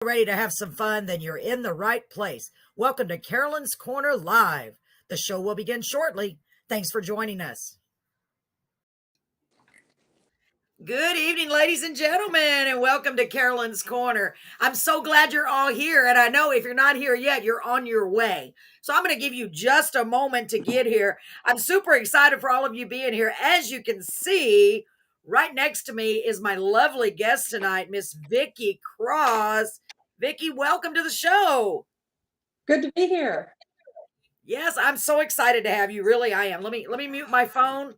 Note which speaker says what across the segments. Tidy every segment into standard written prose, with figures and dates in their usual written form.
Speaker 1: Ready to have some fun, then you're in the right place. Welcome to Carolyn's Corner Live. The show will begin shortly. Thanks for joining us. Good evening, ladies and gentlemen, and welcome to Carolyn's Corner. I'm so glad you're all here, and I know if you're not here yet, you're on your way. So I'm going to give you just a moment to get here. I'm super excited for all of you being here. As you can see, right next to me is my lovely guest tonight, Miss Vickie Cross. Vickie, welcome to the show.
Speaker 2: Good to be here.
Speaker 1: Yes, I'm so excited to have you. Really, I am. Let me mute my phone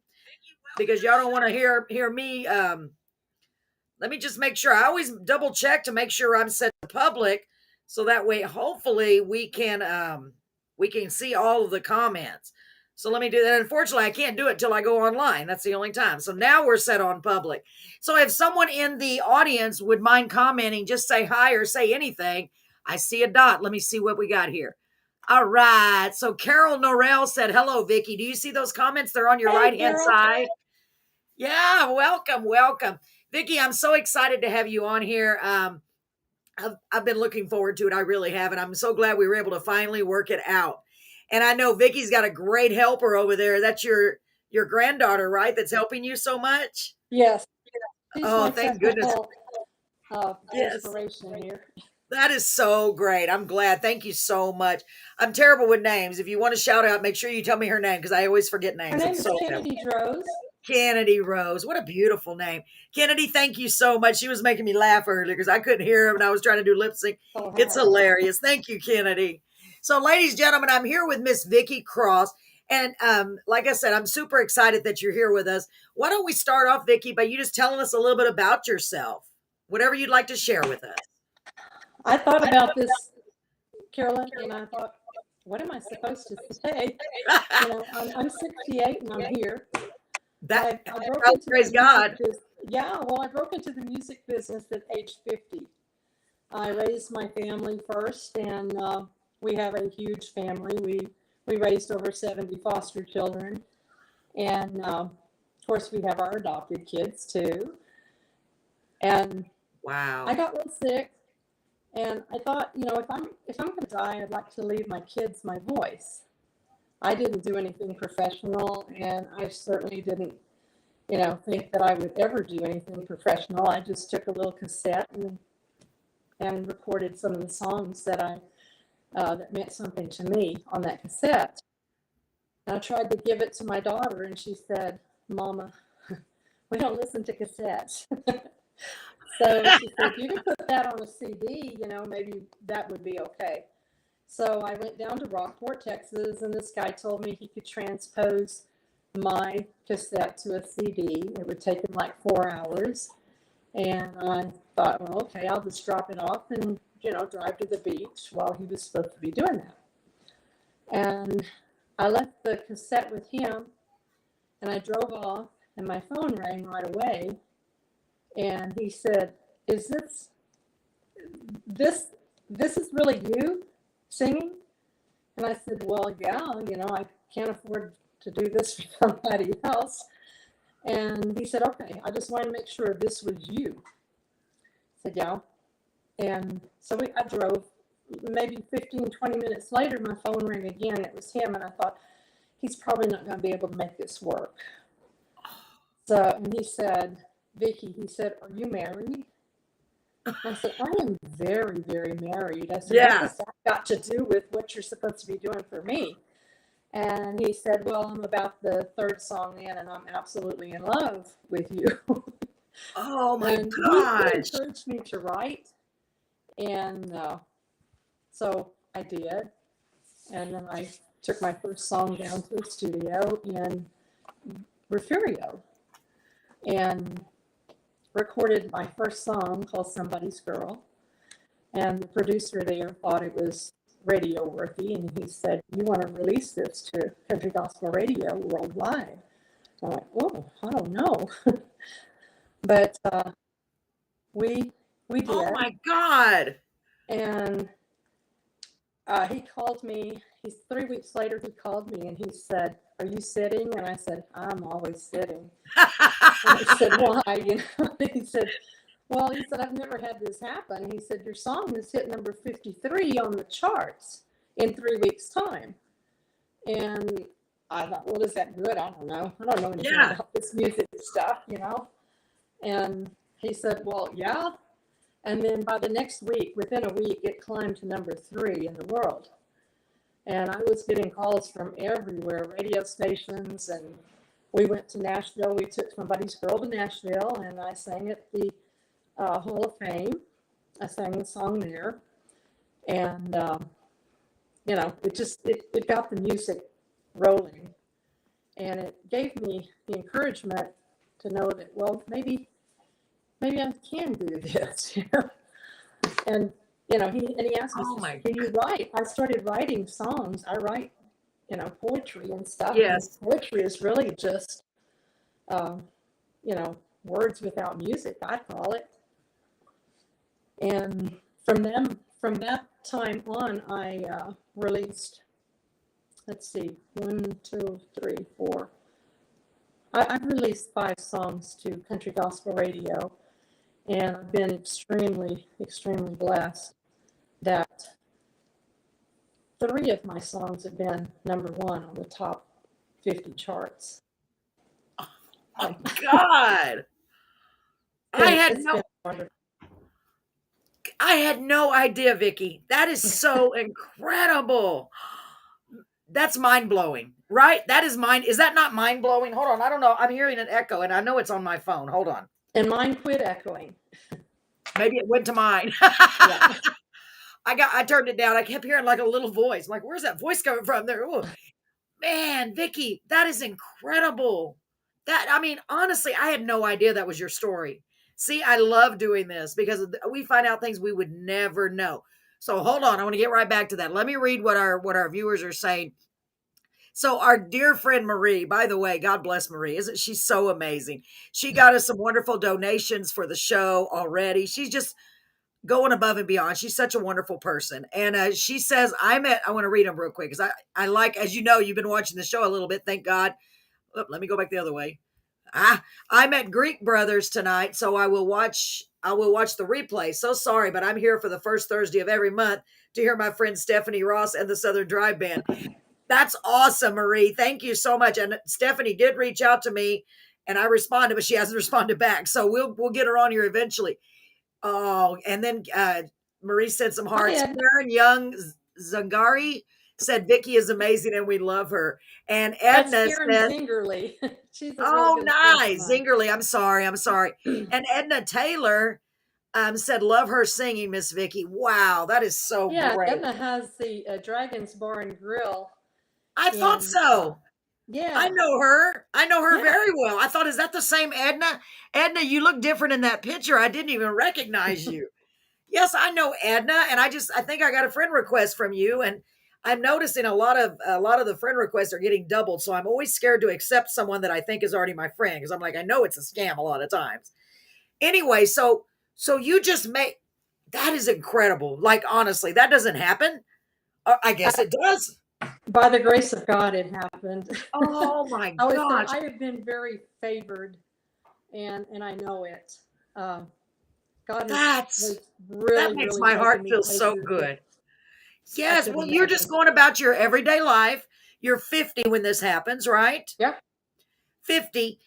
Speaker 1: because y'all don't want to hear me. Let me just make sure. I always double check to make sure I'm set to public, so that way, hopefully, we can see all of the comments. So let me do that. Unfortunately, I can't do it till I go online. That's the only time. So now we're set on public. So if someone in the audience would mind commenting, just say hi or say anything. I see a dot. Let me see what we got here. All right. So Carol Norrell said, hello, Vickie. Do you see those comments? They're on your right-hand side. Yeah, welcome. Vickie, I'm so excited to have you on here. I've been looking forward to it. I really have. And I'm so glad we were able to finally work it out. And I know Vickie's got a great helper over there. That's your granddaughter, right? That's helping you so much.
Speaker 2: Yes.
Speaker 1: Oh, thank goodness.
Speaker 2: Yes. Inspiration here.
Speaker 1: That is so great. I'm glad. Thank you so much. I'm terrible with names. If you want to shout out, make sure you tell me her name because I always forget names.
Speaker 2: Her name is Kennedy Rose.
Speaker 1: Kennedy Rose. What a beautiful name. Kennedy, thank you so much. She was making me laugh earlier because I couldn't hear him and I was trying to do lip sync. Oh, it's hilarious. Thank you, Kennedy. So, ladies and gentlemen, I'm here with Miss Vickie Cross. And like I said, I'm super excited that you're here with us. Why don't we start off, Vickie, by you just telling us a little bit about yourself, whatever you'd like to share with us.
Speaker 2: I thought about this, Carolyn, and I thought, what am I supposed to say? I'm 68 and I'm here.
Speaker 1: Praise God.
Speaker 2: I broke into the music business at age 50. I raised my family first, and we have a huge family. We raised over 70 foster children, and of course we have our adopted kids too. And
Speaker 1: wow,
Speaker 2: I got real sick, and I thought, if I'm going to die, I'd like to leave my kids my voice. I didn't do anything professional, and I certainly didn't, think that I would ever do anything professional. I just took a little cassette and recorded some of the songs that that meant something to me on that cassette. And I tried to give it to my daughter, and she said, "Mama, we don't listen to cassettes." So she said, "You can put that on a CD, maybe that would be okay." So I went down to Rockport, Texas, and this guy told me he could transpose my cassette to a CD. It would take him like 4 hours. And I thought, well, okay, I'll just drop it off and, drive to the beach while he was supposed to be doing that. And I left the cassette with him, and I drove off, and my phone rang right away. And he said, "Is this is really you singing?" And I said, "Well, yeah, I can't afford to do this for somebody else." And he said, "Okay, I just wanted to make sure this was you." I said, "Yeah." And so I drove. Maybe 15, 20 minutes later, my phone rang again. It was him, and I thought, he's probably not going to be able to make this work. So, and he said, "Vickie," he said, "are you married?" I said, "I am very, very married." I said, "What has that got to do with what you're supposed to be doing for me?" And he said, "Well, I'm about the third song in, and I'm absolutely in love with you."
Speaker 1: Oh my gosh!
Speaker 2: He encouraged me to write, and so I did. And then I took my first song down to the studio in Refugio and recorded my first song called "Somebody's Girl." And the producer there thought it was radio worthy, and he said, "You want to release this to country gospel radio worldwide?" I'm like, "Oh, I don't know." But we did.
Speaker 1: Oh my God!
Speaker 2: And he called me. 3 weeks later, he called me and he said, "Are you sitting?" And I said, "I'm always sitting." And I said, "Why?" He said, Well, he said, I've never had this happen. He said, your song has hit number 53 on the charts in 3 weeks' time. And I thought, well, is that good? I don't know. I don't know anything
Speaker 1: Yeah.
Speaker 2: about this music stuff, you know? And he said, well, yeah. And then by the next week, within a week, it climbed to number 3 in the world. And I was getting calls from everywhere, radio stations, and we went to Nashville. We took somebody's girl to Nashville, and I sang at the Hall of Fame. I sang the song there, and you know, it got the music rolling, and it gave me the encouragement to know that, well, maybe I can do this, you know. And you know, he asked me,
Speaker 1: Oh my.
Speaker 2: can you write? I started writing songs. I write, you know, poetry and stuff, and
Speaker 1: Yes.
Speaker 2: poetry is really just, you know, words without music, I call it. And from that time on, I released, let's see, 1, 2, 3, 4. I've released 5 songs to country gospel radio, and I've been extremely, extremely blessed that 3 of my songs have been number 1 on the top 50 charts.
Speaker 1: Oh God. I had
Speaker 2: It's
Speaker 1: no
Speaker 2: been wonderful.
Speaker 1: I had no idea, Vickie. That is so incredible. That's mind blowing, right? That is mind. Is that not mind blowing? Hold on. I don't know. I'm hearing an echo and I know it's on my phone. Hold on.
Speaker 2: And mine quit echoing.
Speaker 1: Maybe it went to mine.
Speaker 2: Yeah.
Speaker 1: I turned it down. I kept hearing like a little voice. I'm like, where's that voice coming from there? Ooh. Man, Vickie, that is incredible. That, I mean, honestly, I had no idea that was your story. See, I love doing this because we find out things we would never know. So hold on, I want to get right back to that. Let me read what our viewers are saying. So our dear friend Marie, by the way, God bless Marie. Isn't she so amazing? She got us some wonderful donations for the show already. She's just going above and beyond. She's such a wonderful person. And she says, I want to read them real quick because I like, as you know, you've been watching the show a little bit. Thank God. Oh, let me go back the other way. I met Greek brothers tonight, so I will watch the replay. So sorry, but I'm here for the first Thursday of every month to hear my friend Stephanie Ross and the Southern Drive Band. That's awesome, Marie. Thank you so much. And Stephanie did reach out to me and I responded, but she hasn't responded back. So we'll get her on here eventually. Oh, and then Marie said some hearts.
Speaker 2: Hi,
Speaker 1: Karen Young Zangari said Vickie is amazing and we love her. And
Speaker 2: that's
Speaker 1: Edna
Speaker 2: Karen
Speaker 1: said,
Speaker 2: Zingerly. She's a real
Speaker 1: oh,
Speaker 2: good friend of
Speaker 1: nice.
Speaker 2: mine.
Speaker 1: Zingerly. I'm sorry. And Edna Taylor said, love her singing, Miss Vickie. Wow, that is so
Speaker 2: Yeah,
Speaker 1: great.
Speaker 2: Edna has the Dragon's Bar and Grill
Speaker 1: I thought
Speaker 2: in,
Speaker 1: so. I
Speaker 2: yeah,
Speaker 1: know her. I know her
Speaker 2: yeah.
Speaker 1: very well. I thought, is that the same Edna? Edna, you look different in that picture. I didn't even recognize you. Yes, I know Edna, and I think I got a friend request from you, and I'm noticing a lot of the friend requests are getting doubled. So I'm always scared to accept someone that I think is already my friend because I'm like, I know it's a scam a lot of times. Anyway, so you just make that is incredible. Like honestly, that doesn't happen. I guess it does.
Speaker 2: By the grace of God, it happened.
Speaker 1: Oh my gosh,
Speaker 2: I have been very favored, and I know it. God
Speaker 1: that's
Speaker 2: has really,
Speaker 1: that makes
Speaker 2: really
Speaker 1: my
Speaker 2: taken
Speaker 1: heart
Speaker 2: me
Speaker 1: feel so
Speaker 2: places that
Speaker 1: good.
Speaker 2: I
Speaker 1: Yes, well,
Speaker 2: couldn't
Speaker 1: you're just
Speaker 2: imagine.
Speaker 1: going about your everyday life. You're 50 when this happens, right?
Speaker 2: Yeah.
Speaker 1: 50.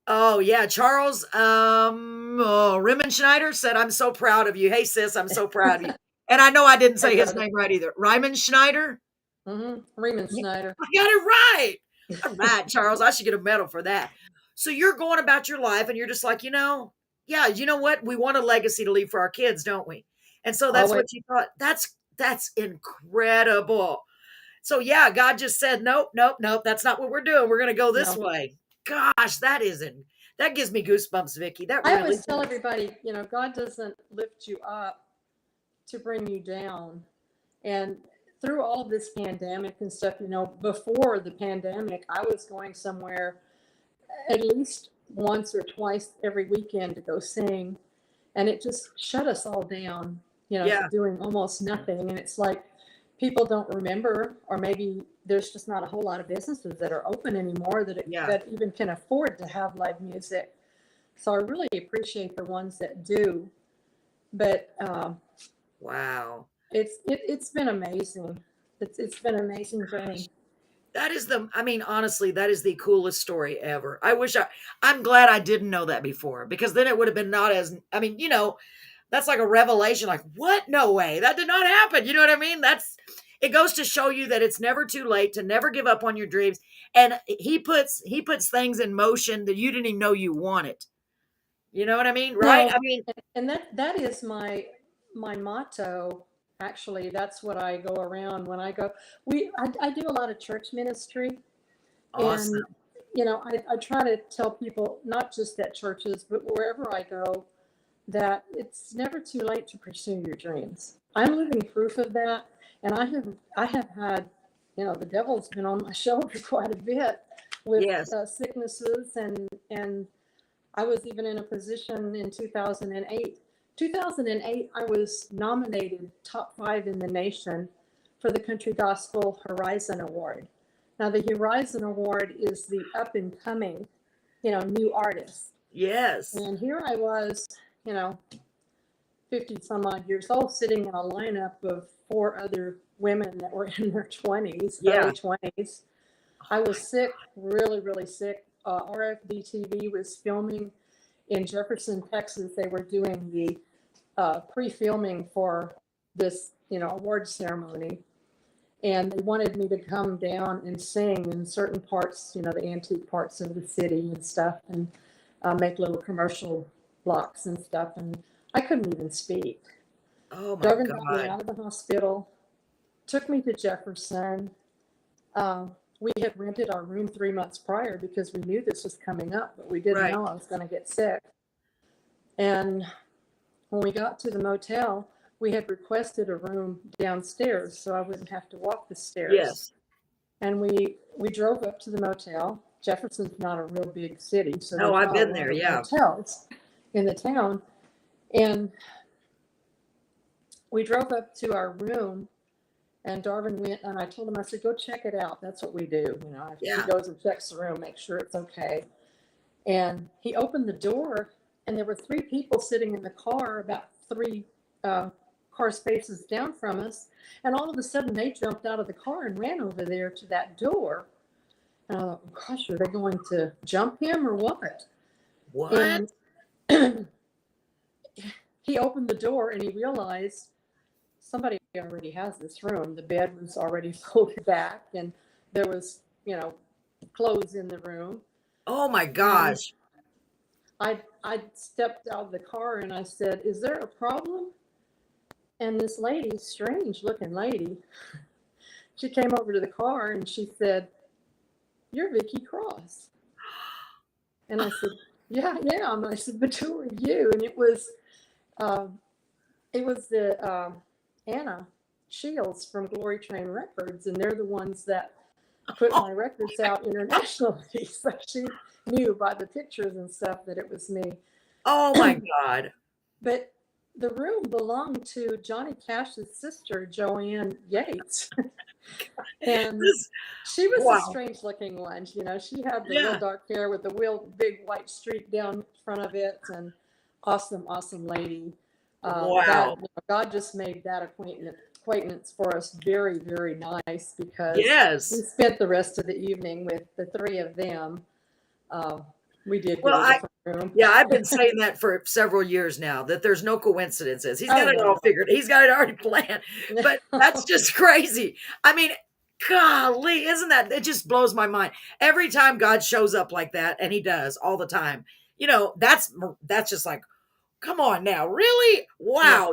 Speaker 1: Oh yeah, Charles Riemenschneider said, "I'm so proud of you." Hey sis, I'm so proud of you. And I know I didn't
Speaker 2: Hey,
Speaker 1: say his
Speaker 2: brother.
Speaker 1: name right either. Riemenschneider.
Speaker 2: Riemann
Speaker 1: Yeah,
Speaker 2: Schneider.
Speaker 1: I got it right. All right, Charles. I should get a medal for that. So you're going about your life, and you're just like, yeah, you know what? We want a legacy to leave for our kids, don't we? And so that's
Speaker 2: Always.
Speaker 1: what you thought. That's incredible. So yeah, God just said, nope, nope, nope. That's not what we're doing. We're going to go this
Speaker 2: No.
Speaker 1: way. Gosh, that gives me goosebumps, Vickie. That
Speaker 2: I
Speaker 1: really
Speaker 2: always tell
Speaker 1: does.
Speaker 2: everybody, God doesn't lift you up to bring you down. And through all of this pandemic and stuff, before the pandemic, I was going somewhere at least once or twice every weekend to go sing. And it just shut us all down, to
Speaker 1: Yeah,
Speaker 2: doing almost nothing. And it's like people don't remember, or maybe there's just not a whole lot of businesses that are open anymore
Speaker 1: yeah.
Speaker 2: that even can afford to have live music. So I really appreciate the ones that do. But
Speaker 1: Wow.
Speaker 2: it's been amazing. It's been an amazing journey.
Speaker 1: That is I mean, honestly, that is the coolest story ever. I'm glad I didn't know that before because then it would have been not as, I mean, that's like a revelation. Like, what? No way. That did not happen. You know what I mean? It goes to show you that it's never too late to never give up on your dreams. And he puts things in motion that you didn't even know you wanted. You know what I mean? Right?
Speaker 2: No,
Speaker 1: I mean,
Speaker 2: and that is my motto. Actually, that's what I go around when I go. I do a lot of church ministry, and
Speaker 1: awesome.
Speaker 2: I try to tell people, not just at churches, but wherever I go, that it's never too late to pursue your dreams. I'm living proof of that, and I have had, the devil's been on my shoulder quite a bit with
Speaker 1: Yes.
Speaker 2: sicknesses, and I was even in a position in 2008. 2008, I was nominated top 5 in the nation for the Country Gospel Horizon Award. Now, the Horizon Award is the up and coming, new artist.
Speaker 1: Yes.
Speaker 2: And here I was, you know, 50 some odd years old, sitting in a lineup of 4 other women that were in their 20s,
Speaker 1: Yeah.
Speaker 2: early 20s. I was sick, really, really sick. RFD TV was filming in Jefferson, Texas. They were doing the pre-filming for this, award ceremony, and they wanted me to come down and sing in certain parts, the antique parts of the city and stuff, and make little commercial blocks and stuff. And I couldn't even speak.
Speaker 1: Oh my
Speaker 2: Doug got me
Speaker 1: God.
Speaker 2: out of the hospital, took me to Jefferson. We had rented our room 3 months prior because we knew this was coming up, but we didn't
Speaker 1: Right.
Speaker 2: know I was going to get sick. And when we got to the motel, we had requested a room downstairs so I wouldn't have to walk the stairs.
Speaker 1: Yes.
Speaker 2: And we drove up to the motel. Jefferson's not a real big city, so
Speaker 1: Oh,
Speaker 2: there's
Speaker 1: I've
Speaker 2: not a
Speaker 1: been
Speaker 2: lot
Speaker 1: there.
Speaker 2: of
Speaker 1: Yeah.
Speaker 2: motels in the town. And we drove up to our room, and Darvin went, and I told him, I said, go check it out. That's what we do. He
Speaker 1: Yeah.
Speaker 2: goes and checks the room, make sure it's okay. And he opened the door, and there were 3 people sitting in the car, about 3 car spaces down from us. And all of a sudden, they jumped out of the car and ran over there to that door. And I thought, gosh, are they going to jump him or what?
Speaker 1: What?
Speaker 2: And he opened the door and he realized somebody already has this room. The bed was already folded back, and there was, clothes in the room.
Speaker 1: Oh my
Speaker 2: And
Speaker 1: gosh.
Speaker 2: I stepped out of the car and I said, is there a problem? And this lady, strange looking lady, she came over to the car and she said, you're Vickie Cross. And I said, yeah, yeah. And I said, but who are you? And uh, it was the Anna Shields from Glory Train Records, and they're the ones that put
Speaker 1: Oh,
Speaker 2: my records out internationally. So she knew by the pictures and stuff that it was me.
Speaker 1: oh my God.
Speaker 2: But the room belonged to Johnny Cash's sister, Joanne Yates. And
Speaker 1: This,
Speaker 2: she was a
Speaker 1: wow.
Speaker 2: strange looking one. She had the real
Speaker 1: Yeah.
Speaker 2: dark hair with the real big white streak down front of it, and awesome, awesome lady.
Speaker 1: Wow.
Speaker 2: God just made that acquaintance for us very, very nice, because we
Speaker 1: Yes.
Speaker 2: spent the rest of the evening with the 3 of them. Uh, we did
Speaker 1: Well,
Speaker 2: get a different room.
Speaker 1: yeah, I've been saying that for several years now, that there's no coincidences. He's
Speaker 2: Oh
Speaker 1: got it
Speaker 2: no,
Speaker 1: all figured. He's got it already planned. But that's
Speaker 2: no.
Speaker 1: just crazy. I mean, golly, isn't that, it just blows my mind. Every time God shows up like that, and he does all the time, that's just like, come on now, really?
Speaker 2: Yeah.
Speaker 1: Wow.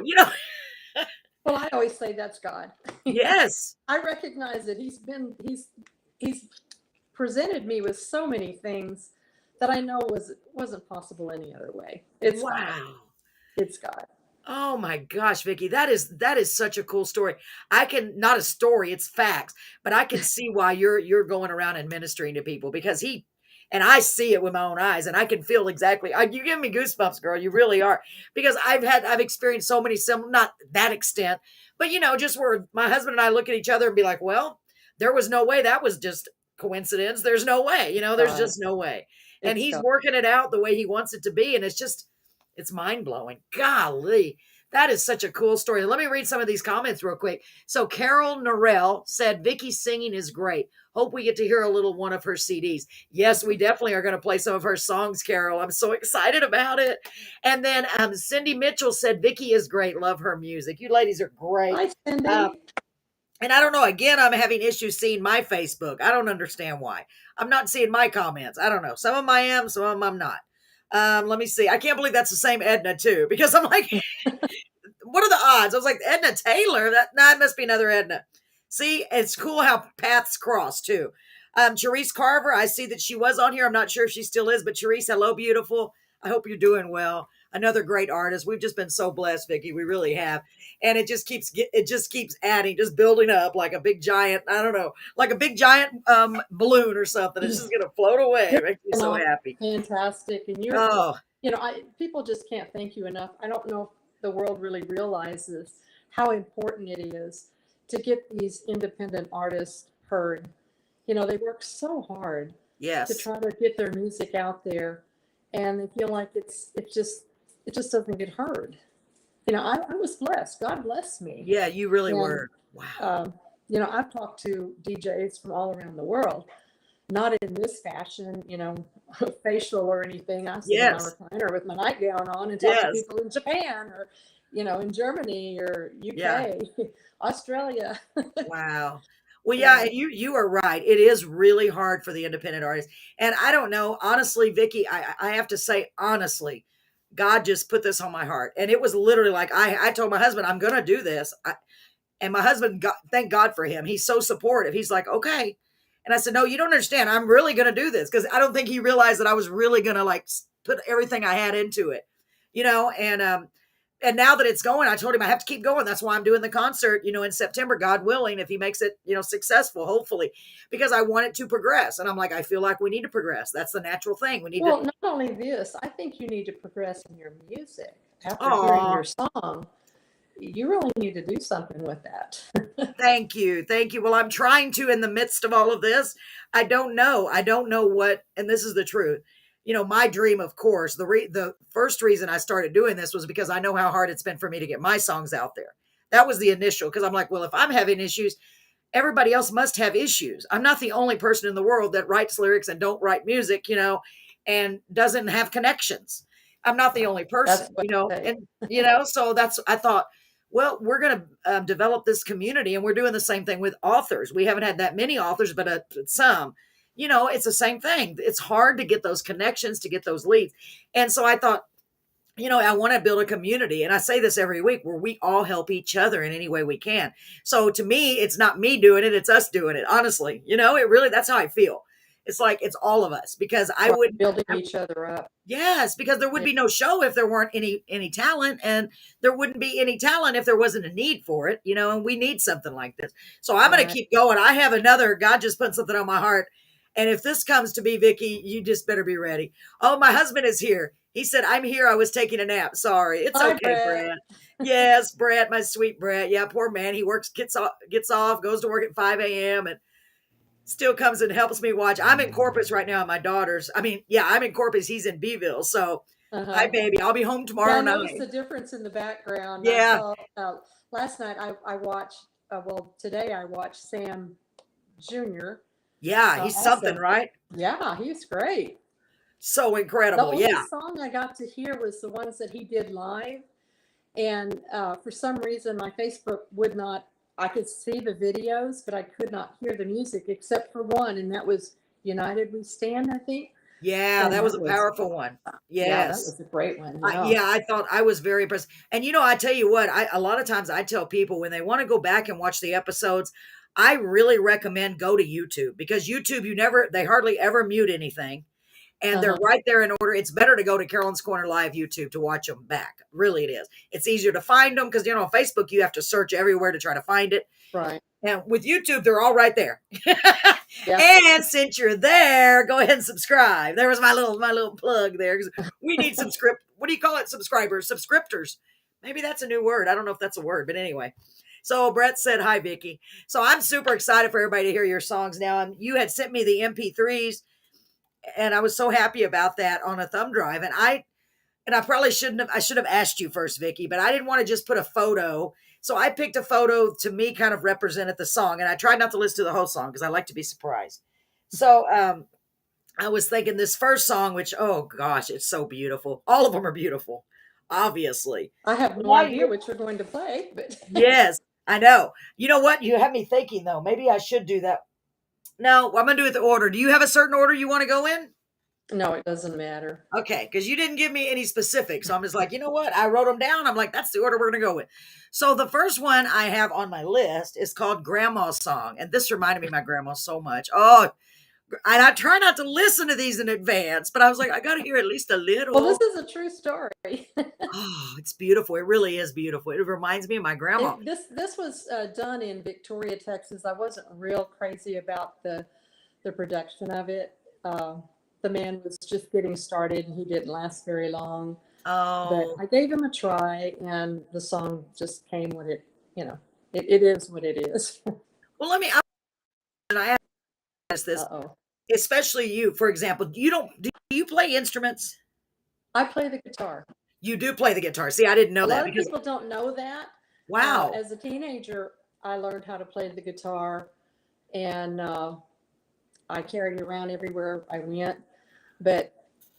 Speaker 2: Well, I always say that's God.
Speaker 1: Yes.
Speaker 2: I recognize that he's presented me with so many things that I know wasn't possible any other way. It's God.
Speaker 1: Wow.
Speaker 2: It's God.
Speaker 1: Oh my gosh, Vickie, that is such a cool story. I can, not a story, it's facts, but I can see why you're going around and ministering to people because and I see it with my own eyes and I can feel exactly. You give me goosebumps, girl. You really are, because I've experienced so many similar, not that extent, but just where my husband and I look at each other and be like, well, there was no way that was just coincidence. There's no way, there's
Speaker 2: Right.
Speaker 1: just no way. and
Speaker 2: It's
Speaker 1: he's
Speaker 2: go.
Speaker 1: working it out the way he wants it to be. And it's mind blowing. Golly. That is such a cool story. Let me read some of these comments real quick. So Carol Norell said, Vickie's singing is great. Hope we get to hear a little one of her CDs. Yes, we definitely are going to play some of her songs, Carol. I'm so excited about it. And then Cindy Mitchell said, Vickie is great. Love her music. You ladies are great.
Speaker 2: Hi,
Speaker 1: Uh,
Speaker 2: Cindy.
Speaker 1: and I don't know. Again, I'm having issues seeing my Facebook. I don't understand why. I'm not seeing my comments. I don't know. Some of them I am, some of them I'm not. Let me see. I can't believe that's the same Edna too, because I'm like, what are the odds? I was like, Edna Taylor. That must be another Edna. See, it's cool how paths cross too. Therese Carver, I see that she was on here. I'm not sure if she still is, but Therese, hello, beautiful. I hope you're doing well. Another great artist. We've just been so blessed, Vickie. We really have, and it just keeps adding, just building up like a big giant. I don't know, like a big giant balloon or something. It's just gonna float away.
Speaker 2: You're
Speaker 1: It makes me
Speaker 2: doing
Speaker 1: so
Speaker 2: all
Speaker 1: happy.
Speaker 2: fantastic, and
Speaker 1: Oh
Speaker 2: people just can't thank you enough. I don't know if the world really realizes how important it is to get these independent artists heard. They work so hard to
Speaker 1: yes,
Speaker 2: try to get their music out there, and they feel like it just doesn't get heard. I was blessed. God bless me.
Speaker 1: yeah, you really
Speaker 2: And
Speaker 1: were. Wow.
Speaker 2: I've talked to DJs from all around the world, not in this fashion, facial or anything. I sit in my
Speaker 1: Yes,
Speaker 2: recliner with my nightgown on and talk to
Speaker 1: yes,
Speaker 2: people in Japan or, in Germany or
Speaker 1: yeah.
Speaker 2: UK, Australia.
Speaker 1: Wow. Well, yeah,
Speaker 2: Yeah.
Speaker 1: and you are right. It is really hard for the independent artists. And I don't know, honestly, Vickie, I have to say honestly, God just put this on my heart. And it was literally like I told my husband, I'm gonna do this. And my husband got, thank God for him. He's so supportive. He's like, okay. And I said, no, you don't understand. I'm really gonna do this. Because I don't think he realized that I was really gonna like put everything I had into it, and now that it's going, I told him I have to keep going. That's why I'm doing the concert, in September, God willing, if he makes it, successful, hopefully, because I want it to progress. And I'm like, I feel like we need to progress. That's the natural thing. We need to.
Speaker 2: Well, not only this, I think you need to progress in your music. After hearing
Speaker 1: Oh,
Speaker 2: your song, you really need to do something with that.
Speaker 1: thank you. Thank you. Well, I'm trying to in the midst of all of this. I don't know. I don't know what, and this is the truth. My dream, of course, the first reason I started doing this was because I know how hard it's been for me to get my songs out there. That was the initial, because I'm like, well, if I'm having issues, everybody else must have issues. I'm not the only person in the world that writes lyrics and don't write music, and doesn't have connections. I'm not the only person,
Speaker 2: That's what I say.
Speaker 1: and so I thought, well, we're going to develop this community, and we're doing the same thing with authors. We haven't had that many authors, but some. It's the same thing. It's hard to get those connections, to get those leads, and so I thought, I want to build a community. And I say this every week, where we all help each other in any way we can. So to me, it's not me doing it, it's us doing it. Honestly, it really, that's how I feel. It's like, it's all of us, because
Speaker 2: Right, building each other up.
Speaker 1: yes, because there would be no show if there weren't any talent, and there wouldn't be any talent if there wasn't a need for it, and we need something like this. So I'm going to
Speaker 2: Right.
Speaker 1: keep going. I have another, God just put something on my heart. And if this comes to be, Vickie, you just better be ready. Oh, my husband is here. He said, I'm here. I was taking a nap. Sorry. It's
Speaker 2: Hi,
Speaker 1: okay,
Speaker 2: Brett.
Speaker 1: Brett. Yes, Brett, my sweet Brett. Yeah, poor man. He works, gets off, goes to work at 5 a.m. and still comes and helps me watch. I'm in Corpus right now at my daughter's. I mean, yeah, I'm in Corpus. He's in Beeville. So, hi,
Speaker 2: Uh-huh.
Speaker 1: baby. I'll be home
Speaker 2: Yeah,
Speaker 1: tomorrow
Speaker 2: I noticed
Speaker 1: night.
Speaker 2: the difference in the background. I
Speaker 1: Yeah.
Speaker 2: saw last night. I watched. Today I watched Sam Jr.
Speaker 1: Yeah. He's something,
Speaker 2: Also,
Speaker 1: right?
Speaker 2: yeah, he's great.
Speaker 1: So
Speaker 2: The
Speaker 1: incredible.
Speaker 2: only
Speaker 1: Yeah.
Speaker 2: song I got to hear was the ones that he did live, and for some reason my Facebook would not. I could see the videos, but I could not hear the music except for one, and that was "United We Stand," I think.
Speaker 1: Yeah.
Speaker 2: And
Speaker 1: That was
Speaker 2: that
Speaker 1: a
Speaker 2: was,
Speaker 1: powerful one.
Speaker 2: yeah, that
Speaker 1: Yes.
Speaker 2: was a great one. Yeah.
Speaker 1: Yeah, I thought, I was very impressed. And I tell you what, a lot of times I tell people when they want to go back and watch the episodes, I really recommend go to YouTube, because YouTube, they hardly ever mute anything, and they're
Speaker 2: Uh-huh.
Speaker 1: right there in order. It's better to go to Carolyn's Corner Live YouTube to watch them back. Really, it is. It's easier to find them, because on Facebook you have to search everywhere to try to find it.
Speaker 2: Right.
Speaker 1: And with YouTube, they're all right there.
Speaker 2: Yeah.
Speaker 1: And since you're there, go ahead and subscribe. There was my little plug there. 'Cause we need what do you call it? Subscribers, subscriptors. Maybe that's a new word. I don't know if that's a word, but anyway. So Brett said, hi, Vickie. So I'm super excited for everybody to hear your songs now. And you had sent me the MP3s. and I was so happy about that on a thumb drive. And I probably shouldn't have. I should have asked you first, Vickie, but I didn't want to just put a photo. So I picked a photo to me kind of represented the song, and I tried not to listen to the whole song because I like to be surprised. So I was thinking this first song, which oh gosh, it's so beautiful. All of them are beautiful, obviously.
Speaker 2: I have
Speaker 1: But
Speaker 2: no
Speaker 1: while
Speaker 2: idea
Speaker 1: you're
Speaker 2: what you're going to play, but
Speaker 1: yes, I know. You know what? You have me thinking though. Maybe I should do that. No, I'm gonna do it the order. Do you have a certain order you want to go in?
Speaker 2: no, it doesn't matter.
Speaker 1: Okay, because you didn't give me any specifics. So I'm just like, you know what? I wrote them down. I'm like, that's the order we're going to go with. So the first one I have on my list is called Grandma's Song. And this reminded me of my grandma so much. Oh, and I try not to listen to these in advance, but I was like, I got to hear at least a
Speaker 2: Well, this
Speaker 1: little.
Speaker 2: is a true story.
Speaker 1: Oh, it's beautiful. It really is beautiful. It reminds me of my grandma.
Speaker 2: This was done in Victoria, Texas. I wasn't real crazy about the production of it. Uh, the man was just getting started, and he didn't last very long. But
Speaker 1: Oh,
Speaker 2: I gave him a try, and the song just came with it. You know, it is what it is.
Speaker 1: well, and I ask this,
Speaker 2: Uh-oh.
Speaker 1: especially you, for example, do you play instruments?
Speaker 2: I play the guitar.
Speaker 1: You do play the guitar. See, I didn't know
Speaker 2: A
Speaker 1: that
Speaker 2: lot of
Speaker 1: because,
Speaker 2: people don't know that.
Speaker 1: wow.
Speaker 2: As a teenager, I learned how to play the guitar, and I carried it around everywhere I went. But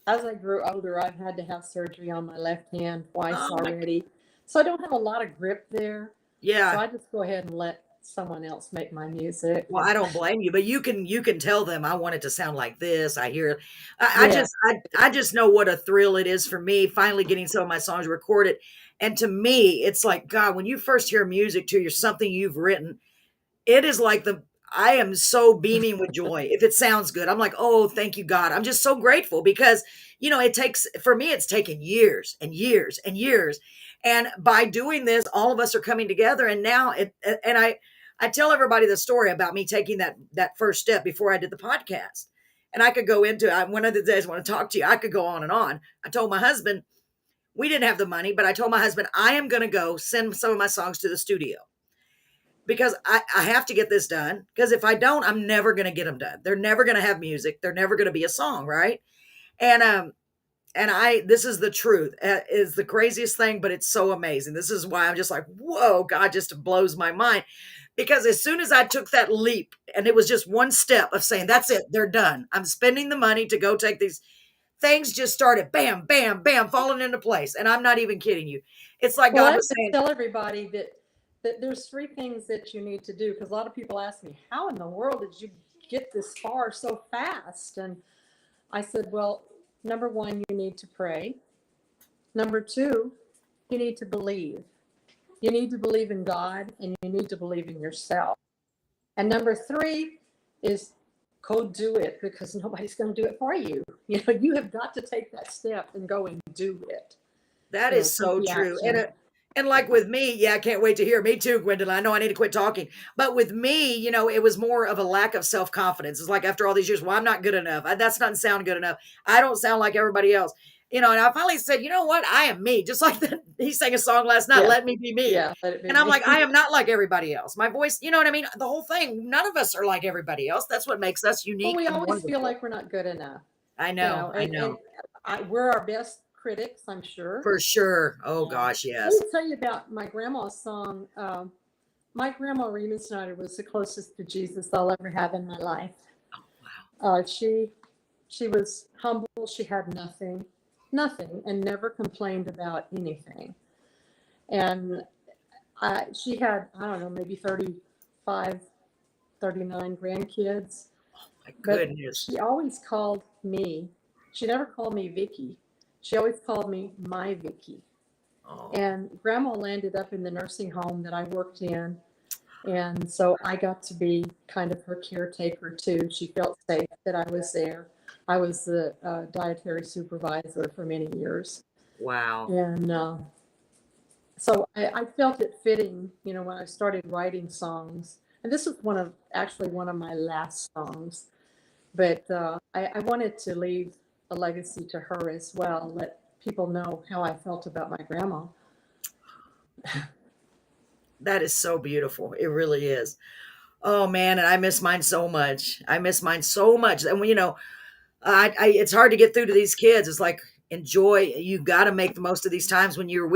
Speaker 2: as I grew older, I've had to have surgery on my left hand twice
Speaker 1: Oh my,
Speaker 2: already. So I don't have a lot of grip there. So
Speaker 1: yeah.
Speaker 2: I just go ahead and let someone else make my music.
Speaker 1: Well, I don't blame you, but you can tell them I want it to sound like this. I hear
Speaker 2: Yeah.
Speaker 1: I just know what a thrill it is for me finally getting some of my songs recorded. And to me, it's like, God, when you first hear music to you, something you've written, it is like the I am so beaming with joy. If it sounds good, I'm like, oh, thank you, God. I'm just so grateful because, it takes, for me, it's taken years and years and years. And by doing this, all of us are coming together. And now and I tell everybody the story about me taking that first step before I did the podcast. And I could go into one of the days I want to talk to you. I could go on and on. I told my husband, we didn't have the money, but I told my husband, I am going to go send some of my songs to the studio because I have to get this done. Because if I don't, I'm never going to get them done. They're never going to have music. They're never going to be a song, right? And this is the truth. Is the craziest thing, but it's so amazing. This is why I'm just like, whoa, God just blows my mind. Because as soon as I took that leap, and it was just one step of saying, that's it, they're done. I'm spending the money to go take these things just started bam, bam, bam, falling into place. And I'm not even kidding you. It's like
Speaker 2: Well,
Speaker 1: God
Speaker 2: I
Speaker 1: was
Speaker 2: just
Speaker 1: saying,
Speaker 2: tell everybody that there's three things that you need to do because a lot of people ask me, how in the world did you get this far so fast? And I said, well, number one, you need to pray. Number two, you need to believe. You need to believe in God and you need to believe in yourself. And number three is go do it because nobody's going to do it for you. You have got to take that step and go and do it.
Speaker 1: that is
Speaker 2: Take
Speaker 1: so
Speaker 2: the
Speaker 1: true.
Speaker 2: action.
Speaker 1: And like with me, yeah, I can't wait to hear. Me too, Gwendolyn. I know I need to quit talking. But with me, it was more of a lack of self-confidence. It's like after all these years, well, I'm not good enough. That's not sound good enough. I don't sound like everybody else. And I finally said, you know what? I am me. Just like he sang a song last night,
Speaker 2: Yeah.
Speaker 1: Let Me Be Me.
Speaker 2: Yeah. Let it be
Speaker 1: And I'm like, I
Speaker 2: me.
Speaker 1: am not like everybody else. My voice, you know what I mean? The whole thing, none of us are like everybody else. That's what makes us
Speaker 2: Well,
Speaker 1: unique
Speaker 2: we
Speaker 1: and
Speaker 2: always feel
Speaker 1: wonderful.
Speaker 2: like we're not good enough,
Speaker 1: I know. I
Speaker 2: and
Speaker 1: know.
Speaker 2: we're our best critics, I'm sure.
Speaker 1: For sure. Oh
Speaker 2: Yeah.
Speaker 1: gosh,
Speaker 2: Let me
Speaker 1: yes.
Speaker 2: tell you about my grandma's song. My grandma Rena Snyder was the closest to Jesus I'll ever have in my life.
Speaker 1: Wow.
Speaker 2: Uh, she she was humble. She had nothing, and never complained about anything. And she had, I don't know, maybe 35, 39 grandkids.
Speaker 1: My
Speaker 2: But
Speaker 1: goodness.
Speaker 2: she always called me. She never called me Vickie. She always called me my Vickie.
Speaker 1: Oh.
Speaker 2: And Grandma landed up in the nursing home that I worked in. And so I got to be kind of her caretaker too. She felt safe that I was there. I was the dietary supervisor for many years.
Speaker 1: Wow.
Speaker 2: And so I felt it fitting, when I started writing songs. And this was actually one of my last songs. But I wanted to leave a legacy to her as well, let people know how I felt about my grandma.
Speaker 1: That is so beautiful. It really is. Oh man, and I miss mine so much. I miss mine so much. And It's hard to get through to these kids. It's like, enjoy. You got to make the most of these times when you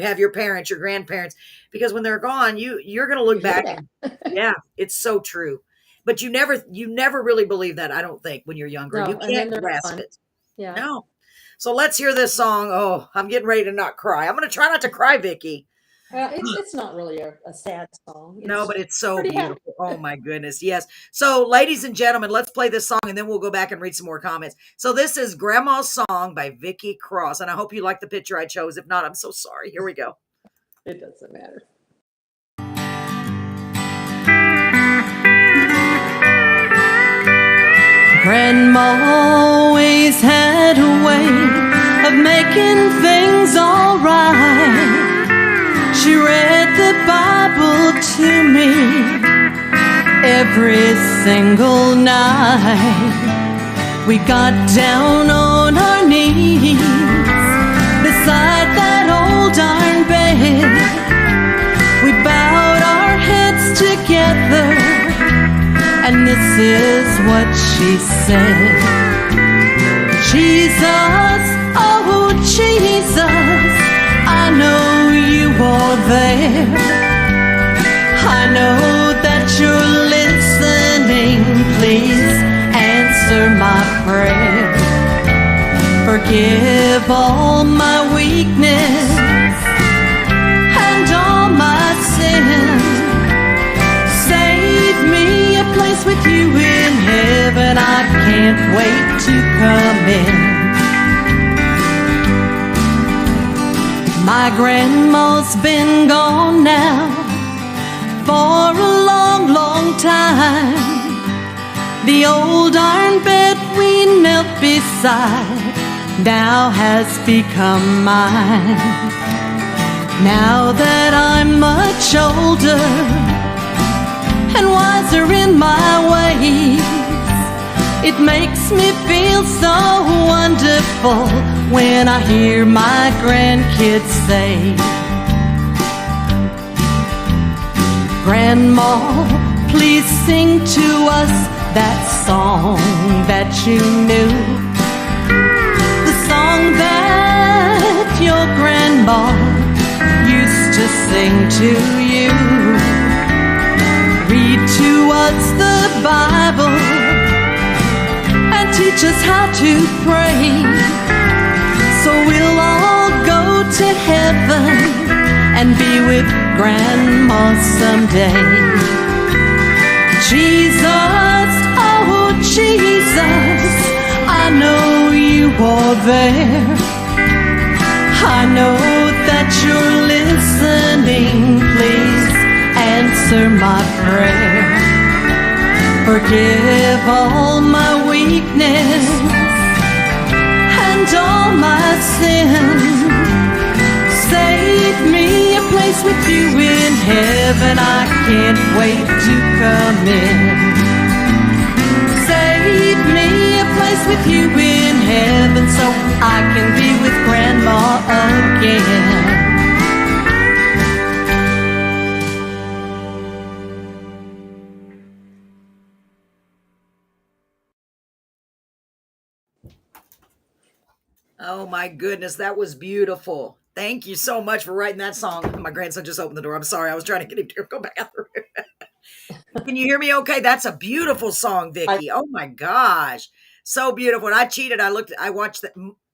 Speaker 1: have your parents, your grandparents, because when they're gone, you're going to
Speaker 2: You
Speaker 1: look
Speaker 2: hear
Speaker 1: back.
Speaker 2: them.
Speaker 1: Yeah, it's so true. But you never really believe that. I don't think when you're younger, you
Speaker 2: No, and
Speaker 1: can't
Speaker 2: then they're
Speaker 1: grasp
Speaker 2: gone.
Speaker 1: it.
Speaker 2: Yeah.
Speaker 1: No. So let's hear this song. Oh, I'm getting ready to not cry. I'm going to try not to cry, Vickie.
Speaker 2: It's not really a sad song.
Speaker 1: No, but
Speaker 2: It's
Speaker 1: it's so
Speaker 2: pretty happy.
Speaker 1: beautiful. Oh my goodness. Yes. So, ladies and gentlemen, let's play this song and then we'll go back and read some more comments. So, this is Grandma's Song by Vickie Cross. And I hope you like the picture I chose. If not, I'm so sorry. Here we go.
Speaker 2: It doesn't matter.
Speaker 3: Grandma always had a way of making things alright. She read the Bible to me every single night. We got down on our knees beside that old iron bed. We bowed our heads together, and this is what she said. Jesus, oh Jesus, I know you are there. I know that you're listening. Please answer my prayer. Forgive all my weakness and all my sins. Save me a place with you in heaven. I can't wait to come in. My grandma's been gone now for a long, long time. The old iron bed we knelt beside now has become mine. Now that I'm much older and wiser in my ways, it makes me feel so wonderful when I hear my grandkids say, Grandma, please sing to us that song that you knew, the song that your grandma used to sing to you. Read to us the Bible and teach us how to pray, so we'll all go to heaven and be with Grandma someday. Jesus, oh Jesus, I know you are there. I know that you're listening. Please answer my prayer. Forgive all my weakness and all my sins. Save me a place with you in heaven. I can't wait to come in. Save me a place with you in heaven so I can be with Grandma again.
Speaker 1: Oh my goodness, that was beautiful. Thank you so much for writing that song. My grandson just opened the door. I'm sorry. I was trying to get him to go back out the room. Can you hear me okay? That's a beautiful song,
Speaker 2: I,
Speaker 1: Vickie. Oh my gosh. So beautiful. And I cheated. I watched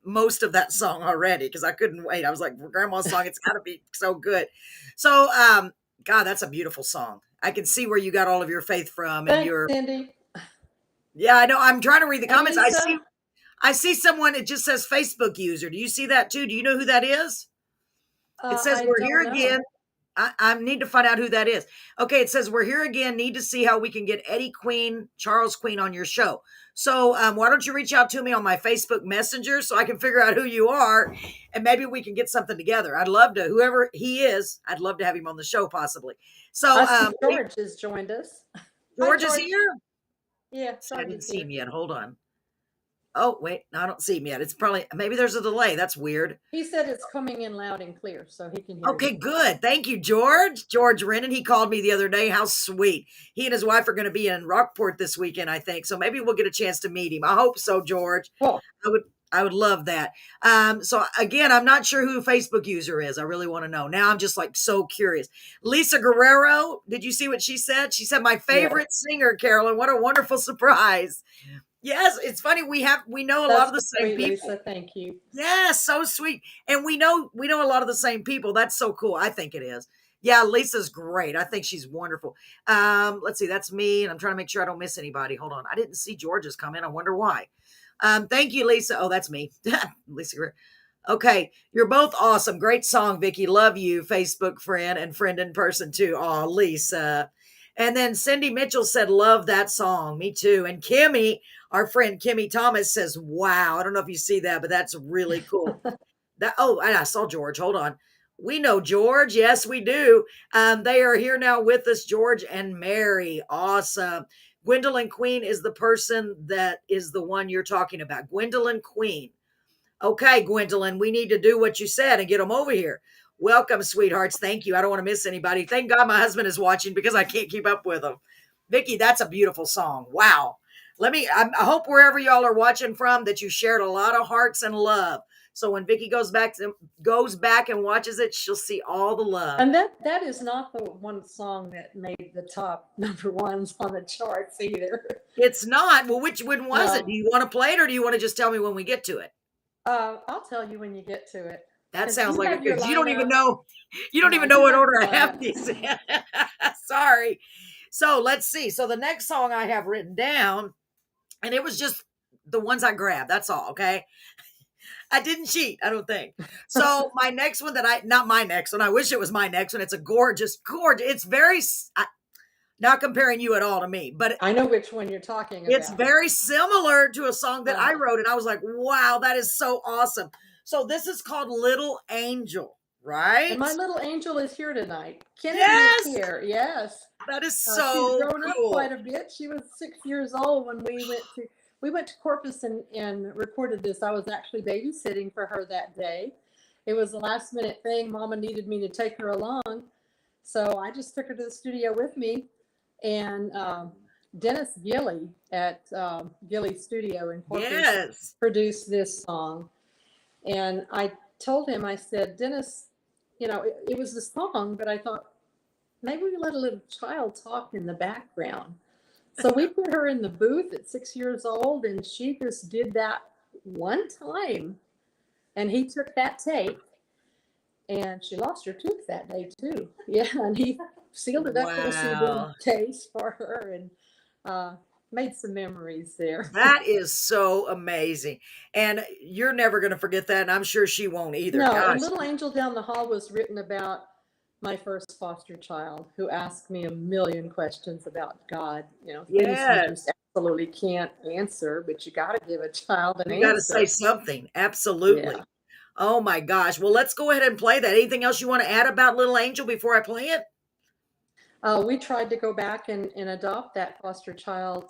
Speaker 1: most of that song already because I couldn't wait. I was like, Grandma's song, it's got to be so good. So, God, that's a beautiful song. I can see where you got all of your faith from and
Speaker 2: thanks,
Speaker 1: your,
Speaker 2: Cindy
Speaker 1: yeah, I know. I'm trying to read the
Speaker 2: and
Speaker 1: comments.
Speaker 2: Lisa.
Speaker 1: I see someone, it just says Facebook user. Do you see that too? Do you know who that is? It says,
Speaker 2: I
Speaker 1: we're here
Speaker 2: don't know.
Speaker 1: again. I need to find out who that is. Okay, it says, we're here again. Need to see how we can get Eddie Queen, Charles Queen on your show. So why don't you reach out to me on my Facebook Messenger so I can figure out who you are and maybe we can get something together. I'd love to, whoever he is, I'd love to have him on the show possibly. So
Speaker 2: I see George has joined us. Hi,
Speaker 1: George is
Speaker 2: George.
Speaker 1: here.
Speaker 2: Yeah,
Speaker 1: See, I
Speaker 2: George
Speaker 1: didn't
Speaker 2: is
Speaker 1: see
Speaker 2: here.
Speaker 1: him yet. Hold on. Oh, wait, I don't see him yet. It's probably, maybe there's a delay. That's weird.
Speaker 2: He said it's coming in loud and clear, so he can hear
Speaker 1: Okay,
Speaker 2: you.
Speaker 1: good. Thank you, George. George Rennan. He called me the other day. How sweet. He and his wife are going to be in Rockport this weekend, I think. So maybe we'll get a chance to meet him. I hope so, George.
Speaker 2: Oh,
Speaker 1: I would I would love that. So again, I'm not sure who the Facebook user is. I really want to know. Now I'm just like so curious. Lisa Guerrero, did you see what she said? She said, my
Speaker 2: yes.
Speaker 1: favorite singer, Carolyn. What a wonderful surprise. Yes, it's funny. We know a lot
Speaker 2: That's
Speaker 1: of the same
Speaker 2: sweet,
Speaker 1: people.
Speaker 2: Lisa. Thank you.
Speaker 1: Yeah, so sweet. And we know a lot of the same people. That's so cool. I think it is. Yeah, Lisa's great. I think she's wonderful. Let's see, that's me, and I'm trying to make sure I don't miss anybody. Hold on. I didn't see George's comment. I wonder why. Thank you, Lisa. Oh, that's me. Lisa. Okay, you're both awesome. Great song, Vickie. Love you, Facebook friend and friend in person too. Oh, Lisa. And then Cindy Mitchell said, love that song. Me too. And Kimmy, our friend Kimmy Thomas says, wow. I don't know if you see that, but that's really cool. And I saw George. Hold on. We know George. Yes, we do. They are here now with us, George and Mary. Awesome. Gwendolyn Queen is the person that is the one you're talking about. Gwendolyn Queen. Okay, Gwendolyn, we need to do what you said and get them over here. Welcome, sweethearts. Thank you. I don't want to miss anybody. Thank God my husband is watching because I can't keep up with him. Vickie, that's a beautiful song. Wow. I hope wherever y'all are watching from that you shared a lot of hearts and love. So when Vickie goes back and watches it, she'll see all the love.
Speaker 2: And that is not the one song that made the top number ones on the charts either.
Speaker 1: It's not. Well, which one was
Speaker 2: No.
Speaker 1: it? Do you want to play it or do you want to just tell me when we get to it?
Speaker 2: I'll tell you when you get to it.
Speaker 1: That
Speaker 2: 'Cause
Speaker 1: sounds
Speaker 2: you
Speaker 1: like
Speaker 2: have your
Speaker 1: you don't even
Speaker 2: lineup.
Speaker 1: know. You don't
Speaker 2: No,
Speaker 1: even
Speaker 2: you
Speaker 1: know what
Speaker 2: have
Speaker 1: order
Speaker 2: your
Speaker 1: I have
Speaker 2: lineup.
Speaker 1: these in. Sorry. So let's see. So the next song I have written down, and it was just the ones I grabbed. That's all. Okay. I didn't cheat, I don't think. So my next one not my next one. I wish it was my next one. It's a gorgeous. It's very, not comparing you at all to me, but
Speaker 2: I know which one you're talking
Speaker 1: it's
Speaker 2: about.
Speaker 1: very similar to a song that I
Speaker 2: Uh-huh.
Speaker 1: wrote, and I was like, wow, that is so awesome. So this is called Little Angel, right?
Speaker 2: And my little angel is here tonight. Kennedy
Speaker 1: Yes,
Speaker 2: is here. Yes.
Speaker 1: that is
Speaker 2: She's
Speaker 1: so
Speaker 2: grown up
Speaker 1: cool.
Speaker 2: quite a bit. She was 6 years old when we went to Corpus and recorded this. I was actually babysitting for her that day. It was a last minute thing. Mama needed me to take her along, so I just took her to the studio with me. And Dennis Gilly at Gilly Studio in Corpus
Speaker 1: Yes.
Speaker 2: produced this song. And I told him, I said, Dennis, it was a song, but I thought, maybe we let a little child talk in the background. So we put her in the booth at 6 years old, and she just did that one time. And he took that tape, and she lost her tooth that day too. Yeah, and he sealed it up in a CD
Speaker 1: Wow.
Speaker 2: case for her, and made some memories there.
Speaker 1: That is so amazing. And you're never going to forget that. And I'm sure she won't either.
Speaker 2: No,
Speaker 1: Gosh.
Speaker 2: and Little Angel Down the Hall was written about my first foster child who asked me a million questions about God. Things you just absolutely can't answer, but you got to give a child an answer.
Speaker 1: You got to say something. Absolutely.
Speaker 2: Yeah.
Speaker 1: Oh my gosh. Well, let's go ahead and play that. Anything else you want to add about Little Angel before I play it?
Speaker 2: We tried to go back and adopt that foster child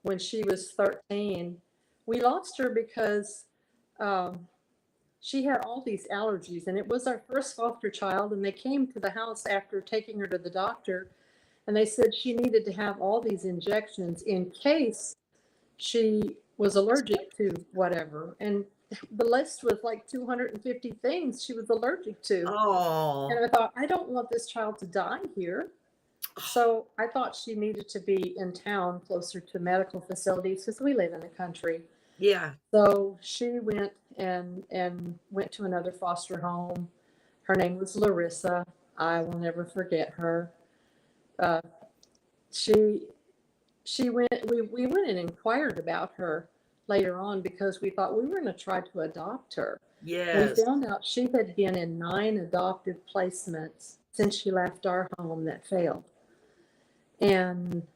Speaker 2: when she was 13. We lost her because she had all these allergies, and it was our first foster child, and they came to the house after taking her to the doctor, and they said she needed to have all these injections in case she was allergic to whatever. And the list was like 250 things she was allergic to.
Speaker 1: Oh.
Speaker 2: And I thought, I don't want this child to die here. So I thought she needed to be in town closer to medical facilities because we live in the country.
Speaker 1: Yeah.
Speaker 2: So she went and went to another foster home. Her name was Larissa. I will never forget her. She went. We went and inquired about her later on because we thought we were going to try to adopt her.
Speaker 1: Yes.
Speaker 2: We found out she had been in 9 adoptive placements since she left our home that failed. And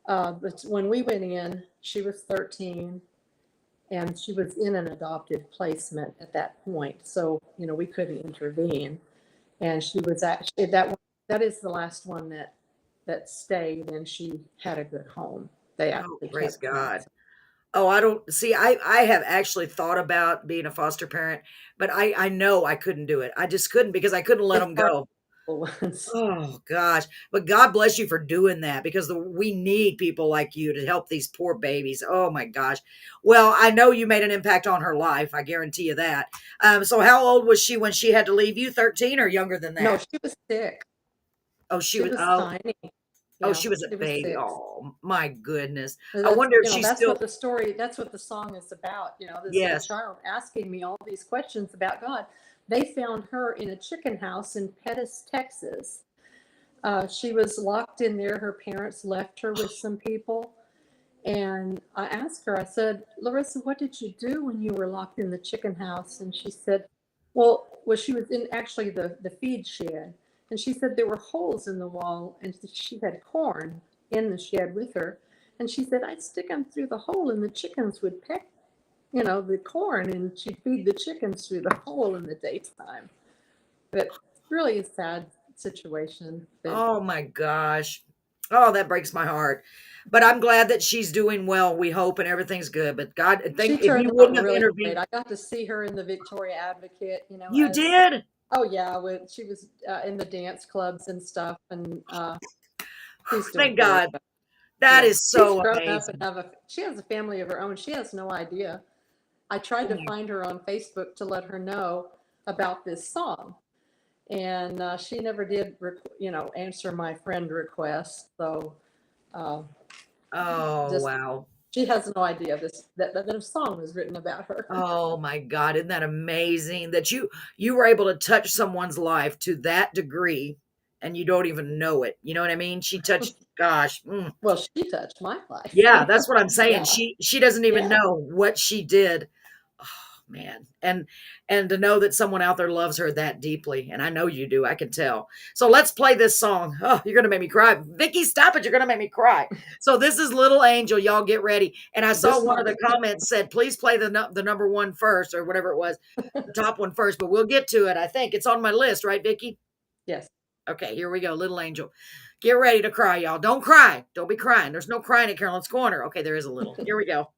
Speaker 2: but when we went in, she was 13. And she was in an adoptive placement at that point. So, we couldn't intervene. And she was actually, that is the last one that stayed, and she had a good home. They actually
Speaker 1: praise
Speaker 2: kept her.
Speaker 1: God. Oh, I don't see. I have actually thought about being a foster parent, but I know I couldn't do it. I just couldn't because I couldn't let
Speaker 2: It's
Speaker 1: them
Speaker 2: hard
Speaker 1: go.
Speaker 2: ones.
Speaker 1: Oh gosh, but God bless you for doing that because we need people like you to help these poor babies. Oh my gosh. Well, I know you made an impact on her life. I guarantee you that. So how old was she when she had to leave you? 13 or younger than
Speaker 2: No,
Speaker 1: that?
Speaker 2: she was sick.
Speaker 1: Oh, she
Speaker 2: She
Speaker 1: was.
Speaker 2: was
Speaker 1: Oh,
Speaker 2: tiny.
Speaker 1: oh,
Speaker 2: Yeah,
Speaker 1: she was a
Speaker 2: she was
Speaker 1: baby.
Speaker 2: 6.
Speaker 1: Oh my goodness.
Speaker 2: And
Speaker 1: I
Speaker 2: that's,
Speaker 1: wonder if
Speaker 2: you know,
Speaker 1: she's
Speaker 2: that's what
Speaker 1: still.
Speaker 2: the story, that's what the song is about. This little
Speaker 1: Yes.
Speaker 2: child asking me all these questions about God. They found her in a chicken house in Pettis, Texas. She was locked in there. Her parents left her with some people. And I asked her, I said, Larissa, what did you do when you were locked in the chicken house? And she said, well, she was in actually the feed shed. And she said there were holes in the wall and she had corn in the shed with her. And she said, I'd stick them through the hole and the chickens would peck, the corn, and she'd feed the chickens through the hole in the daytime. But it's really a sad situation. But
Speaker 1: Oh my gosh. Oh, that breaks my heart. But I'm glad that she's doing well. We hope and everything's good. But God,
Speaker 2: she
Speaker 1: think if
Speaker 2: turned
Speaker 1: you
Speaker 2: out
Speaker 1: wouldn't have
Speaker 2: really great.
Speaker 1: intervened,
Speaker 2: I got to see her in the Victoria Advocate,
Speaker 1: you
Speaker 2: as
Speaker 1: did.
Speaker 2: oh yeah, she was in the dance clubs and stuff, and she's doing
Speaker 1: Thank
Speaker 2: really
Speaker 1: God.
Speaker 2: well.
Speaker 1: That
Speaker 2: Yeah,
Speaker 1: is
Speaker 2: she's
Speaker 1: so
Speaker 2: grown up and
Speaker 1: amazing.
Speaker 2: she has a family of her own. She has no idea. I tried
Speaker 1: Oh
Speaker 2: to
Speaker 1: my,
Speaker 2: find her on Facebook to let her know about this song, and she never did, answer my friend request. So uh,
Speaker 1: oh
Speaker 2: just
Speaker 1: wow.
Speaker 2: she has no idea that the song was written about her.
Speaker 1: Oh my God. Isn't that amazing that you were able to touch someone's life to that degree and you don't even know it. You know what I mean? She touched, gosh.
Speaker 2: Well, she touched my life.
Speaker 1: Yeah, that's what I'm saying.
Speaker 2: Yeah,
Speaker 1: She doesn't even
Speaker 2: yeah.
Speaker 1: know what she did. Oh, man. And to know that someone out there loves her that deeply, and I know you do, I can tell. So let's play this song. Oh, you're gonna make me cry. Vickie, stop it. You're gonna make me cry. So this is Little Angel. Y'all get ready. And I saw
Speaker 2: This
Speaker 1: one of
Speaker 2: one.
Speaker 1: the comments said, please play the number one first, or whatever it was, the top one first, but we'll get to it. I think it's on my list, right, Vickie?
Speaker 2: Yes.
Speaker 1: Okay, here we go. Little Angel. Get ready to cry, y'all. Don't cry. Don't be crying. There's no crying at Carolyn's Corner. Okay, there is a little. Here we go.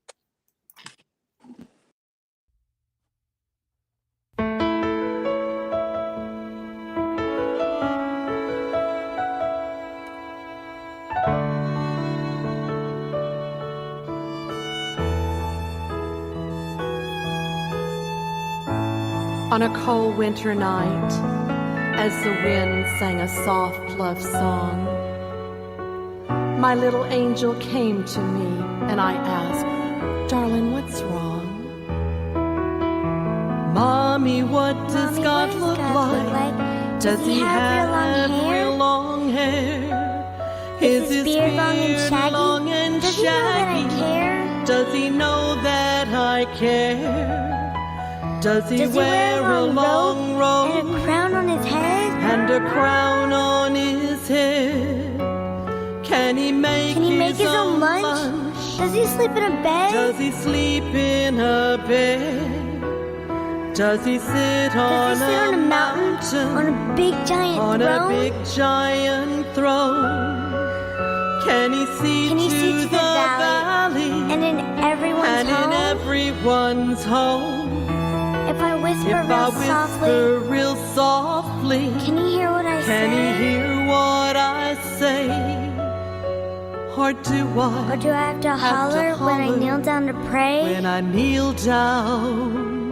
Speaker 3: On a cold winter night, as the wind sang a soft love song, my little angel came to me and I asked, darling, what's wrong? Mommy, what does God look like? Does he have real long hair? Is his beard long and shaggy? Does he know that I care? Does he wear a long robe
Speaker 4: and a crown on his head?
Speaker 3: And a crown on his head? Can he make his own lunch?
Speaker 4: Does he sleep in a bed?
Speaker 3: Does he sleep in a bed? Does he sit on a mountain?
Speaker 4: On a big giant
Speaker 3: On
Speaker 4: throne?
Speaker 3: a big giant throne? Can he see to the valley?
Speaker 4: And in everyone's
Speaker 3: And
Speaker 4: home?
Speaker 3: in everyone's home?
Speaker 4: If I whisper
Speaker 3: If I whisper real softly,
Speaker 4: can he hear what I say?
Speaker 3: can he hear what I say? Or do
Speaker 4: Or do I have to holler when I kneel down to pray?
Speaker 3: when I kneel down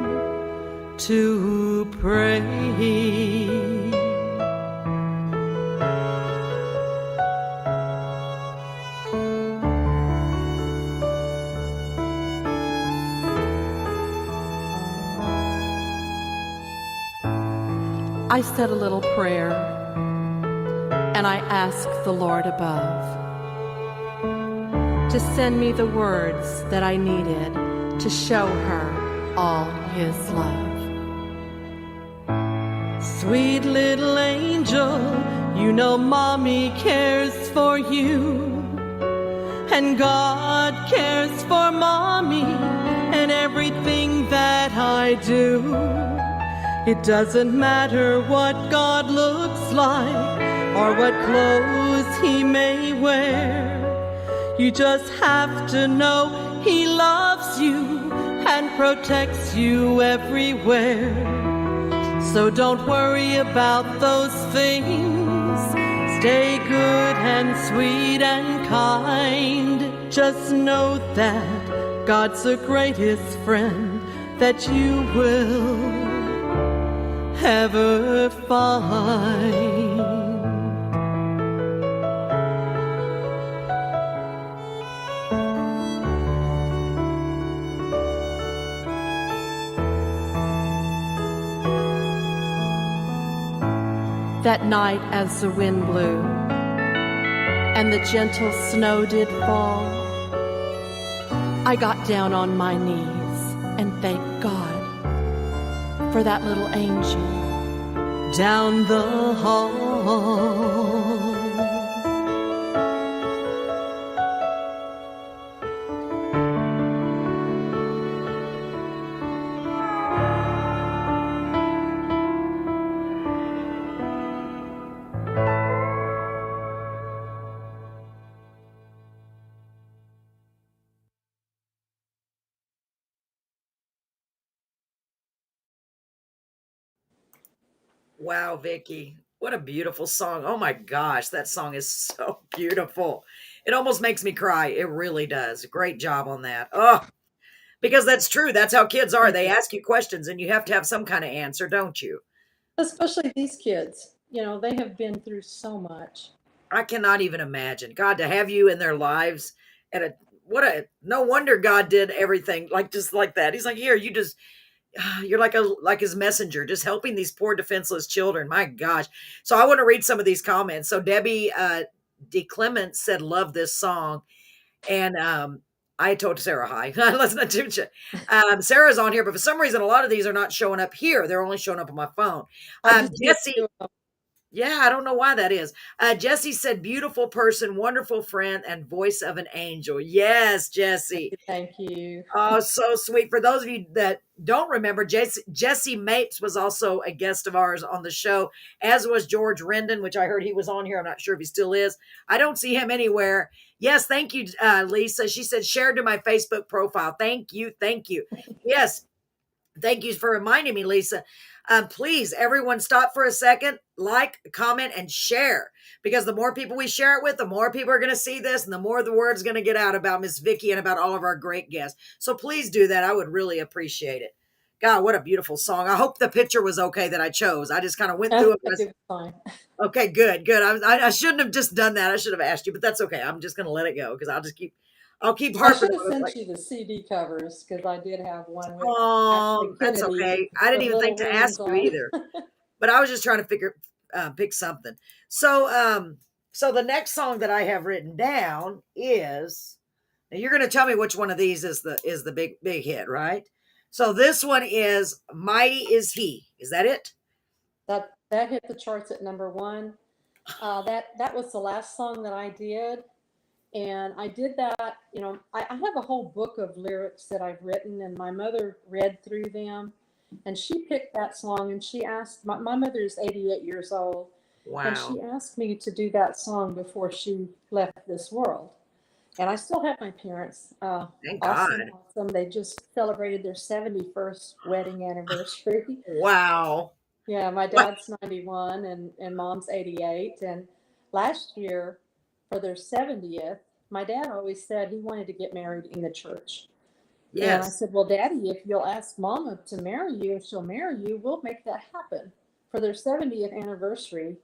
Speaker 3: to pray? I said a little prayer, and I asked the Lord above to send me the words that I needed to show her all his love. Sweet little angel, you know Mommy cares for you, and God cares for Mommy and everything that I do. It doesn't matter what God looks like or what clothes he may wear. You just have to know He loves you and protects you everywhere. So don't worry about those things. Stay good and sweet and kind. Just know that God's the greatest friend that you will ever find. That night as the wind blew and the gentle snow did fall, I got down on my knees and thanked God for that little angel down the hall.
Speaker 1: Wow, Vickie. What a beautiful song. Oh my gosh, that song is so beautiful. It almost makes me cry. It really does. Great job on that. Oh, because that's true. That's how kids are.
Speaker 2: Thank
Speaker 1: They
Speaker 2: you.
Speaker 1: ask you questions and you have to have some kind of answer, don't you?
Speaker 2: Especially these kids, they have been through so much.
Speaker 1: I cannot even imagine. God, to have you in their lives at a what a no wonder God did everything like just like that. He's like, here, you just you're like his messenger, just helping these poor defenseless children. My gosh. So I want to read some of these comments. So Debbie D. Clement said, love this song. And I told Sarah hi. Let's not do Sarah's on here, but for some reason, a lot of these are not showing up here. They're only showing up on my phone.
Speaker 2: I just did
Speaker 1: Jesse,
Speaker 2: too.
Speaker 1: yeah, I don't know why that is. Jesse said, beautiful person, wonderful friend, and voice of an angel. Yes, Jesse.
Speaker 2: Thank you.
Speaker 1: Oh, so sweet. For those of you that don't remember, Jesse Mapes was also a guest of ours on the show, as was George Rendon, which I heard he was on here. I'm not sure if he still is. I don't see him anywhere. Yes, thank you, Lisa. She said, shared to my Facebook profile. Thank you. Thank you. Yes, thank you for reminding me, Lisa. Please, everyone, stop for a second, like, comment, and share. Because the more people we share it with, the more people are going to see this, and the more the word's going to get out about Miss Vickie and about all of our great guests. So please do that. I would really appreciate it. God, what a beautiful song. I hope the picture was okay that I chose. I just kind of went
Speaker 2: I
Speaker 1: through
Speaker 2: think
Speaker 1: it.
Speaker 2: it was fine.
Speaker 1: Okay, good, good. I shouldn't have just done that. I should have asked you, but that's okay. I'm just going to let it go because I'll keep
Speaker 2: I
Speaker 1: harping
Speaker 2: should have
Speaker 1: on it.
Speaker 2: sent
Speaker 1: Like,
Speaker 2: you the CD covers because I did have one with Ashley
Speaker 1: oh, that's
Speaker 2: Kennedy
Speaker 1: okay. I didn't
Speaker 2: with
Speaker 1: even
Speaker 2: little
Speaker 1: think to ask
Speaker 2: wings
Speaker 1: you
Speaker 2: on.
Speaker 1: either. But I was just trying to pick something. So the next song that I have written down is, now you're going to tell me which one of these is the big hit, right? So this one is Mighty Is He. Is that it?
Speaker 2: That hit the charts at number one. That was the last song that I did, and I did that. I have a whole book of lyrics that I've written, and my mother read through them, and she picked that song, and she asked. My mother is 88 years old, and she
Speaker 1: Wow.
Speaker 2: asked me to do that song before she left this world. And I still have my parents.
Speaker 1: Thank God.
Speaker 2: Awesome, awesome. They just celebrated their 71st wedding anniversary.
Speaker 1: Wow.
Speaker 2: Yeah, my
Speaker 1: Wow.
Speaker 2: dad's 91 and mom's 88. And last year, for their 70th, my dad always said he wanted to get married in the church. And I
Speaker 1: Yes.
Speaker 2: said, well, Daddy, if you'll ask Mama to marry you, if she'll marry you, we'll make that happen. For their 70th anniversary,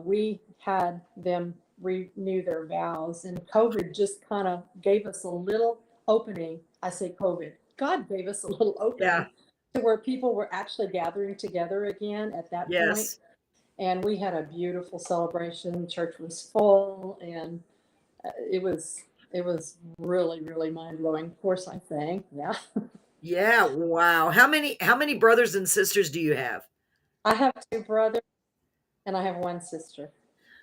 Speaker 2: we had them renew their vows, and COVID just kind of gave us a little opening. I say COVID. God gave us a little
Speaker 1: Yeah.
Speaker 2: opening to where people were actually gathering together again at that point.
Speaker 1: Yes.
Speaker 2: And we had a beautiful celebration. The church was full, and it was really really mind blowing. Of course, I sang. Yeah,
Speaker 1: Yeah. Wow. How many brothers and sisters do you have?
Speaker 2: I have two brothers and I have one sister.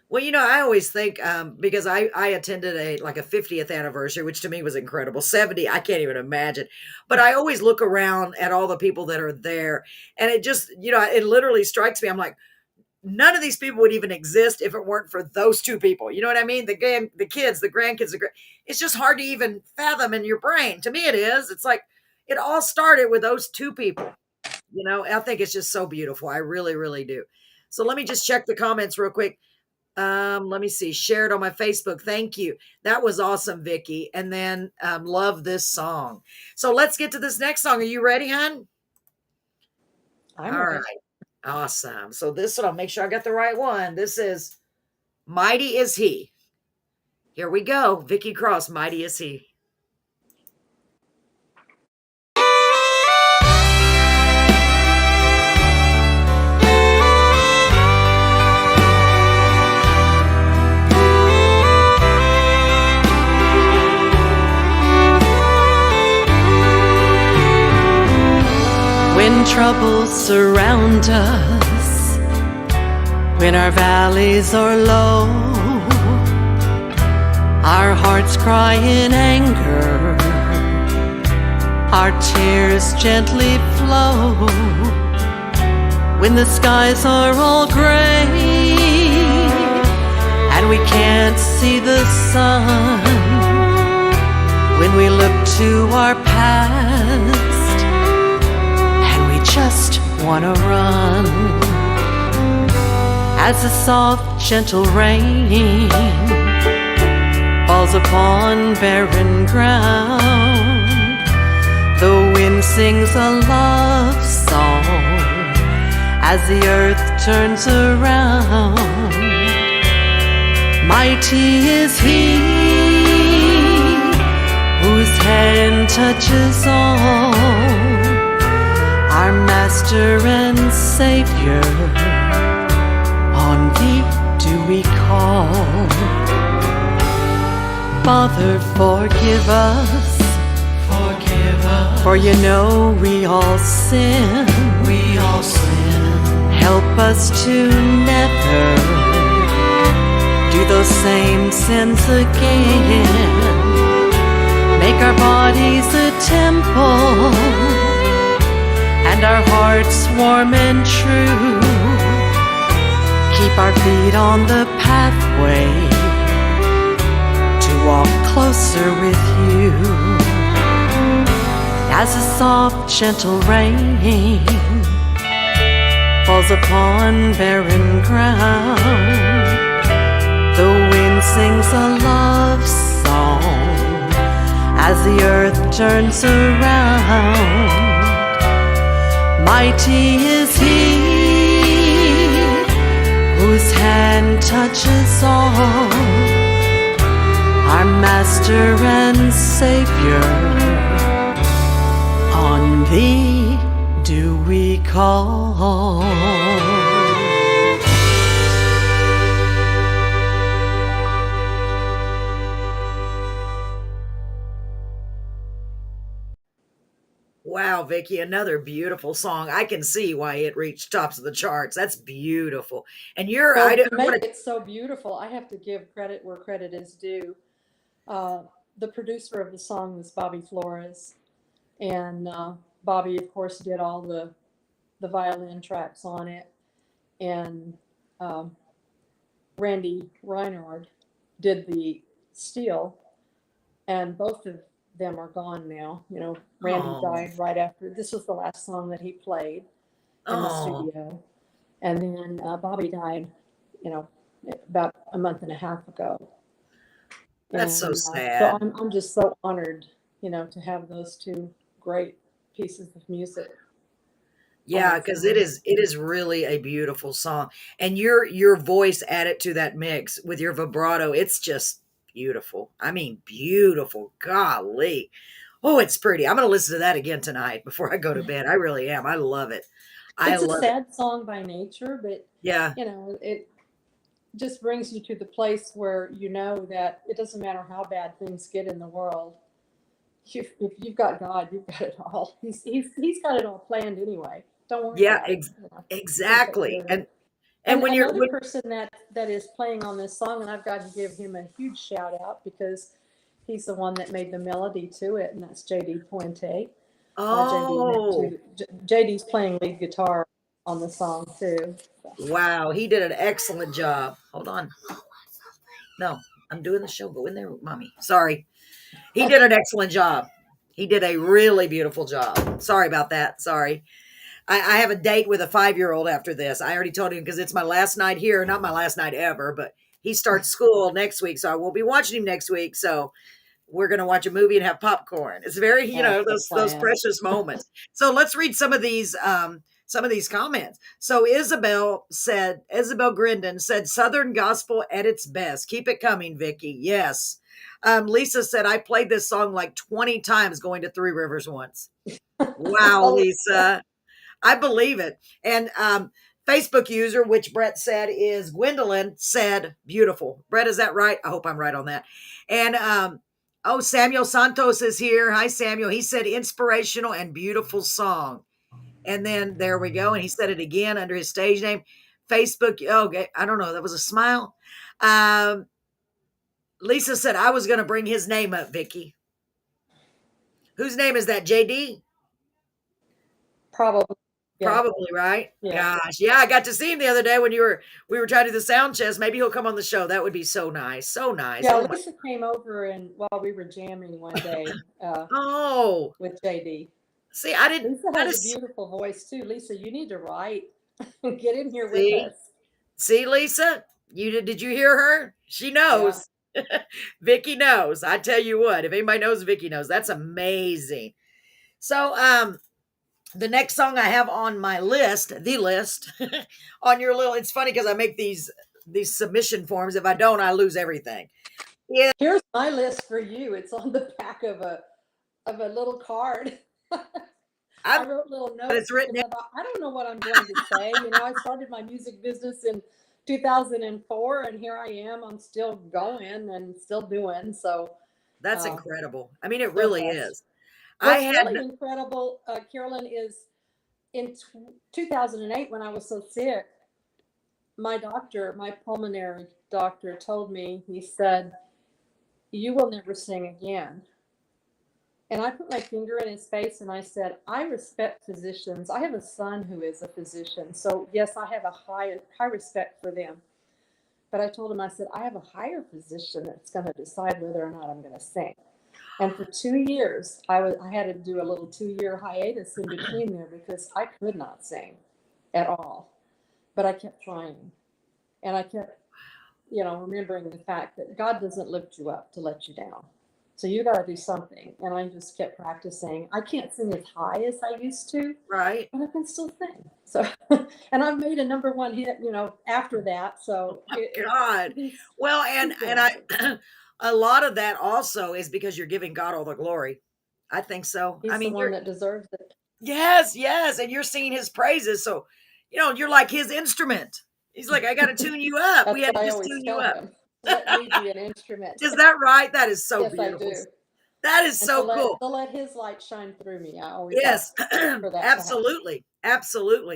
Speaker 1: Well, I always think because I attended a 50th anniversary, which to me was incredible. 70, I can't even imagine. But I always look around at all the people that are there, and it just it literally strikes me. I'm like, none of these people would even exist if it weren't for those two people. You know what I mean? The kids, the grandkids, it's just hard to even fathom in your brain. To me, it is. It's like it all started with those two people. I think it's just so beautiful. I really, really do. So let me just check the comments real quick. Let me see. Shared on my Facebook. Thank you. That was awesome, Vickie. And then love this song. So let's get to this next song. Are you ready, hon?
Speaker 2: I'm
Speaker 1: All
Speaker 2: ready.
Speaker 1: right. Awesome. So this one, I'll make sure I got the right one. This is Mighty Is He. Here we go. Vickie Cross, Mighty Is He.
Speaker 3: When troubles surround us, when our valleys are low, our hearts cry in anger, our tears gently flow. When the skies are all gray and we can't see the sun, when we look to our past and we just wanna run, as the soft, gentle rain falls upon barren ground, the wind sings a love song as the earth turns around. Mighty is He whose hand touches all, our Master and Savior, on Thee do we call. Father, forgive us, for You know we all sin. Help us to never do those same sins again. Make our bodies a temple and our hearts warm and true. Keep our feet on the pathway to walk closer with You. As the soft, gentle rain falls upon barren ground, the wind sings a love song as the earth turns around. Mighty is He whose hand touches all, our Master and Savior, on Thee do we call.
Speaker 1: Wow, Vickie, another beautiful song. I can see why it reached tops of the charts. That's beautiful. And you're,
Speaker 2: Well,
Speaker 1: I
Speaker 2: to
Speaker 1: want
Speaker 2: make
Speaker 1: to,
Speaker 2: it so beautiful, I have to give credit where credit is due. The producer of the song was Bobby Flores, and Bobby, of course, did all the violin tracks on it, and Randy Reinhard did the steel, and both of them are gone now. Randy
Speaker 1: oh,
Speaker 2: died right after. This was the last song that he played in the
Speaker 1: oh,
Speaker 2: studio, and then Bobby died, you know, about a month and a half ago.
Speaker 1: that's so
Speaker 2: And so
Speaker 1: sad.
Speaker 2: I'm just so honored, to have those two great pieces of music on
Speaker 1: Yeah,
Speaker 2: my
Speaker 1: because
Speaker 2: song.
Speaker 1: it is really a beautiful song. And your voice added to that mix with your vibrato, it's just beautiful. I mean, beautiful. Golly. Oh, it's pretty. I'm gonna listen to that again tonight before I go to bed. I really am. I love it. I
Speaker 2: It's a
Speaker 1: love it.
Speaker 2: sad song by nature, but
Speaker 1: Yeah.
Speaker 2: it just brings you to the place where you know that it doesn't matter how bad things get in the world. If you've got God, you've got it all. He's got it all planned anyway. Don't worry
Speaker 1: Yeah,
Speaker 2: about it. He'll take care
Speaker 1: exactly.
Speaker 2: of it.
Speaker 1: And
Speaker 2: And
Speaker 1: when you're
Speaker 2: another
Speaker 1: when
Speaker 2: person that is playing on this song, and I've got to give him a huge shout out because he's the one that made the melody to it, and that's JD Puente. JD
Speaker 1: oh,
Speaker 2: JD's playing lead guitar on the song too.
Speaker 1: Wow, he did an excellent job. Hold on. No, I'm doing the show. Go in there, mommy. Sorry. He did an excellent job. He did a really beautiful job. Sorry about that. Sorry. I have a date with a 5-year-old after this. I already told him because it's my last night here. Not my last night ever, but he starts school next week. So I won't be watching him next week. So we're going to watch a movie and have popcorn. It's very,
Speaker 2: That's the
Speaker 1: those
Speaker 2: plan.
Speaker 1: precious moments. So let's read some of these comments. So Isabel Grindon said, Southern gospel at its best. Keep it coming, Vickie. Yes. Lisa said, I played this song like 20 times going to Three Rivers once. Wow,
Speaker 2: Oh,
Speaker 1: Lisa. I believe it. And Facebook user, which Brett said is Gwendolyn, said, beautiful. Brett, is that right? I hope I'm right on that. And Samuel Santos is here. Hi, Samuel. He said, inspirational and beautiful song. And then there we go. And he said it again under his stage name. Facebook. Oh, I don't know. That was a smile. Lisa said, I was going to bring his name up, Vickie. Whose name is that? JD?
Speaker 2: probably. Yeah.
Speaker 1: Probably, right?
Speaker 2: Yeah.
Speaker 1: Gosh, yeah, I got to see him the other day when we were trying to do the sound chest. Maybe he'll come on the show. That would be so nice. So nice.
Speaker 2: Yeah,
Speaker 1: Oh my.
Speaker 2: Lisa came over and while we were jamming one day
Speaker 1: Oh,
Speaker 2: with JD.
Speaker 1: see, I didn't.
Speaker 2: Lisa
Speaker 1: That
Speaker 2: has a
Speaker 1: is,
Speaker 2: beautiful voice too. Lisa, you need to write and get in here with
Speaker 1: see,
Speaker 2: us.
Speaker 1: see, Lisa, did you hear her? She
Speaker 2: Yeah.
Speaker 1: knows. Vickie knows. I tell you what, if anybody knows, Vickie knows. That's amazing. So, the next song I have on my list, on your little. It's funny because I make these submission forms. If I don't, I lose everything. Yeah,
Speaker 2: Here's my list for you. It's on the back of a little card. I wrote little notes.
Speaker 1: it's written.
Speaker 2: Because I don't know what I'm going to say. I started my music business in 2004, and here I am. I'm still going and still doing. So
Speaker 1: That's incredible. I mean, it
Speaker 2: the
Speaker 1: really
Speaker 2: best.
Speaker 1: is.
Speaker 2: What's really incredible, Carolyn, is in 2008 when I was so sick, my pulmonary doctor told me, he said, you will never sing again. And I put my finger in his face and I said, I respect physicians. I have a son who is a physician. So yes, I have a high respect for them. But I told him, I said, I have a higher physician that's going to decide whether or not I'm going to sing. And for 2 years, I had to do a little 2-year hiatus in between there because I could not sing at all. But I kept trying. And I kept, remembering the fact that God doesn't lift you up to let you down. So you got to do something. And I just kept practicing. I can't sing as high as I used to.
Speaker 1: Right.
Speaker 2: But I can still sing. So, and I've made a #1 hit, after that. So,
Speaker 1: God. Well, and I, a lot of that also is because you're giving God all the glory. I think so.
Speaker 2: He's
Speaker 1: I mean,
Speaker 2: the one that deserves it.
Speaker 1: Yes, and you're singing His praises. So, you're like His instrument. He's like, I got to tune you up.
Speaker 2: That's
Speaker 1: We had
Speaker 2: what
Speaker 1: to
Speaker 2: I
Speaker 1: just
Speaker 2: always
Speaker 1: tune
Speaker 2: tell
Speaker 1: you up.
Speaker 2: him. Let me be an instrument.
Speaker 1: Is that right? That is so
Speaker 2: Yes,
Speaker 1: beautiful.
Speaker 2: I do.
Speaker 1: That is so cool.
Speaker 2: To let His light shine through me. I always
Speaker 1: Yes,
Speaker 2: ask for that.
Speaker 1: absolutely.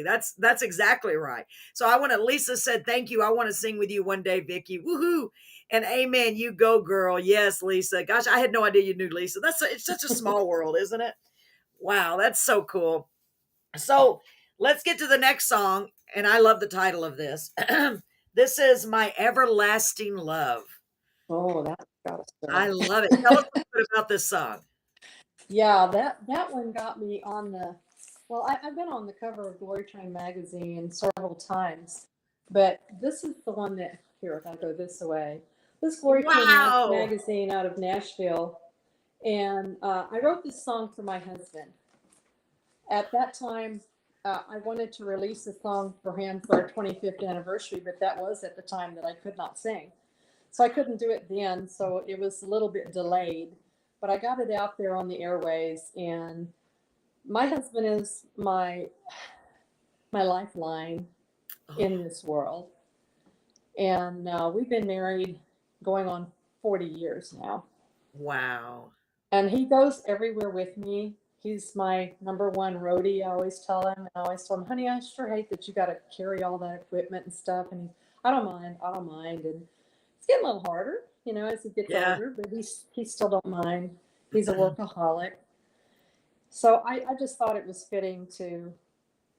Speaker 1: That's exactly right. So Lisa said, thank you. I want to sing with you one day, Vickie. Woohoo. And amen. You go, girl. Yes, Lisa. Gosh, I had no idea you knew Lisa. It's such a small world, isn't it? Wow, that's so cool. So let's get to the next song. And I love the title of this. This is My Everlasting Love.
Speaker 2: Oh, that's got us.
Speaker 1: I love it. Tell us a little bit about this song.
Speaker 2: Yeah, that one got me on the. Well, I've been on the cover of Glory Train magazine several times, but this is the one that here. I go this way. This Glory Train magazine out of Nashville, and I wrote this song for my husband. At that time, I wanted to release a song for him for our 25th anniversary, but that was at the time that I could not sing. So I couldn't do it then, so it was a little bit delayed. But I got it out there on the airways, and my husband is my lifeline in this world. And we've been married going on 40 years now.
Speaker 1: Wow.
Speaker 2: And he goes everywhere with me. He's my #1 roadie. I always tell him, honey, I sure hate that you got to carry all that equipment and stuff. And I don't mind. And it's getting a little harder, as he gets older, but he still don't mind. He's a workaholic. So I just thought it was fitting to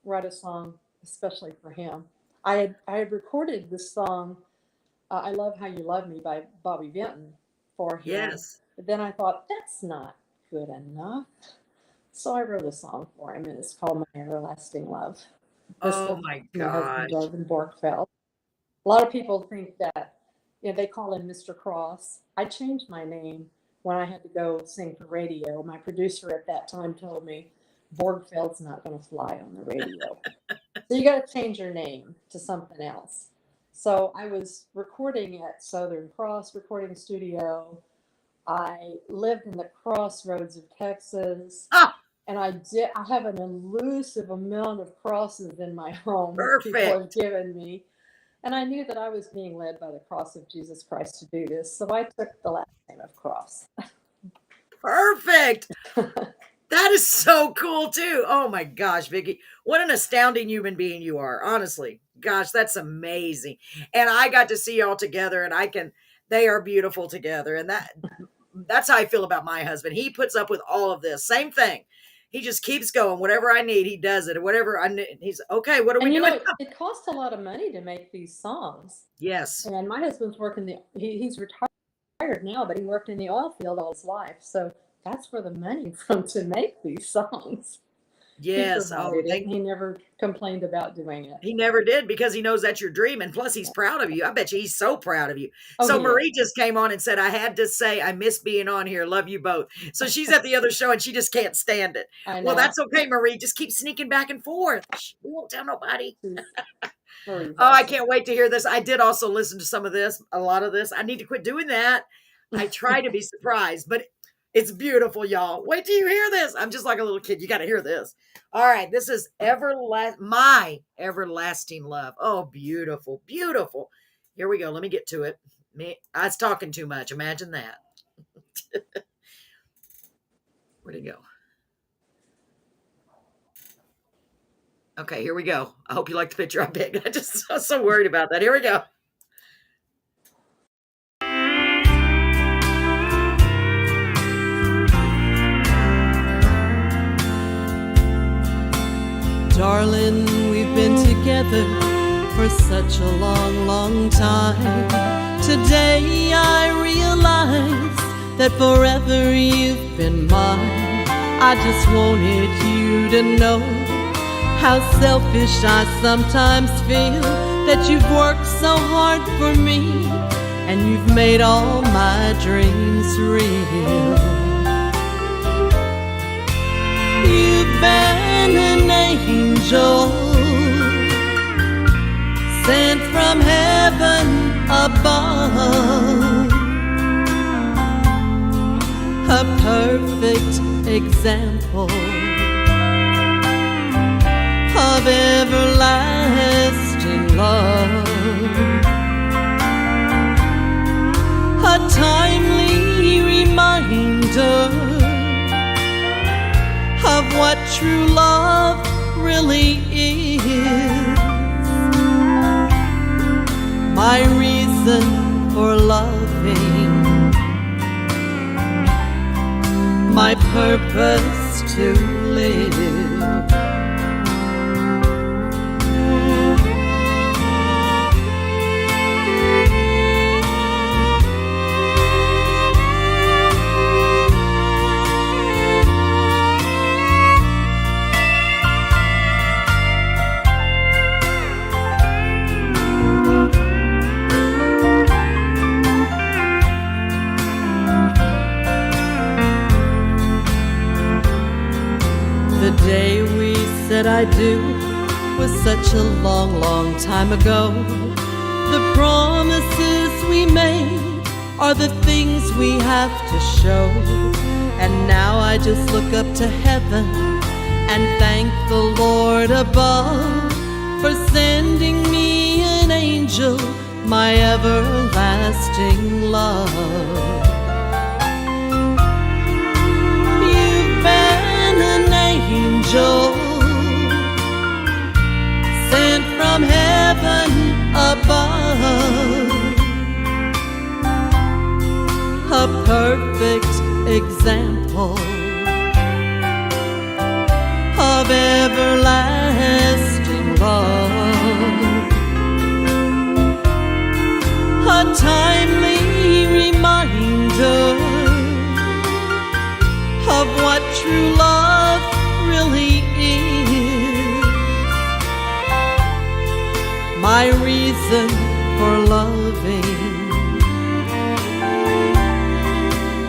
Speaker 2: write a song especially for him. I had recorded this song, "I Love How You Love Me" by Bobby Vinton for him,
Speaker 1: Yes.
Speaker 2: but then I thought that's not good enough, so I wrote a song for him, and it's called "My Everlasting Love." This
Speaker 1: Oh
Speaker 2: was
Speaker 1: my
Speaker 2: my husband,
Speaker 1: gosh.
Speaker 2: Jordan Borgfeld. A lot of people think that, they call him Mr. Cross. I changed my name when I had to go sing for radio. My producer at that time told me Borgfeld's not going to fly on the radio. So you got to change your name to something else. So I was recording at Southern Cross Recording Studio. I lived in the crossroads of Texas.
Speaker 1: Ah,
Speaker 2: And I have an elusive amount of crosses in my home that people have
Speaker 1: perfect.
Speaker 2: given me. And I knew that I was being led by the cross of Jesus Christ to do this. So I took the last name of Cross.
Speaker 1: Perfect. That is so cool too. Oh my gosh, Vickie. What an astounding human being you are. Honestly. Gosh, that's amazing. And I got to see y'all together and they are beautiful together. And that's how I feel about my husband. He puts up with all of this. Same thing. He just keeps going. Whatever I need, he does it. Or whatever I need, he's okay. What are we
Speaker 2: And
Speaker 1: doing?
Speaker 2: it costs a lot of money to make these songs.
Speaker 1: Yes.
Speaker 2: And my husband's working he's retired now, but he worked in the oil field all his life. So that's where the money from to make these songs. He
Speaker 1: Yes. Oh,
Speaker 2: provided it. He never complained about doing it.
Speaker 1: he never did because he knows that's your dream. And plus, he's proud of you. I bet you he's so proud of you.
Speaker 2: Oh,
Speaker 1: So,
Speaker 2: he is.
Speaker 1: Marie just came on and said, I had to say, I miss being on here. Love you both. So, she's at the other show and she just can't stand it.
Speaker 2: I know.
Speaker 1: Well, that's okay, Marie. Just keep sneaking back and forth. Shh, we won't tell nobody.
Speaker 2: Marie's
Speaker 1: Oh, I
Speaker 2: awesome.
Speaker 1: can't wait to hear this. I did also listen to some of this, a lot of this. I need to quit doing that. I try to be surprised, but it's beautiful, y'all. Wait till you hear this. I'm just like a little kid. You got to hear this. All right, this is my everlasting love. Oh, beautiful, beautiful. Here we go. Let me get to it. I was talking too much. Imagine that. Where'd it go? Okay, here we go. I hope you like the picture I picked. I just was so worried about that. Here we go.
Speaker 3: Darling, we've been together for such a long, long time. Today I realize that forever you've been mine. I just wanted you to know how selfish I sometimes feel, that you've worked so hard for me and you've made all my dreams real. You've been an angel sent from heaven above, a perfect example of everlasting love, a timely reminder of what true love really is. My reason for loving, my purpose to live. The day we said I do was such a long, long time ago. The promises we made are the things we have to show. And now I just look up to heaven and thank the Lord above for sending me an angel, my everlasting love. Angel sent from heaven above, a perfect example of everlasting love. timely reminder of what true love really is. My reason for loving,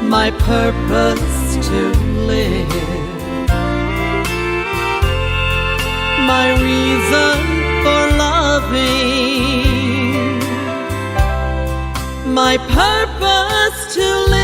Speaker 3: my purpose to live, my reason for loving, my purpose to live.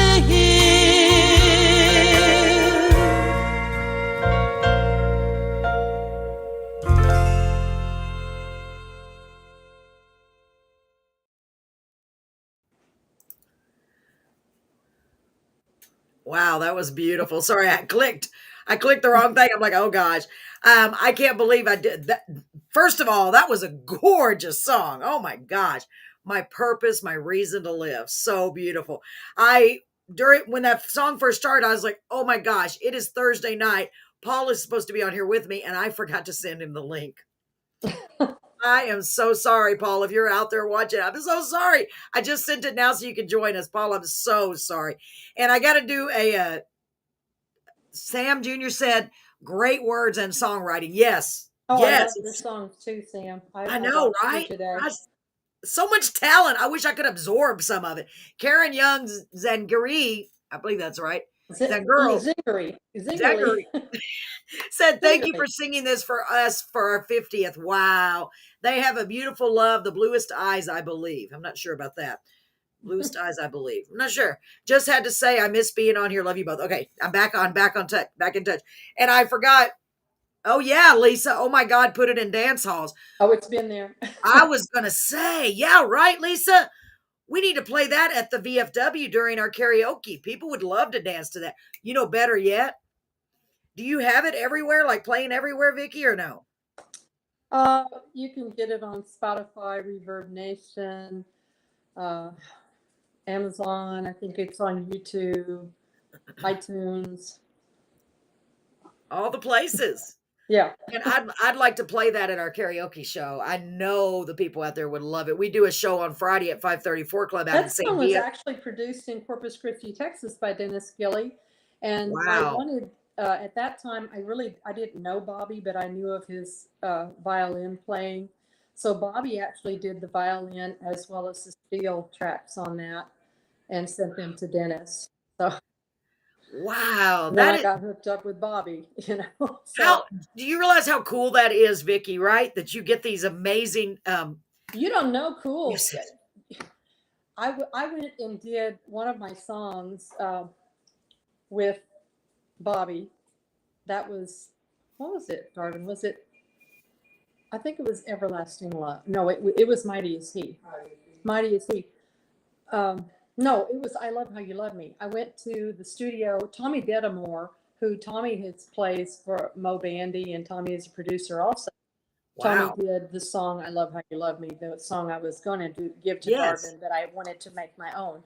Speaker 1: Wow, that was beautiful. Sorry, I clicked the wrong thing. I'm like, oh gosh. I can't believe I did that. First of all, that was a gorgeous song. Oh my gosh. My purpose, my reason to live. So beautiful. I during when that song first started, I was like, oh my gosh, it is Thursday night. Paul is supposed to be on here with me, and I forgot to send him the link. I am so sorry, Paul. If you're out there watching, I'm so sorry. I just sent it now so you can join us, Paul. I'm so sorry. And I got to do a Sam Jr. said, great words and songwriting. Yes.
Speaker 2: Oh, I
Speaker 1: Yes.
Speaker 2: love your songs too, Sam.
Speaker 1: I
Speaker 2: I
Speaker 1: know,
Speaker 2: watched you
Speaker 1: right?
Speaker 2: today.
Speaker 1: So much talent. I wish I could absorb some of it. Karen Young Zangari, I believe that's right. Zangirl.
Speaker 2: Zingery.
Speaker 1: Zangari
Speaker 2: Zingerly.
Speaker 1: said, thank you
Speaker 2: Zingerly.
Speaker 1: for singing this for us for our 50th. Wow. They have a beautiful love, the bluest eyes, I believe. I'm not sure about that. Bluest eyes, I believe. I'm not sure. Just had to say I miss being on here. Love you both. Okay, I'm back on touch, back in touch. And I forgot. Oh yeah, Lisa. Oh my God, put it in dance halls.
Speaker 2: Oh, it's been there.
Speaker 1: I was gonna say, yeah, right, Lisa. We need to play that at the VFW during our karaoke. People would love to dance to that. You know, better yet, do you have it everywhere, like playing everywhere, Vickie, or no?
Speaker 2: You can get it on Spotify, Reverb Nation, uh, Amazon. I think it's on YouTube, iTunes.
Speaker 1: All the places.
Speaker 2: Yeah.
Speaker 1: And I'd like to play that at our karaoke show. I know the people out there would love it. We do a show on Friday at 534 Club out in
Speaker 2: That
Speaker 1: St.
Speaker 2: song was
Speaker 1: Dia.
Speaker 2: actually produced in Corpus Christi, Texas by Dennis Gilley. And I
Speaker 1: Wow.
Speaker 2: wanted, at that time, I didn't know Bobby, but I knew of his violin playing. So Bobby actually did the violin as well as the steel tracks on that and sent them to Dennis. So
Speaker 1: Wow.
Speaker 2: then
Speaker 1: That
Speaker 2: I
Speaker 1: is
Speaker 2: got hooked up with Bobby, you know.
Speaker 1: how
Speaker 2: So
Speaker 1: do you realize how cool that is, Vickie, right? That you get these amazing
Speaker 2: you don't know, cool.
Speaker 1: music.
Speaker 2: I went and did one of my songs with Bobby. That was, what was it, Darwin? Was it, I think it was Everlasting Love. No, it was Mighty Is He. Mighty Is He. No, it was I Love How You Love Me. I went to the studio. Tommy Dedamore, who Tommy has plays for Mo Bandy, and Tommy is a producer also. Tommy
Speaker 1: Wow.
Speaker 2: did the song "I Love How You Love Me," the song I was going to give to
Speaker 1: Yes.
Speaker 2: Darvin, that I wanted to make my own.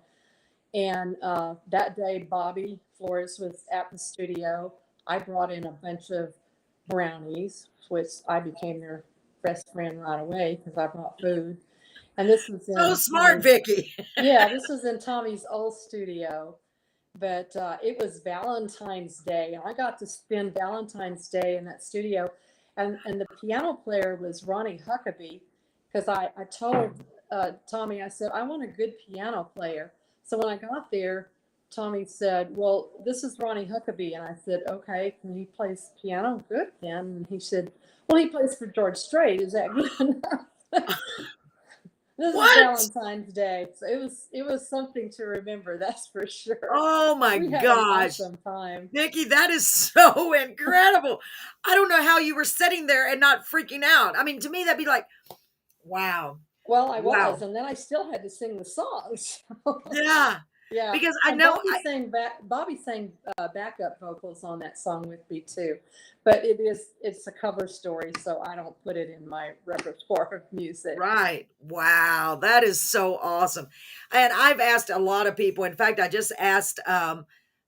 Speaker 2: And that day, Bobby Flores was at the studio. I brought in a bunch of brownies, which I became their best friend right away because I brought food. And this was
Speaker 1: So
Speaker 2: in
Speaker 1: smart, Vickie.
Speaker 2: yeah, this was in Tommy's old studio. But it was Valentine's Day, and I got to spend Valentine's Day in that studio. And the piano player was Ronnie Huckabee, because I told Tommy, I said, I want a good piano player. So when I got there, Tommy said, well, this is Ronnie Huckabee. And I said, okay, can he plays piano? Good then. And he said, well, he plays for George Strait. Is that good enough? This is
Speaker 1: What?
Speaker 2: Valentine's Day, so it was something to remember. That's for sure.
Speaker 1: Oh my
Speaker 2: We had an
Speaker 1: gosh.
Speaker 2: awesome time.
Speaker 1: Vickie, that is so incredible. I don't know how you were sitting there and not freaking out. I mean, to me, that'd be like, wow.
Speaker 2: Well, I
Speaker 1: Wow.
Speaker 2: was, and then I still had to sing the songs.
Speaker 1: Yeah.
Speaker 2: Yeah,
Speaker 1: Because I
Speaker 2: and
Speaker 1: know
Speaker 2: Bobby sang backup vocals on that song with me too, but it's a cover story, so I don't put it in my repertoire of music.
Speaker 1: right. Wow. That is so awesome. And I've asked a lot of people. In fact, I just asked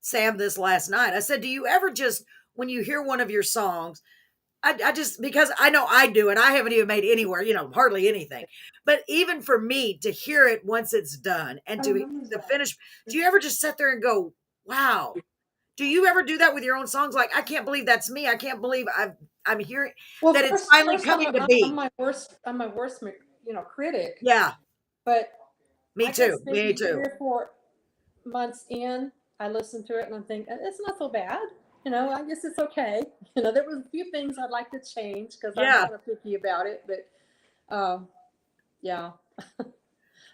Speaker 1: Sam this last night. I said, do you ever just, when you hear one of your songs, I just because I know I do, and I haven't even made anywhere, hardly anything. But even for me to hear it once it's done and
Speaker 2: I remember
Speaker 1: to
Speaker 2: that.
Speaker 1: finish, do you ever just sit there and go, "Wow"? Do you ever do that with your own songs? Like, I can't believe that's me. I can't believe I'm hearing
Speaker 2: Well,
Speaker 1: that it's
Speaker 2: first,
Speaker 1: finally
Speaker 2: I'm,
Speaker 1: coming to
Speaker 2: I'm
Speaker 1: be.
Speaker 2: my worst. I'm my worst, critic.
Speaker 1: Yeah,
Speaker 2: But
Speaker 1: me
Speaker 2: I guess
Speaker 1: too. Me
Speaker 2: maybe three
Speaker 1: too.
Speaker 2: or 4 months in, I listen to it and I'm thinking it's not so bad. I guess it's okay. There was a few things I'd like to change because I'm
Speaker 1: Yeah,
Speaker 2: kind of picky about it. But yeah,
Speaker 1: I don't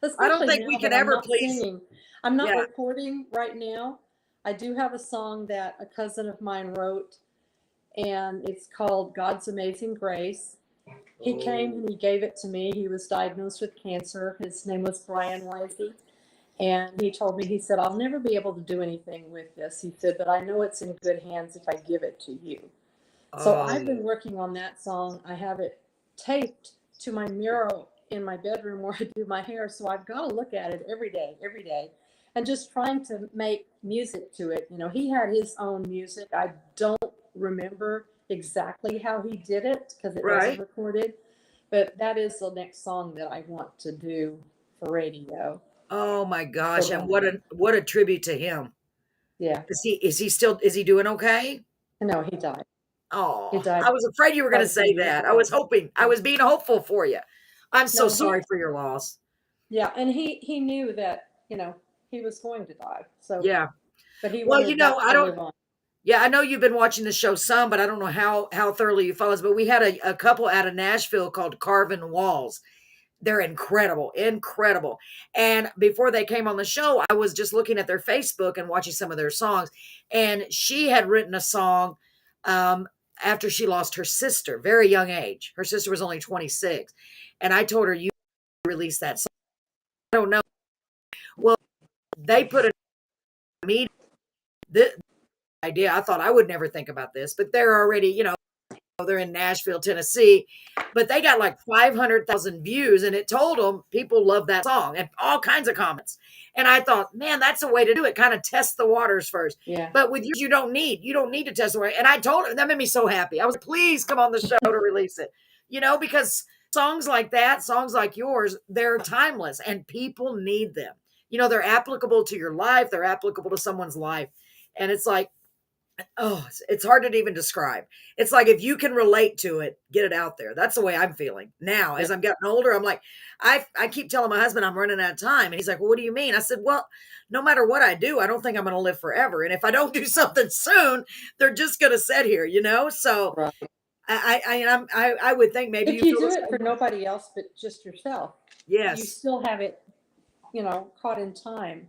Speaker 2: especially
Speaker 1: think
Speaker 2: now
Speaker 1: we can
Speaker 2: that I'm
Speaker 1: ever
Speaker 2: not
Speaker 1: please.
Speaker 2: singing. I'm not
Speaker 1: Yeah.
Speaker 2: recording right now. I do have a song that a cousin of mine wrote, and it's called God's Amazing Grace. He came
Speaker 1: Oh,
Speaker 2: and he gave it to me. He was diagnosed with cancer. His name was Brian Wisey. And he told me, he said, I'll never be able to do anything with this. He said, but I know it's in good hands if I give it to you. So I've
Speaker 1: oh,
Speaker 2: been working on that song. I have it taped to my mural in my bedroom where I do my hair. So I've got to look at it every day, and just trying to make music to it. He had his own music. I don't remember exactly how he did it because it wasn't
Speaker 1: right.
Speaker 2: recorded, but that is the next song that I want to do for radio.
Speaker 1: Oh my
Speaker 2: For
Speaker 1: gosh, and
Speaker 2: him.
Speaker 1: what a tribute to him.
Speaker 2: Yeah.
Speaker 1: Is he doing okay?
Speaker 2: No, he died. He
Speaker 1: Oh,
Speaker 2: died
Speaker 1: I was afraid you were
Speaker 2: quite
Speaker 1: gonna
Speaker 2: a few
Speaker 1: say
Speaker 2: years
Speaker 1: that. I
Speaker 2: ago.
Speaker 1: was hoping. I was being hopeful for you. I'm so
Speaker 2: No,
Speaker 1: sorry for your loss.
Speaker 2: yeah, and he knew that, he was going to die. So,
Speaker 1: Yeah.
Speaker 2: but he
Speaker 1: Well,
Speaker 2: wanted that
Speaker 1: I
Speaker 2: to
Speaker 1: don't
Speaker 2: live on.
Speaker 1: yeah, I know you've been watching the show some, but I don't know how thoroughly you follow us, but we had a couple out of Nashville called Carvin Walls. They're incredible, incredible. And before they came on the show, I was just looking at their Facebook and watching some of their songs. And she had written a song um, after she lost her sister, very young age. Her sister was only 26. And I told her, you release that song. I don't know. Well, they put a meeting. This idea. I thought I would never think about this, but they're already, they're in Nashville, Tennessee, but they got like 500,000 views, and it told them people love that song and all kinds of comments. And I thought, man, that's a way to do it. Kind of test the waters first.
Speaker 2: Yeah.
Speaker 1: But with yours, you don't need to test the water. And I told her that made me so happy. I was like, please come on the show to release it, because songs like that, songs like yours, they're timeless and people need them. They're applicable to your life. They're applicable to someone's life. And it's like, oh, it's hard to even describe. It's like if you can relate to it, get it out there. That's the way I'm feeling now.
Speaker 2: Yeah.
Speaker 1: As I'm getting older, I'm like, I keep telling my husband I'm running out of time, and he's like, "Well, what do you mean?" I said, "Well, no matter what I do, I don't think I'm going to live forever, and if I don't do something soon, they're just going to sit here." So
Speaker 2: Right.
Speaker 1: I would think maybe
Speaker 2: If
Speaker 1: you
Speaker 2: you
Speaker 1: feel
Speaker 2: do
Speaker 1: the
Speaker 2: it for
Speaker 1: same way.
Speaker 2: nobody else but just yourself, you
Speaker 1: Yes,
Speaker 2: still have it, caught in time.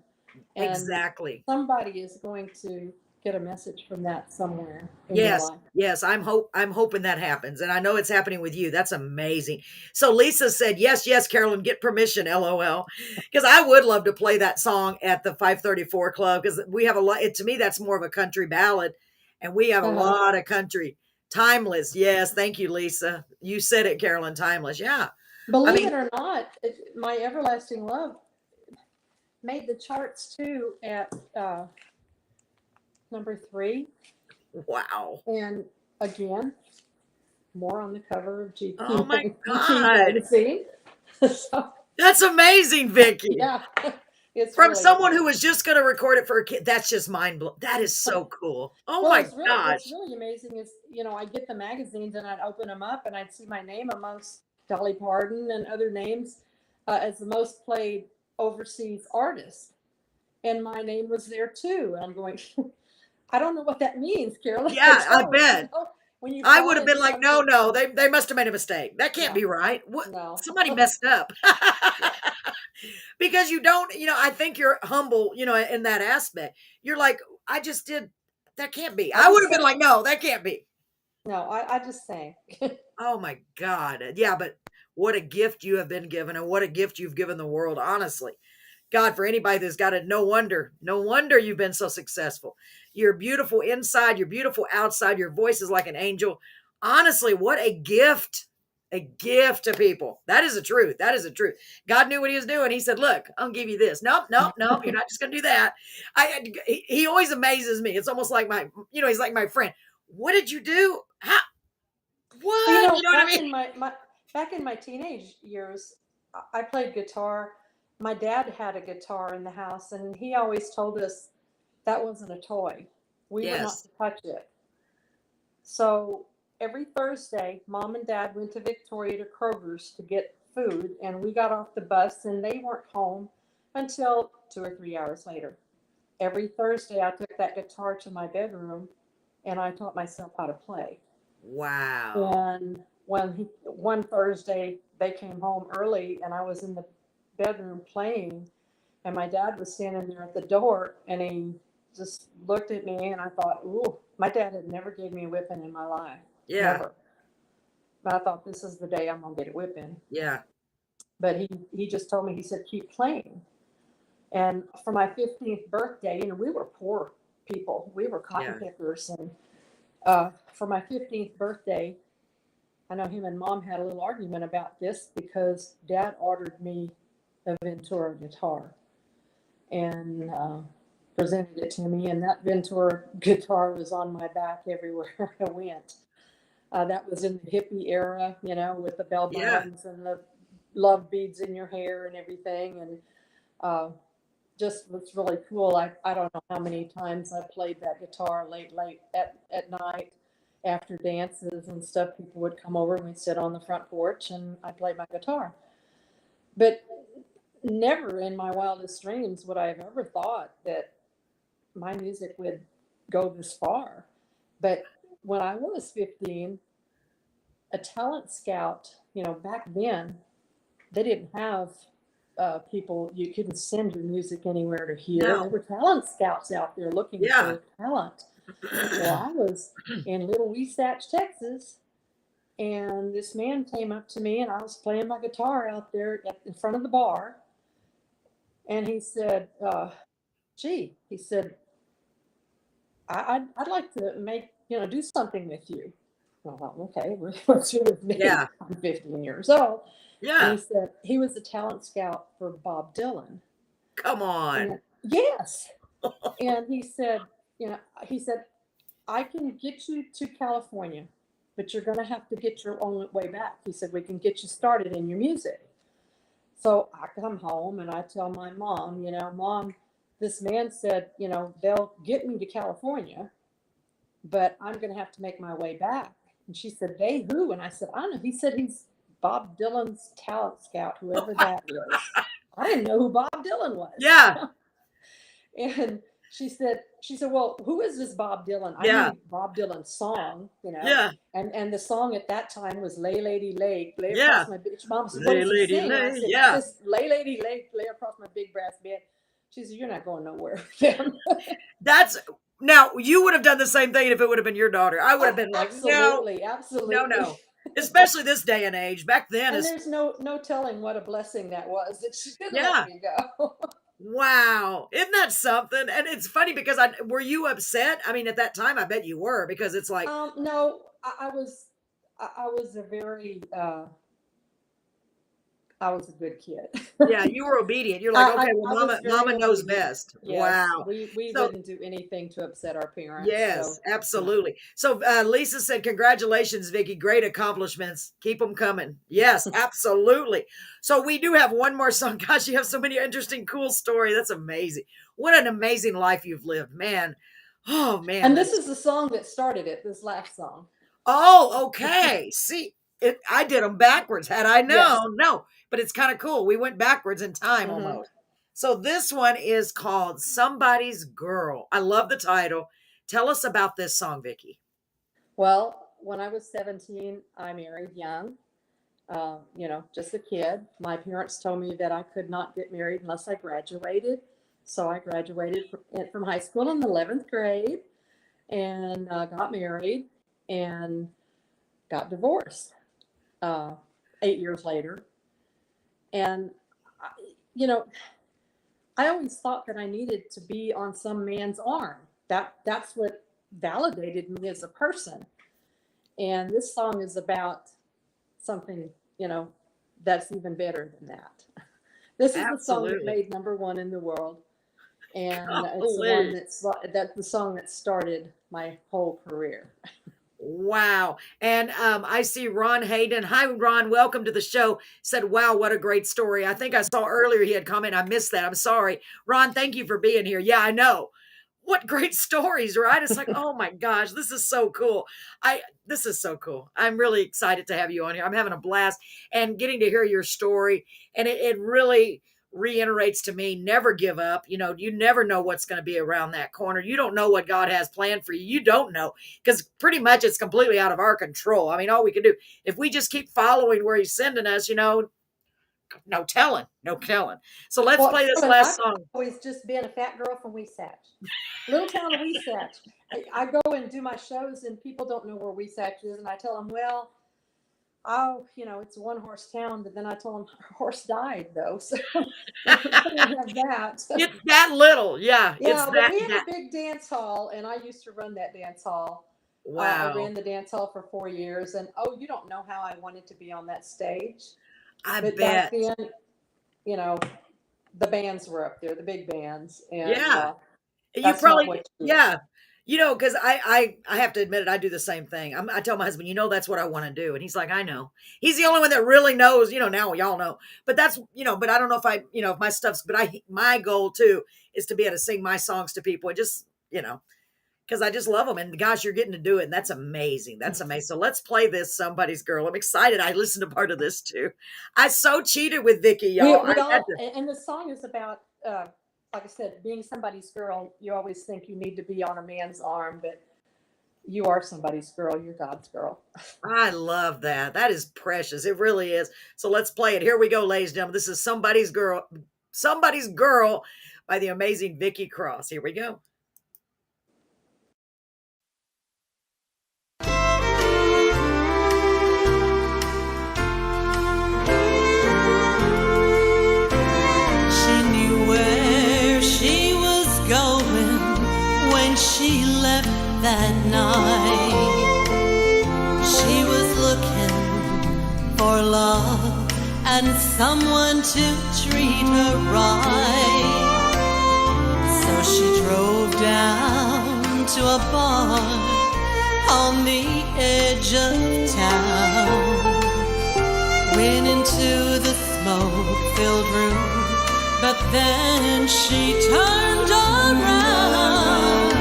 Speaker 2: And
Speaker 1: exactly.
Speaker 2: somebody is going to get a message from that somewhere in their
Speaker 1: Yes,
Speaker 2: life.
Speaker 1: yes, I'm hoping that happens, and I know it's happening with you. That's amazing. So Lisa said, "Yes, yes, Carolyn, get permission." LOL. Because I would love to play that song at the 534 Club because we have a lot. To me, that's more of a country ballad, and we have a
Speaker 2: Uh-huh.
Speaker 1: lot of country. Timeless. Yes, thank you, Lisa. You said it, Carolyn. Timeless. Yeah. I
Speaker 2: Believe
Speaker 1: mean,
Speaker 2: it or not, My Everlasting Love made the charts too at number 3.
Speaker 1: wow.
Speaker 2: And again, more on the cover of
Speaker 1: Oh my
Speaker 2: GQ
Speaker 1: God,
Speaker 2: magazine. So
Speaker 1: that's amazing, Vickie.
Speaker 2: yeah, it's
Speaker 1: From
Speaker 2: really
Speaker 1: someone
Speaker 2: amazing.
Speaker 1: who was just going to record it for a kid, that's just mind blowing. That is so cool. Oh
Speaker 2: Well,
Speaker 1: my
Speaker 2: it's really what's
Speaker 1: gosh.
Speaker 2: really amazing is I get the magazines and I'd open them up and I'd see my name amongst Dolly Parton and other names as the most played overseas artist, and my name was there too. And I'm going, I don't know what that means, Carolyn. I
Speaker 1: Yeah, I
Speaker 2: don't.
Speaker 1: bet.
Speaker 2: When you
Speaker 1: I would
Speaker 2: fall
Speaker 1: have
Speaker 2: into
Speaker 1: been like, no,
Speaker 2: something,
Speaker 1: no, they must have made a mistake. That can't
Speaker 2: yeah,
Speaker 1: be right. What?
Speaker 2: no,
Speaker 1: Somebody messed up.
Speaker 2: yeah.
Speaker 1: Because you don't, I think you're humble, in that aspect. You're like, I just did, that can't be.
Speaker 2: I
Speaker 1: I would
Speaker 2: just
Speaker 1: have been
Speaker 2: say
Speaker 1: like, no, that can't be.
Speaker 2: no. I just sang.
Speaker 1: Oh my God. Yeah, but what a gift you have been given and what a gift you've given the world, honestly. God, for anybody that's got it, no wonder you've been so successful. You're beautiful inside, you're beautiful outside, your voice is like an angel. Honestly, what a gift. A gift to people. That is the truth. That is the truth. God knew what he was doing. He said, look, I'll give you this. Nope, nope, nope. You're not just going to do that. He always amazes me. It's almost like he's like my friend. What did you do? How?
Speaker 2: Well,
Speaker 1: What? You know what I
Speaker 2: back
Speaker 1: mean?
Speaker 2: in my teenage years, I played guitar. My dad had a guitar in the house, and he always told us that wasn't a toy. We were not
Speaker 1: Yes.
Speaker 2: to touch it. So every Thursday, Mom and Dad went to Victoria to Kroger's to get food, and we got off the bus, and they weren't home until 2 or 3 hours later. Every Thursday, I took that guitar to my bedroom, and I taught myself how to play.
Speaker 1: Wow.
Speaker 2: And one Thursday they came home early, and I was in the bedroom playing, and my dad was standing there at the door, and he just looked at me, and I thought, ooh, my dad had never gave me a whipping in my life,
Speaker 1: Yeah.
Speaker 2: never. But I thought this is the day I'm gonna get a whipping.
Speaker 1: Yeah.
Speaker 2: But he just told me, he said, keep playing. And for my 15th birthday, we were poor people, we were cotton
Speaker 1: Yeah.
Speaker 2: pickers, and for my 15th birthday, I know him and Mom had a little argument about this because Dad ordered me a Ventura guitar and presented it to me, and that Ventura guitar was on my back everywhere I went. That was in the hippie era, with the bell
Speaker 1: Yeah.
Speaker 2: bottoms and the love beads in your hair and everything, and uh, just was really cool. I don't know how many times I played that guitar late at night after dances and stuff. People would come over and we'd sit on the front porch and I played my guitar. But never in my wildest dreams would I have ever thought that my music would go this far. But when I was 15, a talent scout, back then they didn't have people, you couldn't send your music anywhere to hear. There
Speaker 1: No.
Speaker 2: were talent scouts out there looking
Speaker 1: Yeah.
Speaker 2: for talent. Well, I was in Little Weesatch, Texas, and this man came up to me, and I was playing my guitar out there in front of the bar, and he said, "Gee," he said, I'd like to do something with you." Well, I thought, okay, what's it with me?
Speaker 1: Yeah.
Speaker 2: I'm 15 years old. And he
Speaker 1: Yeah.
Speaker 2: said he was a talent scout for Bob Dylan.
Speaker 1: Come on.
Speaker 2: And yes. And he said, I can get you to California, but you're going to have to get your own way back. He said, we can get you started in your music. So I come home and I tell my mom, Mom, this man said, they'll get me to California, but I'm going to have to make my way back. And she said, they who? And I said, I don't know. He said he's Bob Dylan's talent scout, whoever that is. I didn't know who Bob Dylan was.
Speaker 1: Yeah.
Speaker 2: And she said, well, who is this Bob Dylan? I
Speaker 1: Yeah.
Speaker 2: knew Bob Dylan's song,
Speaker 1: Yeah.
Speaker 2: and the song at that time was Lay Lady Lay, lay
Speaker 1: Yeah.
Speaker 2: across my bed. Mom said, what
Speaker 1: Lay,
Speaker 2: does he
Speaker 1: lady,
Speaker 2: sing? And I
Speaker 1: lay.
Speaker 2: said,
Speaker 1: Yeah.
Speaker 2: just Lay Lady Lay across my big brass bed. She said, you're not going nowhere with him.
Speaker 1: That's now you would have done the same thing if it would have been your daughter. I would have been like, no,
Speaker 2: Absolutely.
Speaker 1: no. Especially this day and age. Back then,
Speaker 2: And
Speaker 1: is
Speaker 2: there's no telling what a blessing that was that she didn't
Speaker 1: yeah.
Speaker 2: let me go.
Speaker 1: Wow. Isn't that something? And it's funny because were you upset? I mean, at that time, I bet you were because it's like,
Speaker 2: No, I was a very I was a good kid.
Speaker 1: yeah, you were obedient. You're like, okay, well,
Speaker 2: I was
Speaker 1: mama
Speaker 2: very
Speaker 1: knows
Speaker 2: obedient.
Speaker 1: best.
Speaker 2: Yes,
Speaker 1: Wow.
Speaker 2: we
Speaker 1: So
Speaker 2: wouldn't do anything to upset our parents.
Speaker 1: yes,
Speaker 2: So
Speaker 1: absolutely. So Lisa said, congratulations, Vickie. Great accomplishments. Keep them coming. Yes, absolutely. So we do have one more song. Gosh, you have so many interesting, cool story. That's amazing. What an amazing life you've lived, man. Oh man.
Speaker 2: and this is the song that started it. This last song.
Speaker 1: Oh, okay. See, I did them backwards. Had I known,
Speaker 2: Yes.
Speaker 1: no, but it's kind of cool. We went backwards in time
Speaker 2: Mhm.
Speaker 1: almost. So this one is called Somebody's Girl. I love the title. Tell us about this song, Vickie.
Speaker 2: Well, when I was 17, I married young. Just a kid. My parents told me that I could not get married unless I graduated. So I graduated from high school in the 11th grade and got married and got divorced 8 years later. And, I- you know, I always thought that I needed to be on some man's arm. That's what validated me as a person. And this song is about something, that's even better than that. This is the song that
Speaker 1: Absolutely.
Speaker 2: made #1 in the world, and it's the
Speaker 1: Golly.
Speaker 2: one that's the song that started my whole career.
Speaker 1: Wow. And I see Ron Hayden. Hi, Ron. Welcome to the show. Said, wow, what a great story. I think I saw earlier he had commented. I missed that. I'm sorry. Ron, thank you for being here. Yeah, I know. What great stories, right? It's like, oh my gosh, this is so cool. This is so cool. I'm really excited to have you on here. I'm having a blast and getting to hear your story. And it really reiterates to me, never give up. You know, you never know what's going to be around that corner. You don't know what God has planned for you. You don't know, because pretty much it's completely out of our control. I mean, all we can do, if we just keep following where he's sending us, no telling, no telling. So let's
Speaker 2: Well,
Speaker 1: play this
Speaker 2: and I've
Speaker 1: last song.
Speaker 2: always just been a fat girl from Wasatch, little town of Wasatch. I go and do my shows, and people don't know where Wasatch is, and I tell them, well, oh, it's a one horse town. But then I told them our horse died though, so we don't have that.
Speaker 1: It's that little. Yeah, it's
Speaker 2: Yeah, but
Speaker 1: that
Speaker 2: we have
Speaker 1: that.
Speaker 2: a big dance hall, and I used to run that dance hall. I
Speaker 1: Wow.
Speaker 2: ran the dance hall for 4 years, and oh, you don't know how I wanted to be on that stage.
Speaker 1: I
Speaker 2: But back
Speaker 1: bet.
Speaker 2: then, you know, the bands were up there, the big bands, and
Speaker 1: Yeah. You
Speaker 2: that's not
Speaker 1: probably,
Speaker 2: what you do.
Speaker 1: yeah. Because I have to admit it, I do the same thing. I tell my husband, that's what I want to do, and he's like, I know. He's the only one that really knows. Now we all know, but but I don't know if if my stuff's. But my goal too is to be able to sing my songs to people, and just because I just love them. And gosh, you're getting to do it, and that's amazing. That's amazing. So let's play this "Somebody's Girl." I'm excited. I listened to part of this too. I so cheated with Vickie,
Speaker 2: We
Speaker 1: y'all.
Speaker 2: we
Speaker 1: I had
Speaker 2: all,
Speaker 1: to.
Speaker 2: and the song is about, like I said, being somebody's girl. You always think you need to be on a man's arm, but you are somebody's girl. You're God's girl.
Speaker 1: I love that. That is precious. It really is. So let's play it. Here we go, ladies and gentlemen. This is Somebody's Girl by the amazing Vickie Cross. Here we go.
Speaker 3: She knew where she was going when she left that night. She was looking for love and someone to treat her right. So she drove down to a bar on the edge of town. Went into the smoke-filled room, but then she turned around.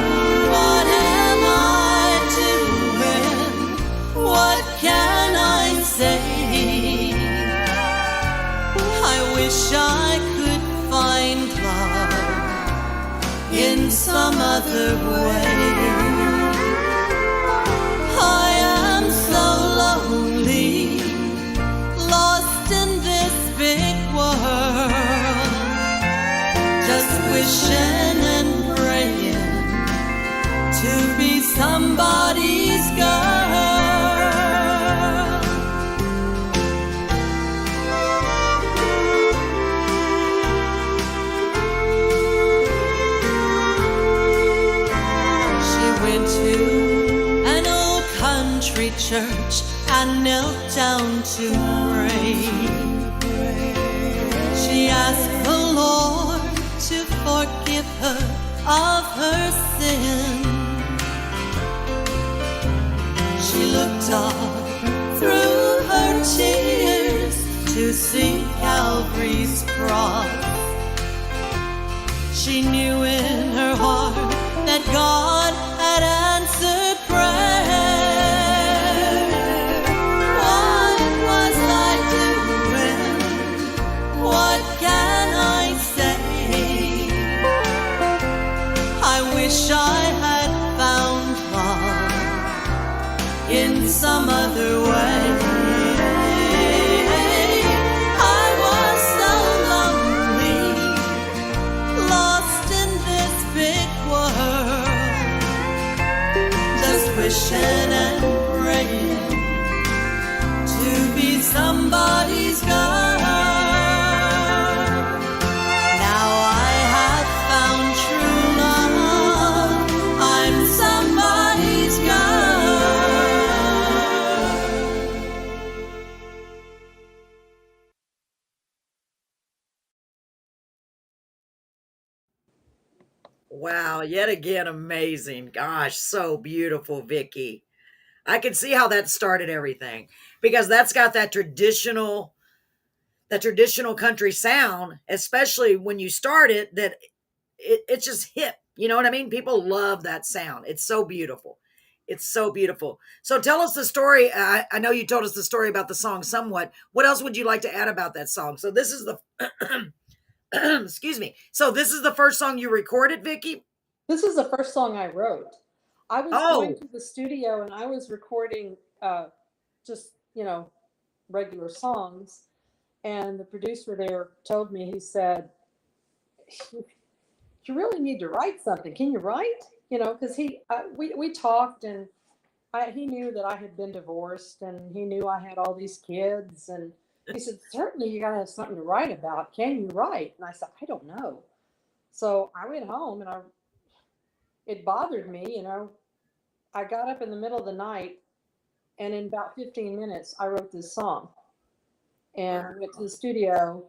Speaker 3: What am I doing? What can I say? I wish I could find love in some other way. I am so lonely, lost in this big world, just wishing and praying to be somebody's girl. She went to an old country church and knelt down to pray. She asked the Lord to forgive her of her sin. She looked up through her tears to see Calvary's cross. She knew in her heart that God had answered prayer. What was I doing? What can I say? I wish I had found love in some other way. I was so lonely, lost in this big world, just wishing and praying to be somebody's girl. Now I have found true love, I'm somebody's girl.
Speaker 1: Wow, yet again amazing. Gosh, so beautiful, Vickie. I can see how that started everything because that's got that traditional country sound, especially when you start it, that it's just hip. You know what I mean? People love that sound. It's so beautiful. It's so beautiful. So tell us the story. I know you told us the story about the song somewhat. What else would you like to add about that song? So this is the excuse me. So this is the first song you recorded, Vickie?
Speaker 2: This is the first song I wrote. I was going
Speaker 1: Oh,
Speaker 2: to the studio and I was recording just, regular songs. And the producer there told me, he said, you really need to write something. Can you write? Because we talked, and he knew that I had been divorced, and he knew I had all these kids, and he said, certainly you got to have something to write about. Can you write? And I said, I don't know. So I went home, and it bothered me. I got up in the middle of the night, and in about 15 minutes, I wrote this song, and I went to the studio,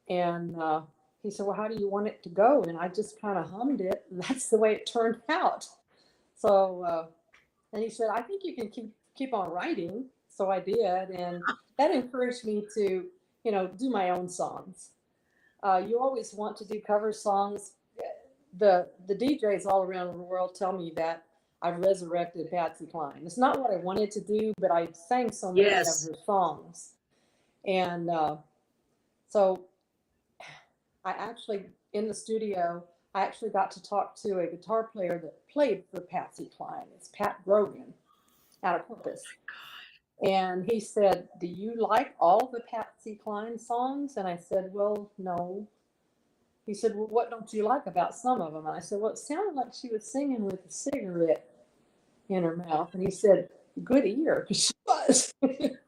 Speaker 2: and he said, well, how do you want it to go? And I just kind of hummed it, and that's the way it turned out. So, and he said, I think you can keep on writing. So I did, and that encouraged me to, do my own songs. You always want to do cover songs. The DJs all around the world tell me that I've resurrected Patsy Cline. It's not what I wanted to do, but I sang so many of
Speaker 1: yes.
Speaker 2: her songs, and so I actually, in the studio, I actually got to talk to a guitar player that played for Patsy Cline. It's Pat Grogan out of Corpus. And he said, do you like all the Patsy Cline songs? And I said, well, no. He said, well, what don't you like about some of them? And I said, well, it sounded like she was singing with a cigarette in her mouth. And he said, good ear, because she was.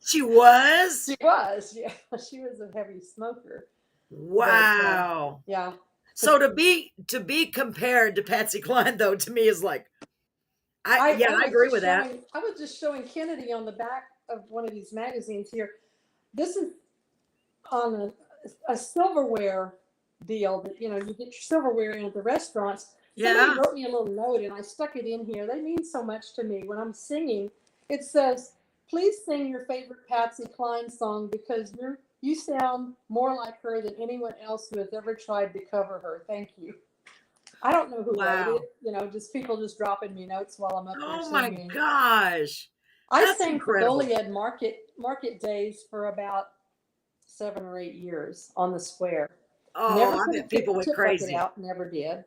Speaker 1: She was?
Speaker 2: She was, yeah. She was a heavy smoker. But
Speaker 1: Wow.
Speaker 2: yeah.
Speaker 1: So to be compared to Patsy Cline though, to me is like
Speaker 2: I
Speaker 1: I
Speaker 2: was
Speaker 1: agree
Speaker 2: just
Speaker 1: with that.
Speaker 2: showing I was just showing Kennedy on the back of one of these magazines here. This is on a silverware deal that you get your silverware in at the restaurants. Somebody
Speaker 1: Yeah.
Speaker 2: wrote me a little note and I stuck it in here. They mean so much to me when I'm singing. It says, please sing your favorite Patsy Cline song because you sound more like her than anyone else who has ever tried to cover her. Thank you. I don't know who wrote
Speaker 1: Wow.
Speaker 2: it, just people just dropping me notes while I'm up there
Speaker 1: Oh my
Speaker 2: singing.
Speaker 1: gosh.
Speaker 2: I
Speaker 1: That's
Speaker 2: sang for
Speaker 1: incredible.
Speaker 2: Goliad Market days for about 7 or 8 years on the square.
Speaker 1: Oh,
Speaker 2: Never
Speaker 1: I
Speaker 2: put a
Speaker 1: bet people went
Speaker 2: tip bucket
Speaker 1: crazy.
Speaker 2: out, never did.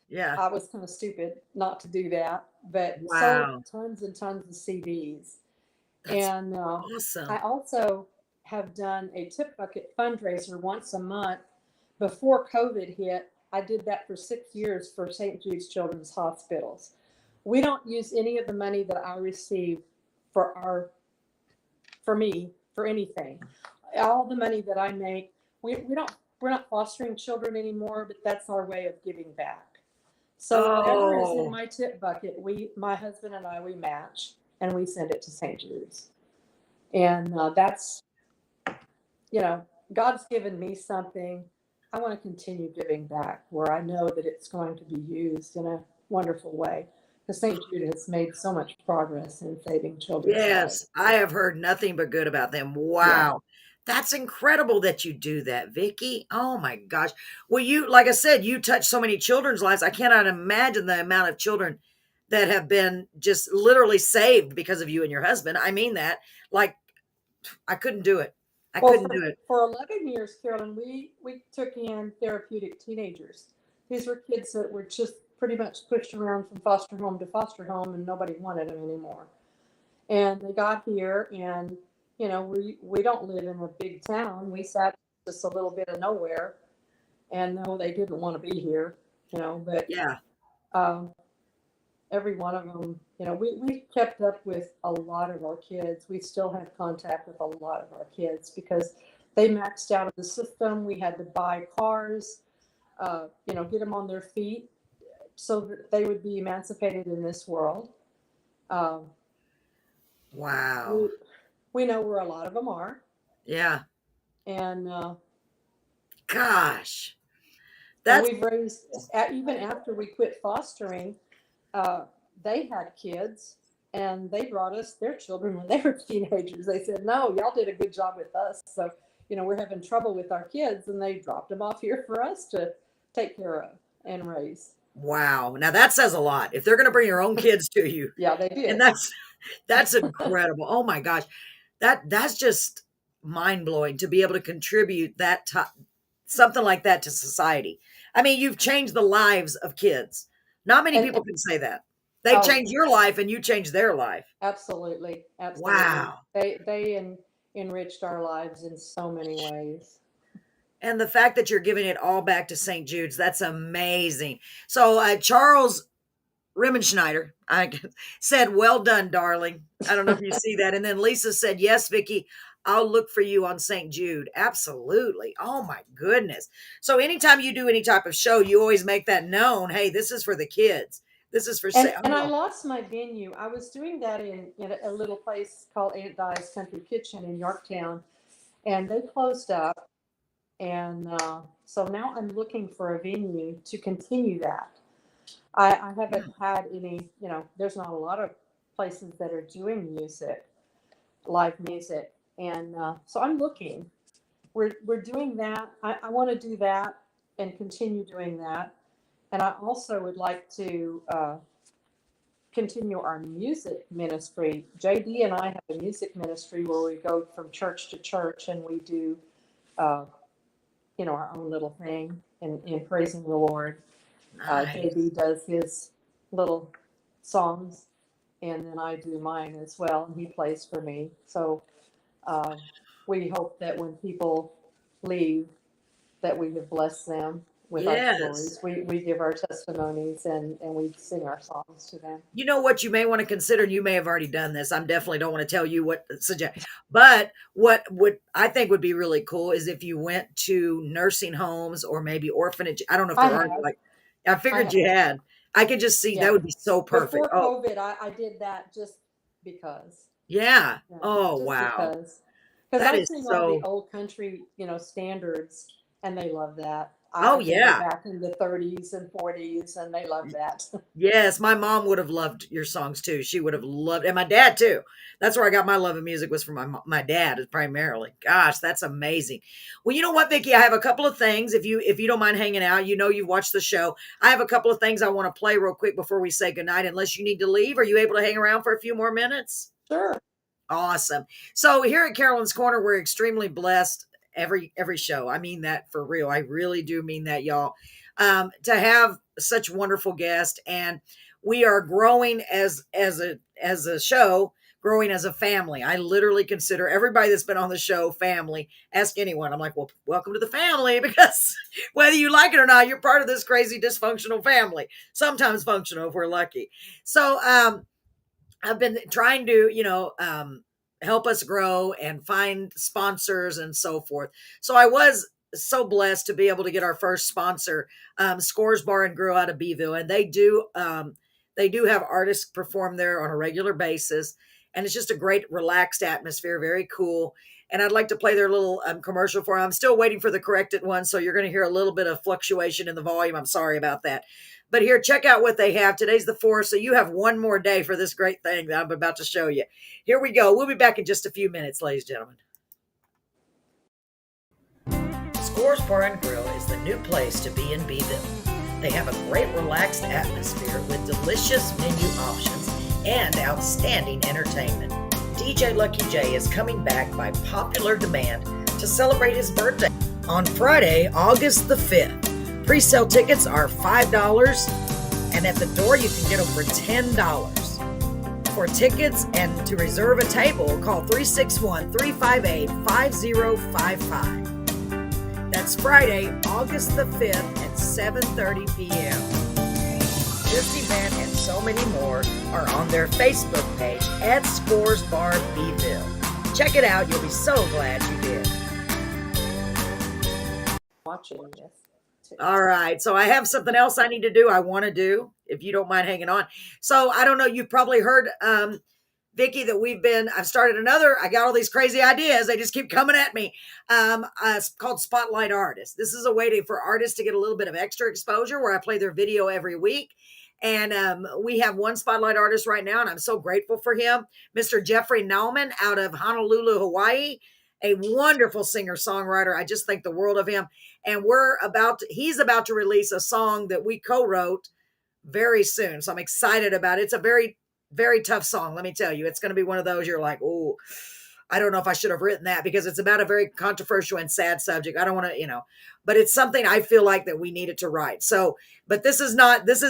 Speaker 1: Yeah.
Speaker 2: I was kind of stupid not to do that, but sold
Speaker 1: Wow.
Speaker 2: tons and tons of CDs.
Speaker 1: That's
Speaker 2: And I
Speaker 1: awesome.
Speaker 2: also have done a tip bucket fundraiser once a month. Before COVID hit, I did that for 6 years for St. Jude's Children's Hospitals. We don't use any of the money that I receive for me for anything. All the money that I make, we're not fostering children anymore, but that's our way of giving back. So whatever is in
Speaker 1: Oh,
Speaker 2: my tip bucket, my husband and I, we match and we send it to St. Jude's. And that's, you know, God's given me something. I want to continue giving back where I know that it's going to be used in a wonderful way. Because St. Jude has made so much progress in saving children's lives.
Speaker 1: yes. I have heard nothing but good about them.
Speaker 2: Yeah.
Speaker 1: Wow. That's incredible that you do that, Vicky. Oh my gosh. Well, like I said, you touch so many children's lives. I cannot imagine the amount of children that have been just literally saved because of you and your husband. I mean that. Like, I couldn't do it. I
Speaker 2: Well,
Speaker 1: couldn't do it.
Speaker 2: for 11 years, Carolyn, we took in therapeutic teenagers. These were kids that were just pretty much pushed around from foster home to foster home, and nobody wanted them anymore. And they got here, and we don't live in a big town. We sat just a little bit of nowhere, and no, they didn't want to be here, But
Speaker 1: Yeah.
Speaker 2: um, every one of them, we kept up with a lot of our kids. We still have contact with a lot of our kids because they maxed out of the system. We had to buy cars, get them on their feet so that they would be emancipated in this world. Um, we,
Speaker 1: Wow.
Speaker 2: we know where a lot of them are.
Speaker 1: Yeah.
Speaker 2: And
Speaker 1: Gosh.
Speaker 2: and
Speaker 1: That's
Speaker 2: we've raised, even after we quit fostering, uh, they had kids, and they brought us their children when they were teenagers. They said, no, y'all did a good job with us. So, we're having trouble with our kids, and they dropped them off here for us to take care of and raise.
Speaker 1: Wow. Now that says a lot. If they're going to bring your own kids to you,
Speaker 2: Yeah, they
Speaker 1: and
Speaker 2: did.
Speaker 1: that's incredible. Oh my gosh. That's just mind blowing to be able to contribute something like that to society. I mean, you've changed the lives of kids. Not many people
Speaker 2: And
Speaker 1: can say that. They
Speaker 2: oh,
Speaker 1: changed your life and you changed their life.
Speaker 2: absolutely, absolutely.
Speaker 1: Wow.
Speaker 2: They enriched our lives in so many ways.
Speaker 1: And the fact that you're giving it all back to St. Jude's, that's amazing. So, Charles Riemenschneider said, well done, darling. I don't know if you see that. And then Lisa said, yes, Vickie, I'll look for you on St. Jude. Absolutely. Oh my goodness. So anytime you do any type of show, you always make that known. Hey, this is for the kids. This is for
Speaker 2: And I
Speaker 1: oh,
Speaker 2: lost my venue. I was doing that in a little place called Aunt Di's Country Kitchen in Yorktown, and they closed up. And so now I'm looking for a venue to continue that. I haven't had any, there's not a lot of places that are doing music, live music. And so I'm looking. We're doing that. I want to do that and continue doing that. And I also would like to continue our music ministry. JD and I have a music ministry where we go from church to church and we do, our own little thing in praising the Lord.
Speaker 1: nice.
Speaker 2: JD does his little songs, and then I do mine as well, and he plays for me. So we hope that when people leave, that we have blessed them with our
Speaker 1: Yes.
Speaker 2: stories. We give our testimonies and we sing our songs to them.
Speaker 1: You know what you may want to consider, and you may have already done this. I definitely don't want to tell you what suggest, but what would I think would be really cool is if you went to nursing homes or maybe orphanage. I don't know if
Speaker 2: I
Speaker 1: there are
Speaker 2: have.
Speaker 1: like I
Speaker 2: I
Speaker 1: figured
Speaker 2: have.
Speaker 1: you had. I could just see
Speaker 2: Yeah.
Speaker 1: that would be so perfect.
Speaker 2: Before
Speaker 1: Oh,
Speaker 2: COVID, I did that just because.
Speaker 1: yeah.
Speaker 2: Yeah,
Speaker 1: Oh,
Speaker 2: just
Speaker 1: wow.
Speaker 2: because
Speaker 1: That
Speaker 2: I
Speaker 1: is
Speaker 2: sing all the
Speaker 1: so
Speaker 2: old country, standards, and they love that.
Speaker 1: oh,
Speaker 2: I can go
Speaker 1: yeah.
Speaker 2: back in the 30s and 40s, and they love that.
Speaker 1: Yes, my mom would have loved your songs too. She would have loved, and my dad too. That's where I got my love of music was from my dad primarily. Gosh, that's amazing. Well, you know what, Vickie, I have a couple of things. If you don't mind hanging out, you've watched the show. I have a couple of things I want to play real quick before we say goodnight. Unless you need to leave, are you able to hang around for a few more minutes?
Speaker 2: Sure.
Speaker 1: Awesome. So here at Carolyn's Corner, we're extremely blessed every show. I mean that for real. I really do mean that, y'all. To have such wonderful guests, and we are growing as a show, growing as a family. I literally consider everybody that's been on the show family. Ask anyone. I'm like, well, welcome to the family, because whether you like it or not, you're part of this crazy dysfunctional family. Sometimes functional if we're lucky. So I've been trying to, help us grow and find sponsors and so forth. So I was so blessed to be able to get our first sponsor, Scores Bar and Grill out of Beeville, and they do have artists perform there on a regular basis, and it's just a great relaxed atmosphere, very cool. And I'd like to play their little commercial for them. I'm still waiting for the corrected one, so you're going to hear a little bit of fluctuation in the volume. I'm sorry about that. But here, check out what they have. Today's the 4th, so you have one more day for this great thing that I'm about to show you. Here we go. We'll be back in just a few minutes, ladies and gentlemen. Scores Bar and Grill is the new place to be in Beeville. They have a great relaxed atmosphere with delicious menu options and outstanding entertainment. DJ Lucky J is coming back by popular demand to celebrate his birthday on Friday, August the 5th. Pre-sale tickets are $5, and at the door you can get them for $10. For tickets and to reserve a table, call 361-358-5055. That's Friday, August the 5th at 7:30 p.m. This event and so many more are on their Facebook page at Scores Bar Beeville. Check it out. You'll be so glad you did.
Speaker 2: Watching this.
Speaker 1: All right. So I have something else I need to do. I want to do, if you don't mind hanging on. So I don't know. You've probably heard, Vickie, that I got all these crazy ideas. They just keep coming at me. It's called Spotlight Artists. This is a way for artists to get a little bit of extra exposure where I play their video every week. And we have one spotlight artist right now, and I'm so grateful for him, Mr. Jeffrey Nauman out of Honolulu, Hawaii, a wonderful singer songwriter. I just think the world of him. And he's about to release a song that we co-wrote very soon. So I'm excited about it. It's a very, very tough song. Let me tell you, it's going to be one of those you're like, oh, I don't know if I should have written that because it's about a very controversial and sad subject. I don't want to, but it's something I feel like that we needed to write. So, but this is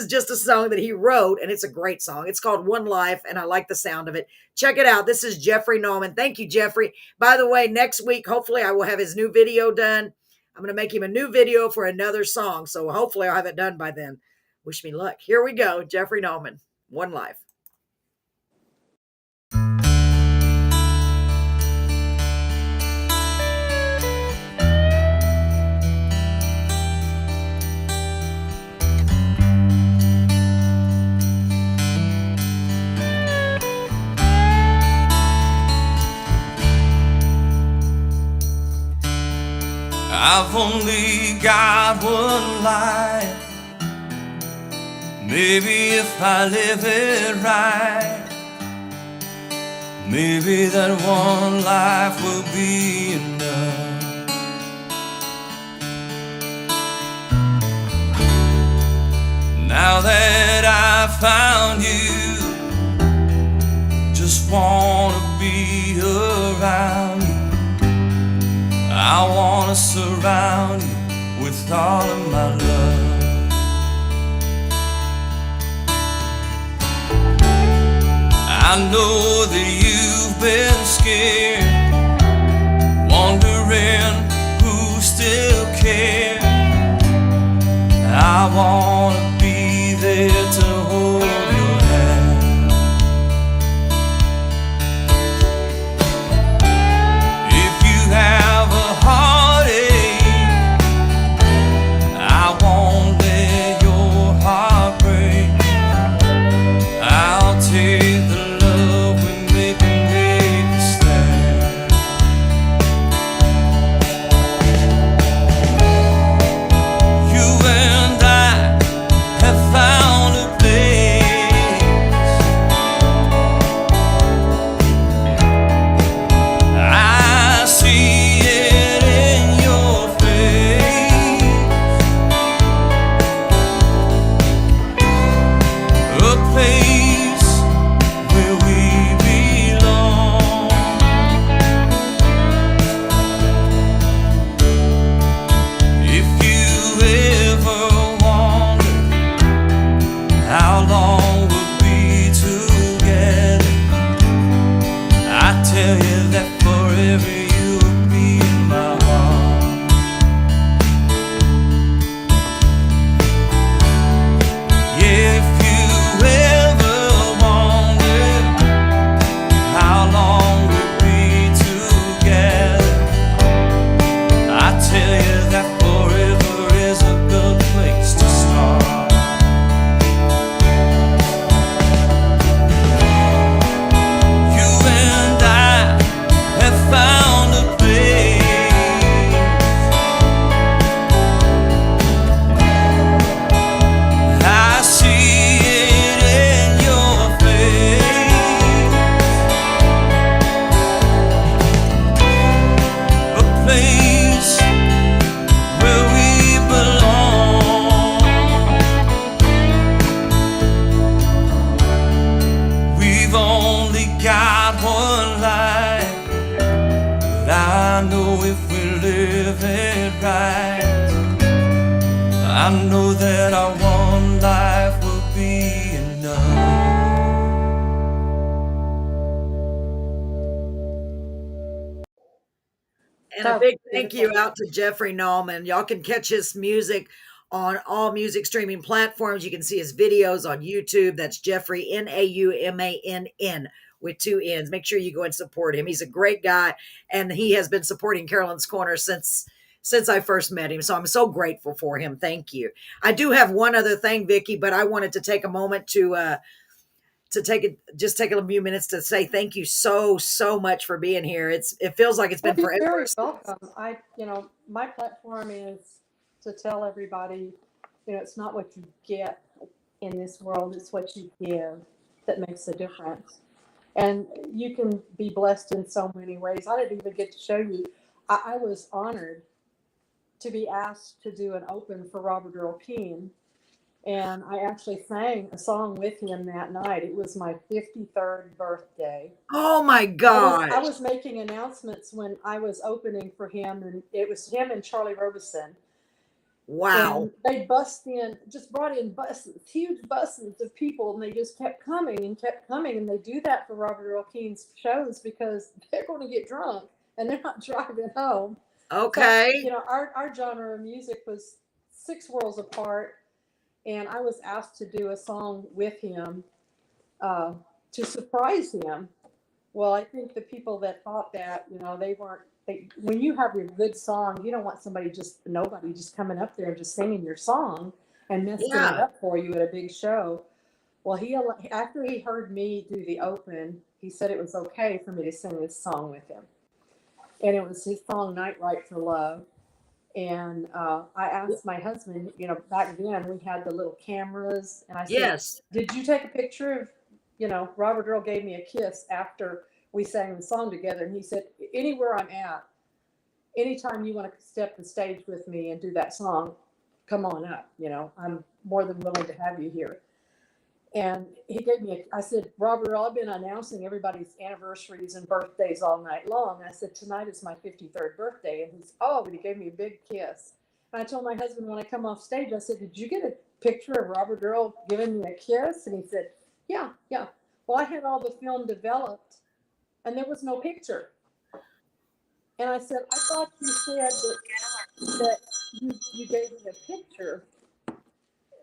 Speaker 1: just a song that he wrote, and it's a great song. It's called One Life, and I like the sound of it. Check it out. This is Jeffrey Nauman. Thank you, Jeffrey. By the way, next week, hopefully I will have his new video done. I'm going to make him a new video for another song. So hopefully I'll have it done by then. Wish me luck. Here we go. Jeffrey Nauman, One Life.
Speaker 3: I've only got one life. Maybe if I live it right, maybe that one life will be enough. Now that I found you, just wanna be around you. I wanna surround you with all of my love. I know that you've been scared, wondering who still cares. I wanna be there to hold your hand. If you have a heartache, I won't let your heart break. I'll take the love we make and make it stand. You and I have found a place. I see it in your face. A place where we belong. If you ever wonder how long we'll be together, I tell you that forever you'll be in my heart. Yeah, if you ever wonder how long we'll be together, I tell you that forever is a good place to start. You and I have found a place. I see it in your face. A place where we belong. We've only got one life, but I know if we live it right, I know that our one life will be enough.
Speaker 1: And a
Speaker 2: So
Speaker 1: big thank you
Speaker 2: beautiful.
Speaker 1: out to Jeffrey Nauman. Y'all can catch his music on all music streaming platforms. You can see his videos on YouTube. That's Jeffrey Naumann with two N's. Make sure you go and support him. He's a great guy, and he has been supporting Carolyn's Corner since I first met him. So I'm so grateful for him. Thank you. I do have one other thing, Vickie, but I wanted to take a moment to take a few minutes to say thank you so much for being here. It feels like it's
Speaker 2: Well,
Speaker 1: been
Speaker 2: you're
Speaker 1: forever.
Speaker 2: very welcome. My platform is to tell everybody, it's not what you get in this world. It's what you give that makes a difference. And you can be blessed in so many ways. I didn't even get to show you. I was honored to be asked to do an open for Robert Earl Keen. And I actually sang a song with him that night. It was my 53rd birthday.
Speaker 1: Oh my
Speaker 2: I
Speaker 1: gosh.
Speaker 2: was making announcements when I was opening for him, and it was him and Charlie Robeson.
Speaker 1: Wow.
Speaker 2: And they just brought in buses, huge buses of people, and they just kept coming and kept coming. And they do that for Robert Earl Keen's shows because they're going to get drunk and they're not driving home.
Speaker 1: Okay.
Speaker 2: So, our genre of music was 6 worlds apart, and I was asked to do a song with him to surprise him. Well, I think the people that thought that, when you have a good song, you don't want nobody just coming up there and just singing your song and messing it
Speaker 1: Yeah.
Speaker 2: up for you at a big show. Well, after he heard me do the open, he said it was okay for me to sing this song with him. And it was his song, Night Right for Love. And I asked my husband, back then we had the little cameras. And I said,
Speaker 1: Yes.
Speaker 2: did you take a picture of, Robert Earl gave me a kiss after we sang the song together. And he said, anywhere I'm at, anytime you want to step the stage with me and do that song, come on up. I'm more than willing to have you here. And he gave me I said, Robert Earl, I've been announcing everybody's anniversaries and birthdays all night long. I said, tonight is my 53rd birthday. And but he gave me a big kiss. And I told my husband when I come off stage, I said, did you get a picture of Robert Earl giving me a kiss? And he said, yeah. Well, I had all the film developed and there was no picture. And I said, I thought you said that you gave me a picture,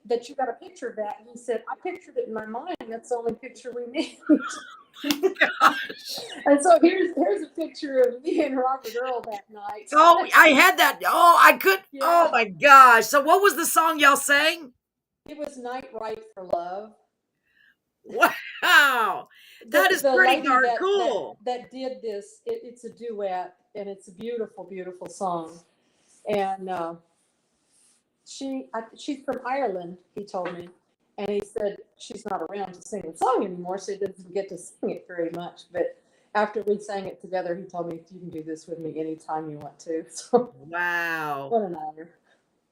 Speaker 2: that you got a picture of that. And he said, I pictured it in my mind. That's the only picture we need. And so here's a picture of me and Robert Earl that night.
Speaker 1: Oh, I had that. Oh, I could.
Speaker 2: Yeah.
Speaker 1: Oh my gosh. So what was the song y'all sang?
Speaker 2: It was Night Right for Love.
Speaker 1: Wow. That is pretty darn cool.
Speaker 2: That did this. It's a duet, and it's a beautiful, beautiful song. And she's from Ireland, he told me. And he said she's not around to sing the song anymore, so he doesn't get to sing it very much. But after we sang it together, he told me, you can do this with me anytime you want to. So,
Speaker 1: wow.
Speaker 2: What an honor.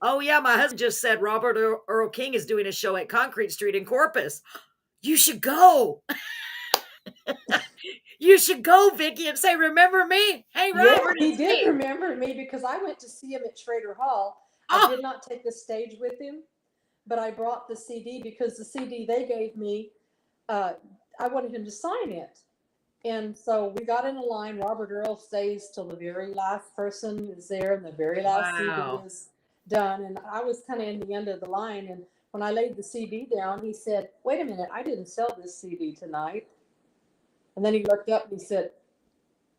Speaker 1: Oh, yeah. My husband just said Robert Earl King is doing a show at Concrete Street in Corpus. You should go. You should go, Vickie, and say, remember me? Hey, Robert.
Speaker 2: Yeah, he did remember me because I went to see him at Schrader Hall. I did not take the stage with him, but I brought the CD because the CD they gave me, I wanted him to sign it. And so we got in a line. Robert Earl stays till the very last person is there and the very last CD is done. And I was kind of in the end of the line. And when I laid the CD down, he said, wait a minute, I didn't sell this CD tonight. And then he looked up and he said,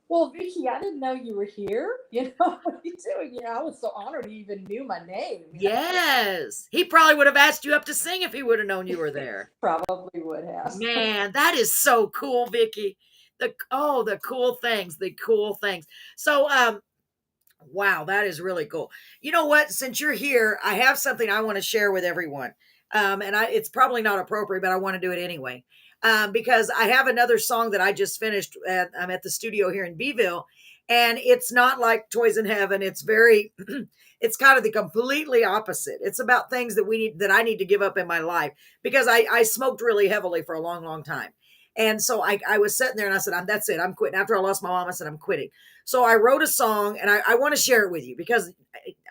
Speaker 2: well, Vickie, I didn't know you were here. What are you doing? I was so honored he even knew my name.
Speaker 1: Yes. He probably would have asked you up to sing if he would have known you were there.
Speaker 2: Probably would have.
Speaker 1: Man, that is so cool, Vickie. The cool things. So, wow, that is really cool. You know what? Since you're here, I have something I want to share with everyone. And it's probably not appropriate, but I want to do it anyway. Because I have another song that I just finished. I'm at the studio here in Beeville, and it's not like Toys in Heaven. It's very, it's kind of the completely opposite. It's about things that I need to give up in my life because I smoked really heavily for a long, long time. And so I was sitting there and I said, that's it. I'm quitting. After I lost my mom, I said, I'm quitting. So I wrote a song and I want to share it with you because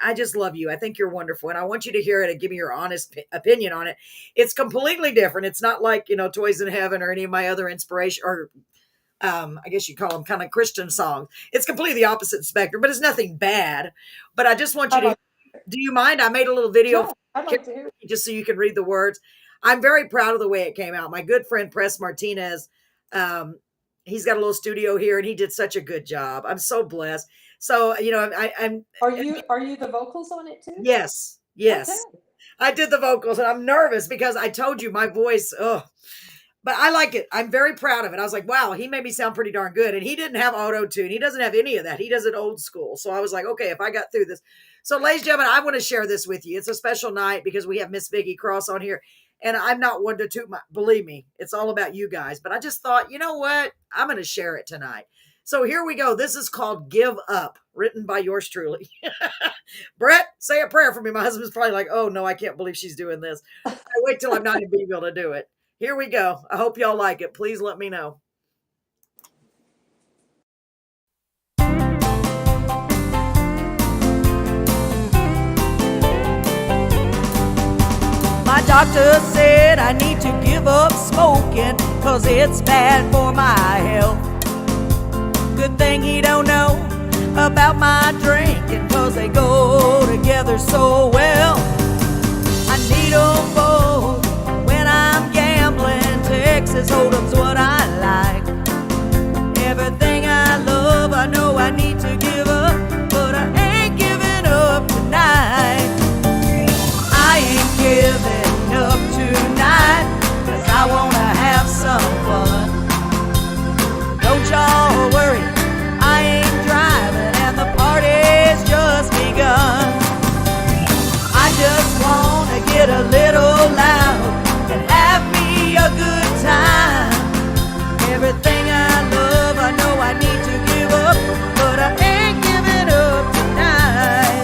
Speaker 1: I just love you. I think you're wonderful. And I want you to hear it and give me your honest opinion on it. It's completely different. It's not like, Toys in Heaven or any of my other inspiration or I guess you call them kind of Christian songs. It's completely opposite spectrum, but it's nothing bad. But I just want you to, do you mind? I made a little video.
Speaker 2: No, I'd like to hear it.
Speaker 1: Just so you can read the words. I'm very proud of the way it came out. My good friend, Press Martinez, he's got a little studio here and he did such a good job. I'm so blessed. So, I'm.
Speaker 2: Are you the vocals on it too?
Speaker 1: Yes. Okay. I did the vocals and I'm nervous because I told you my voice, but I like it. I'm very proud of it. I was like, wow, he made me sound pretty darn good. And he didn't have auto-tune. He doesn't have any of that. He does it old school. So I was like, okay, if I got through this. So ladies and gentlemen, I want to share this with you. It's a special night because we have Miss Vickie Cross on here. And I'm not one to toot my, believe me, it's all about you guys. But I just thought, you know what? I'm going to share it tonight. So here we go. This is called Give Up, written by yours truly. Brett, say a prayer for me. My husband's probably like, oh no, I can't believe she's doing this. I wait till I'm not in Beeville to do it. Here we go. I hope y'all like it. Please let me know. My doctor said I need to give up smoking, 'cause it's bad for my health. Good thing he don't know about my drinking, 'cause they go together so well. I need them both when I'm gambling. Texas Hold'em's what I like. Everything I love, I know I need to give up, but I ain't giving up tonight. I ain't giving up tonight, 'cause I wanna have some fun. Don't y'all worry, I ain't driving and the party's just begun. I just wanna get a little loud and have me a good time. Everything I love, I know I need to give up, but I ain't giving up tonight.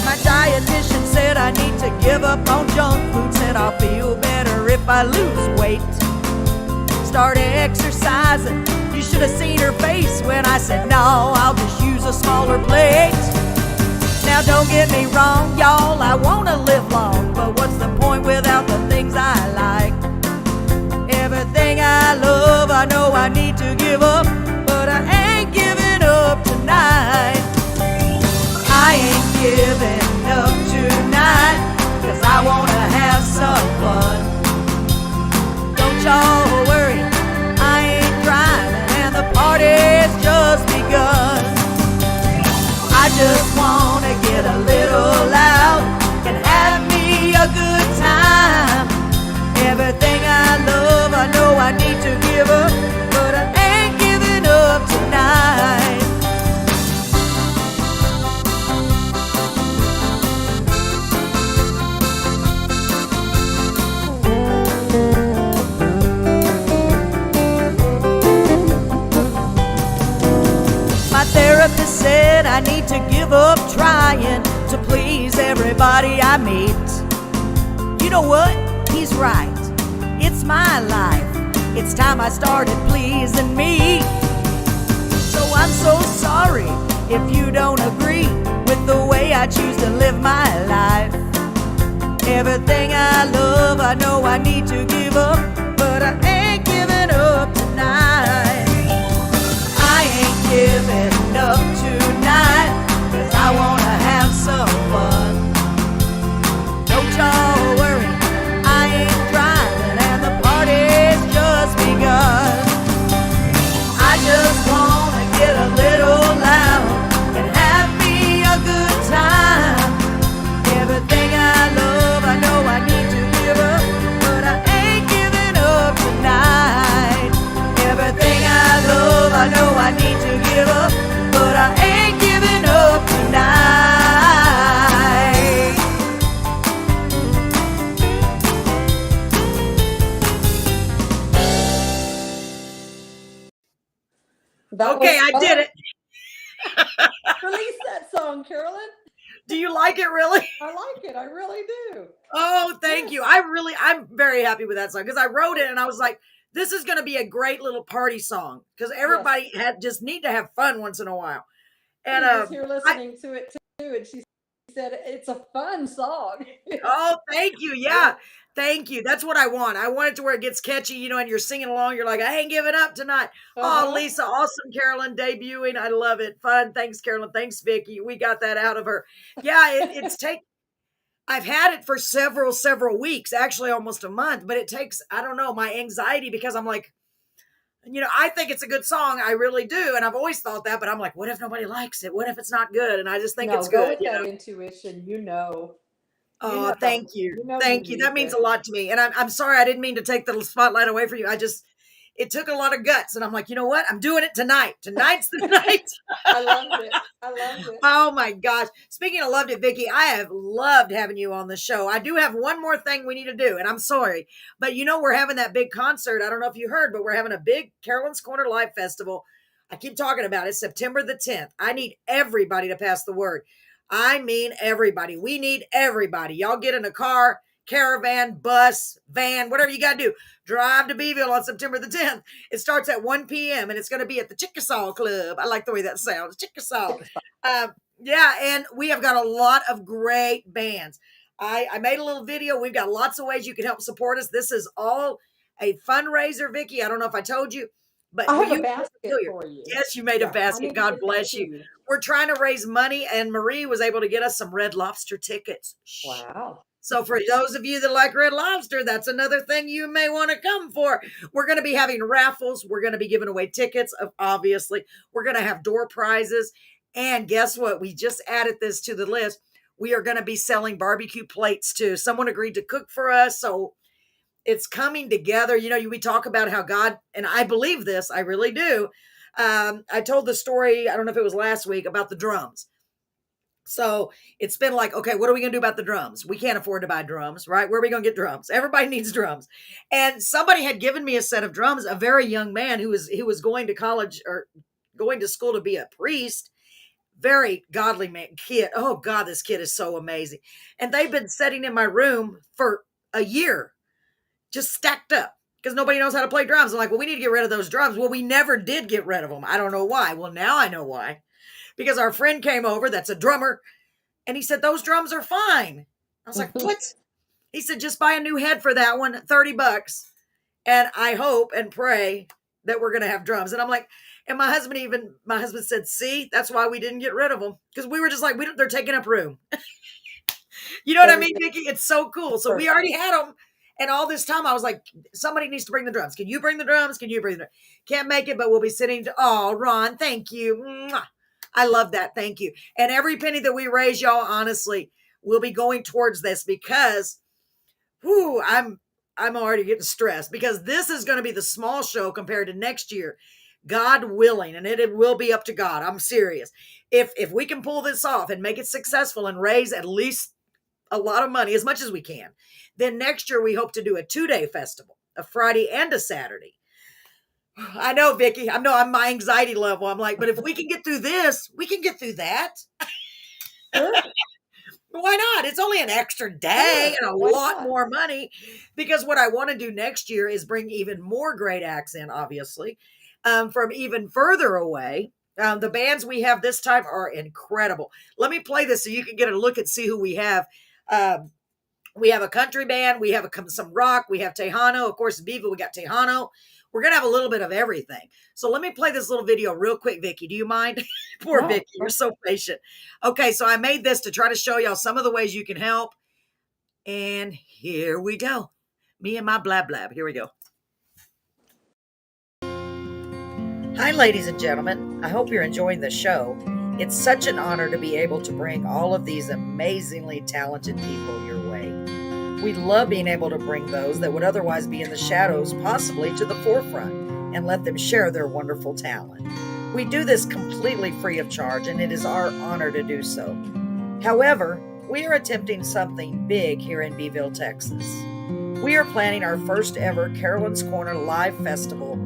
Speaker 1: My dietitian said I need to give up on junk food, said I'll feel better if I lose weight. Start exercising. You should have seen her face when I said no, I'll just use a smaller plate. Now don't get me wrong, y'all, I wanna live long, but what's the point without the things I like? Everything I love, I know I need to give up, but I ain't giving up tonight. I ain't giving up tonight, 'cause I wanna have some fun. Don't y'all worry, I ain't driving and the party's just begun. I just wanna get a little loud and have me a good time. Everything I love, I know I need to give up, but I ain't giving up tonight. My therapist said I need to give up trying to please everybody I meet. You know what? He's right. It's my life. It's time I started pleasing me. So I'm so sorry if you don't agree with the way I choose to live my life. Everything I love, I know I need to give up, but I ain't giving up tonight. I ain't giving up tonight, 'cause I wanna have some fun. Don't y'all worry, I ain't driving and the party's just begun. I just wanna get a little loud and have me a good time. Everything I love, I know I need to give up, but I ain't giving up tonight. Everything I love, I know I need to give up, but I ain't giving up tonight.
Speaker 2: That
Speaker 1: Okay,
Speaker 2: was
Speaker 1: I
Speaker 2: fun.
Speaker 1: did it.
Speaker 2: Release that song, Carolyn.
Speaker 1: Do you like it really?
Speaker 2: I like it. I really do.
Speaker 1: Oh, thank you.
Speaker 2: Yes.
Speaker 1: I'm very happy with that song because I wrote it and I was like, this is going to be a great little party song because
Speaker 2: Yes.
Speaker 1: everybody had just need to have fun once in a while. And
Speaker 2: She was here
Speaker 1: I
Speaker 2: listening to it too, and she said it's a fun song.
Speaker 1: oh, thank you. Yeah. Thank you. That's what I want. I want it to where it gets catchy, you know, and you're singing along. You're like, I ain't giving up tonight. Oh,
Speaker 2: Uh-huh.
Speaker 1: Lisa, awesome. Carolyn debuting. I love it. Fun. Thanks, Carolyn. Thanks, Vickie. We got that out of her. Yeah, it's take. I've had it for several weeks, actually almost a month, but it takes, I don't know, my anxiety because I'm like, you know, I think it's a good song. I really do. And I've always thought that, but I'm like, what if nobody likes it? What if it's not good? And I just think
Speaker 2: No,
Speaker 1: it's
Speaker 2: go
Speaker 1: good,
Speaker 2: with
Speaker 1: you
Speaker 2: that
Speaker 1: know?
Speaker 2: intuition. You know. You
Speaker 1: Oh,
Speaker 2: know.
Speaker 1: thank you.
Speaker 2: You know you
Speaker 1: Thank you.
Speaker 2: need
Speaker 1: That means
Speaker 2: this.
Speaker 1: a lot to me. And I'm sorry, I didn't mean to take the spotlight away from you. it took a lot of guts. And I'm like, you know what? I'm doing it tonight. Tonight's the night.
Speaker 2: I loved it. I loved it.
Speaker 1: Oh my gosh. Speaking of loved it, Vickie, I have loved having you on the show. I do have one more thing we need to do, and I'm sorry, but we're having that big concert. I don't know if you heard, but we're having a big Carolyn's Corner Live Festival. I keep talking about it, September the 10th. I need everybody to pass the word. I mean, everybody. We need everybody. Y'all get in a car, caravan, bus, van, whatever you got to do. Drive to Beeville on September the 10th. It starts at 1 p.m. and it's going to be at the Chickasaw Club. I like the way that sounds. Chickasaw. Yeah, and we have got a lot of great bands. I made a little video. We've got lots of ways you can help support us. This is all a fundraiser, Vickie. I don't know if I told you, but
Speaker 2: I have a basket for you.
Speaker 1: Yes, you made a basket. God bless you. We're trying to raise money, and Marie was able to get us some Red Lobster tickets.
Speaker 2: Wow.
Speaker 1: So for those of you that like Red Lobster, that's another thing you may want to come for. We're going to be having raffles. We're going to be giving away tickets, obviously. We're going to have door prizes. And guess what? We just added this to the list. We are going to be selling barbecue plates too. Someone agreed to cook for us. So it's coming together. We talk about how God, and I believe this, I really do. I told the story, I don't know if it was last week, about the drums. So it's been like, okay, what are we going to do about the drums? We can't afford to buy drums, right? Where are we going to get drums? Everybody needs drums. And somebody had given me a set of drums, a very young man who was going to college or going to school to be a priest. Very godly man, kid. Oh God, this kid is so amazing. And they've been sitting in my room for a year, just stacked up because nobody knows how to play drums. I'm like, well, we need to get rid of those drums. Well, we never did get rid of them. I don't know why. Well, now I know why. Because our friend came over, that's a drummer, and he said, those drums are fine. I was like, what? He said, just buy a new head for that one, $30. And I hope and pray that we're going to have drums. And I'm like, and my husband said, see, that's why we didn't get rid of them. Because we were just like, they're taking up room. You know what I mean, Vickie? It's so cool. So we already had them. And all this time I was like, somebody needs to bring the drums. Can you bring the drums? Can you bring the drums? Can't make it, but we'll be sitting oh, Ron, thank you. Mwah. I love that. Thank you. And every penny that we raise, y'all, honestly, will be going towards this because, I'm already getting stressed because this is going to be the small show compared to next year, God willing, and it will be up to God. I'm serious. If we can pull this off and make it successful and raise at least a lot of money, as much as we can, then next year we hope to do a 2-day festival, a Friday and a Saturday. I know, Vickie. I know I'm my anxiety level. I'm like, but if we can get through this, we can get through that.
Speaker 2: Sure.
Speaker 1: Why not? It's only an extra day and a lot more money. Because what I want to do next year is bring even more great acts in, obviously, from even further away. The bands we have this time are incredible. Let me play this so you can get a look and see who we have. We have a country band. We have some rock. We have Tejano. Of course, Beeville, we got Tejano. We're going to have a little bit of everything. So let me play this little video real quick, Vickie. Do you mind? Poor Vickie. You're so patient. Okay, so I made this to try to show y'all some of the ways you can help. And here we go. Me and my blab blab. Here we go. Hi, ladies and gentlemen. I hope you're enjoying the show. It's such an honor to be able to bring all of these amazingly talented people your way. We love being able to bring those that would otherwise be in the shadows possibly to the forefront and let them share their wonderful talent. We do this completely free of charge, and it is our honor to do so. However, we are attempting something big here in Beeville, Texas. We are planning our first ever Carolyn's Corner Live Festival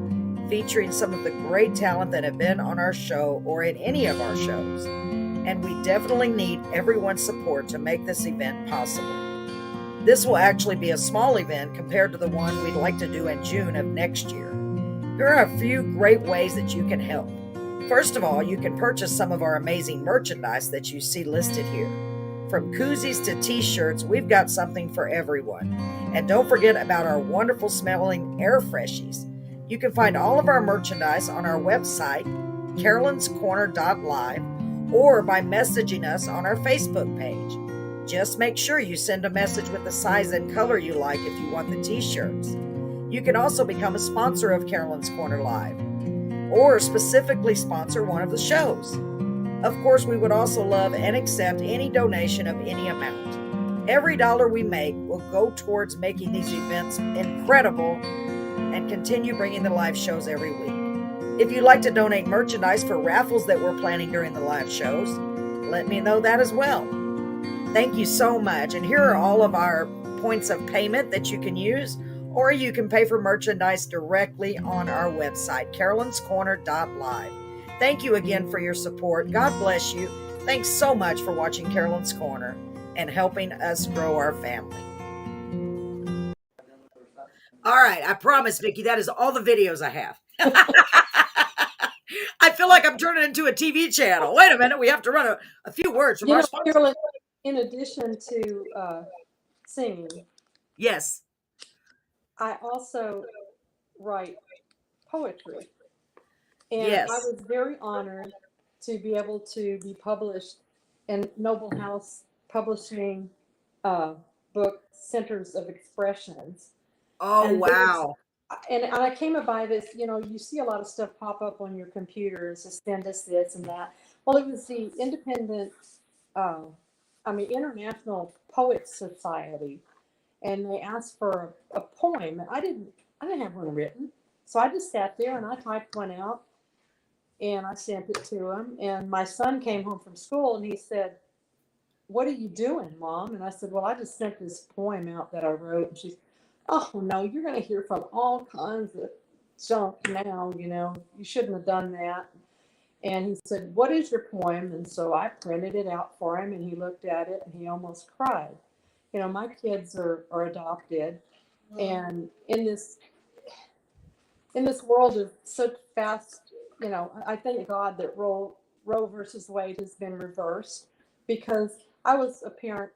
Speaker 1: featuring some of the great talent that have been on our show or in any of our shows. And we definitely need everyone's support to make this event possible. This will actually be a small event compared to the one we'd like to do in June of next year. Here are a few great ways that you can help. First of all, you can purchase some of our amazing merchandise that you see listed here. From koozies to t-shirts, we've got something for everyone. And don't forget about our wonderful smelling air freshies. You can find all of our merchandise on our website, carolynscorner.live, or by messaging us on our Facebook page. Just make sure you send a message with the size and color you like if you want the t-shirts. You can also become a sponsor of Carolyn's Corner Live, or specifically sponsor one of the shows. Of course, we would also love and accept any donation of any amount. Every dollar we make will go towards making these events incredible and continue bringing the live shows every week. If you'd like to donate merchandise for raffles that we're planning during the live shows, let me know that as well. Thank you so much. And here are all of our points of payment that you can use, or you can pay for merchandise directly on our website, carolinscorner.live. Thank you again for your support. God bless you. Thanks so much for watching Carolyn's Corner and helping us grow our family. All right, I promise, Vickie, that is all the videos I have. I feel like I'm turning into a TV channel. Wait a minute, we have to run a few words from our sponsor.
Speaker 2: Carolyn, in addition to singing,
Speaker 1: yes,
Speaker 2: I also write poetry. And
Speaker 1: yes.
Speaker 2: I was very honored to be able to be published in Noble House Publishing book, Centers of Expressions.
Speaker 1: Oh,
Speaker 2: And
Speaker 1: wow.
Speaker 2: And I came by this, you see a lot of stuff pop up on your computers, send us this and that. Well, it was the International Poets Society, and they asked for a poem, and I didn't have one written, so I just sat there and I typed one out, and I sent it to him. And my son came home from school, and he said, "What are you doing, Mom?" And I said, "Well, I just sent this poem out that I wrote." And she's, "Oh no, you're going to hear from all kinds of junk now. You shouldn't have done that." And he said, "What is your poem?" And so I printed it out for him, and he looked at it, and he almost cried. My kids are adopted, and in this world of such fast, I thank God that Roe versus Wade has been reversed, because I was a parent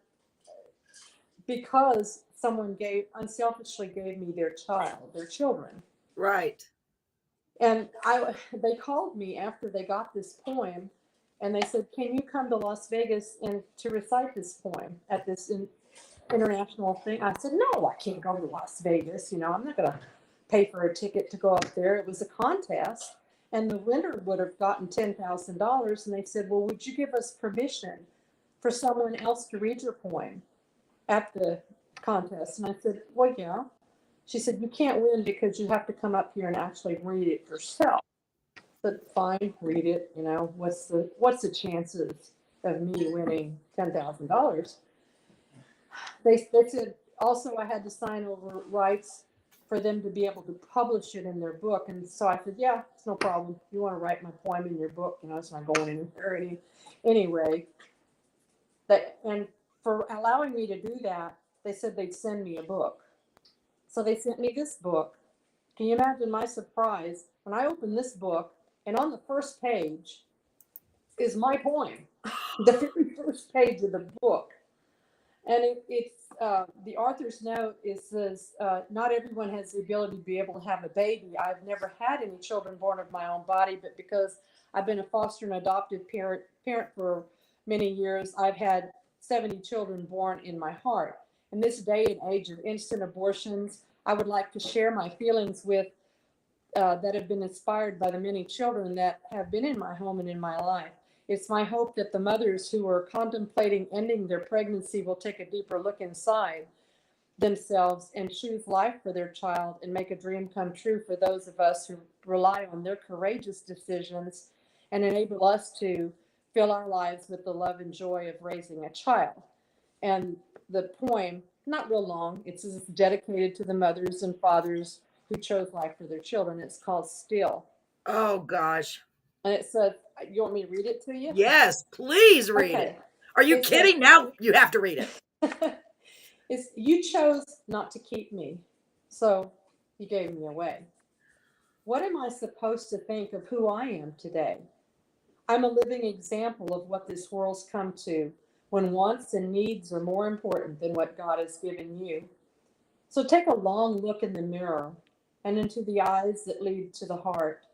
Speaker 2: because someone unselfishly gave me their children.
Speaker 1: Right.
Speaker 2: And they called me after they got this poem, and they said, "Can you come to Las Vegas and to recite this poem at this international thing?" I said, "No, I can't go to Las Vegas. I'm not going to pay for a ticket to go up there." It was a contest, and the winner would have gotten $10,000. And they said, "Well, would you give us permission for someone else to read your poem at the contest?" And I said, "Well, yeah." She said, "You can't win because you have to come up here and actually read it yourself." I said, "Fine, read it. What's the chances of me winning $10,000? They said also I had to sign over rights for them to be able to publish it in their book. And so I said, "Yeah, it's no problem. You want to write my poem in your book? It's not going anywhere anyway." And for allowing me to do that, they said they'd send me a book. So they sent me this book. Can you imagine my surprise when I opened this book, and on the first page is my poem, the very first page of the book. And it's the author's note. It says, "Not everyone has the ability to be able to have a baby. I've never had any children born of my own body, but because I've been a foster and adoptive parent for many years, I've had 70 children born in my heart. In this day and age of instant abortions, I would like to share my feelings with that have been inspired by the many children that have been in my home and in my life. It's my hope that the mothers who are contemplating ending their pregnancy will take a deeper look inside themselves and choose life for their child and make a dream come true for those of us who rely on their courageous decisions and enable us to fill our lives with the love and joy of raising a child." And the poem, not real long, it's dedicated to the mothers and fathers who chose life for their children. It's called Still.
Speaker 1: Oh, gosh.
Speaker 2: And it says, you want me to read it to you?
Speaker 1: Yes, please read it. Are you kidding? Now you have to read it.
Speaker 2: It's, "You chose not to keep me, so you gave me away. What am I supposed to think of who I am today? I'm a living example of what this world's come to when wants and needs are more important than what God has given you. So take a long look in the mirror and into the eyes that lead to the heart,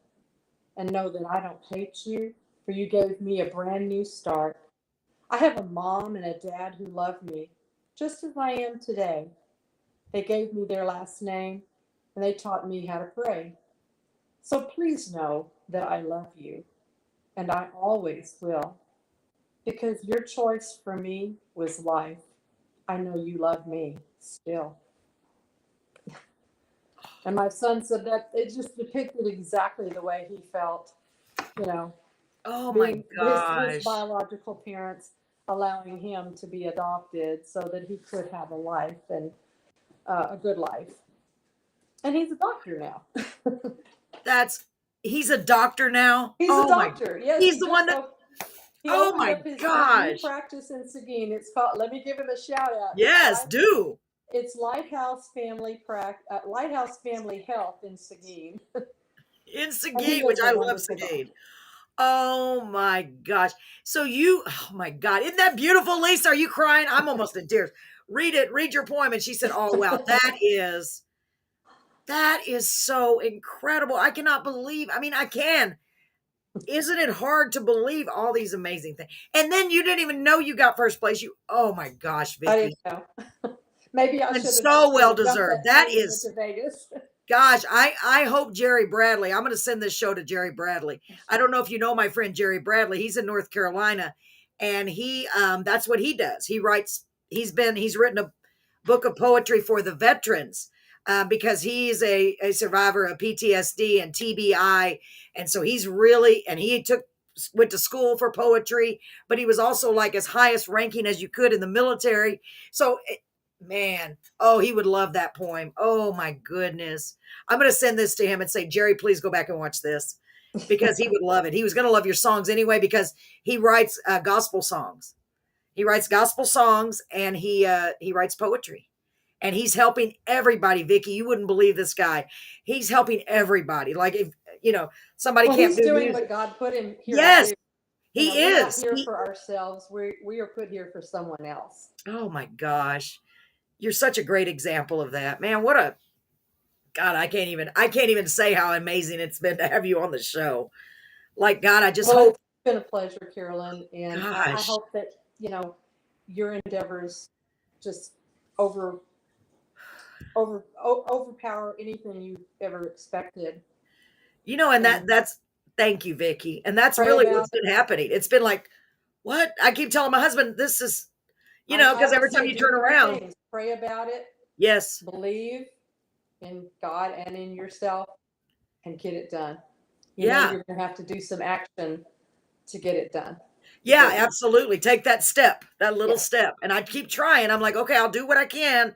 Speaker 2: and know that I don't hate you, for you gave me a brand new start. I have a mom and a dad who love me just as I am today. They gave me their last name, and they taught me how to pray. So please know that I love you, and I always will, because your choice for me was life. I know you love me still." And my son said that it just depicted exactly the way he felt, you know,
Speaker 1: Oh my
Speaker 2: being his
Speaker 1: gosh.
Speaker 2: biological parents allowing him to be adopted so that he could have a life and a good life. And he's a doctor now.
Speaker 1: That's he's a doctor now.
Speaker 2: He's a
Speaker 1: Oh my,
Speaker 2: doctor. Yes,
Speaker 1: he's the one that,
Speaker 2: he
Speaker 1: oh
Speaker 2: opened
Speaker 1: my
Speaker 2: up his new
Speaker 1: gosh.
Speaker 2: practice in Seguin. It's called. Let me give him a shout out.
Speaker 1: Yes, do.
Speaker 2: It's Lighthouse Family Health in Seguin,
Speaker 1: In
Speaker 2: and he
Speaker 1: Seguin, which
Speaker 2: is a
Speaker 1: I love
Speaker 2: wonderful
Speaker 1: Seguin.
Speaker 2: doctor.
Speaker 1: Oh my gosh. So you, oh my God. Isn't that beautiful, Lisa? Are you crying? I'm almost in tears. Read it, read your poem. And she said, oh wow, that is so incredible. I cannot believe, I mean, I can. Isn't it hard to believe all these amazing things? And then you didn't even know you got first place. You, oh my gosh,
Speaker 2: I
Speaker 1: Vickie.
Speaker 2: didn't know. Maybe I
Speaker 1: And
Speaker 2: should have,
Speaker 1: so well
Speaker 2: jumped
Speaker 1: deserved.
Speaker 2: that
Speaker 1: That
Speaker 2: train and went
Speaker 1: is,
Speaker 2: to Vegas.
Speaker 1: gosh, I hope Jerry Bradley. I'm going to send this show to Jerry Bradley. I don't know if you know my friend Jerry Bradley. He's in North Carolina, and he that's what he does. He writes. He's written a book of poetry for the veterans because he's a survivor of PTSD and TBI, and so he's really and he went to school for poetry, but he was also like as highest ranking as you could in the military. So man, oh, he would love that poem. Oh my goodness. I'm going to send this to him and say, Jerry, please go back and watch this because he would love it. He was going to love your songs anyway because he writes gospel songs. He writes gospel songs and he writes poetry. And he's helping everybody, Vickie. You wouldn't believe this guy. He's helping everybody. Like if somebody
Speaker 2: Well,
Speaker 1: can't
Speaker 2: he's
Speaker 1: do
Speaker 2: doing
Speaker 1: music.
Speaker 2: what God put him here to
Speaker 1: Yes,
Speaker 2: do.
Speaker 1: he
Speaker 2: We're not
Speaker 1: is.
Speaker 2: here for ourselves. We are put here for someone else.
Speaker 1: Oh my gosh. You're such a great example of that. Man, what a God, I can't even say how amazing it's been to have you on the show. Like God, I just
Speaker 2: Well,
Speaker 1: hope,
Speaker 2: it's been a pleasure, Carolyn, and I
Speaker 1: gosh,
Speaker 2: hope that your endeavors just over overpower anything you ever expected.
Speaker 1: and
Speaker 2: And
Speaker 1: that's thank you, Vickie. And that's
Speaker 2: pray
Speaker 1: really
Speaker 2: about
Speaker 1: what's
Speaker 2: it.
Speaker 1: been happening. It's been like, what? I keep telling my husband, this is,
Speaker 2: I
Speaker 1: because every
Speaker 2: always
Speaker 1: time
Speaker 2: say
Speaker 1: you
Speaker 2: do
Speaker 1: turn
Speaker 2: three
Speaker 1: around,
Speaker 2: things: pray about it,
Speaker 1: yes,
Speaker 2: believe in God and in yourself, and get it done.
Speaker 1: yeah,
Speaker 2: You're going to have to do some action to get it done.
Speaker 1: yeah,
Speaker 2: Because
Speaker 1: absolutely. Take that step, that little
Speaker 2: yeah,
Speaker 1: step. And I keep trying. I'm like, okay, I'll do what I can.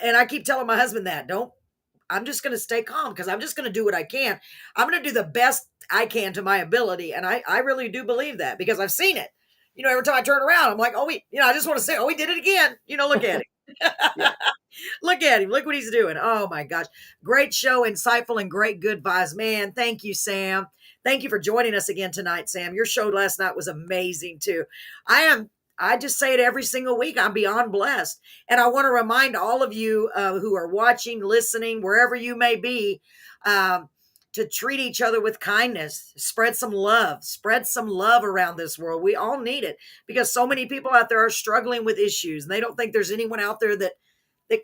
Speaker 1: And I keep telling my husband that, don't I'm just going to stay calm because I'm just going to do what I can. I'm going to do the best I can to my ability. And I really do believe that because I've seen it. Every time I turn around, I'm like, oh, I just want to say, oh, he did it again. Look at him.
Speaker 2: yeah.
Speaker 1: Look at him. Look what he's doing. Oh my gosh. Great show, insightful and great good vibes. Man, thank you, Sam. Thank you for joining us again tonight, Sam. Your show last night was amazing too. I just say it every single week. I'm beyond blessed. And I want to remind all of you who are watching, listening, wherever you may be, um, to treat each other with kindness, spread some love around this world. We all need it because so many people out there are struggling with issues and they don't think there's anyone out there that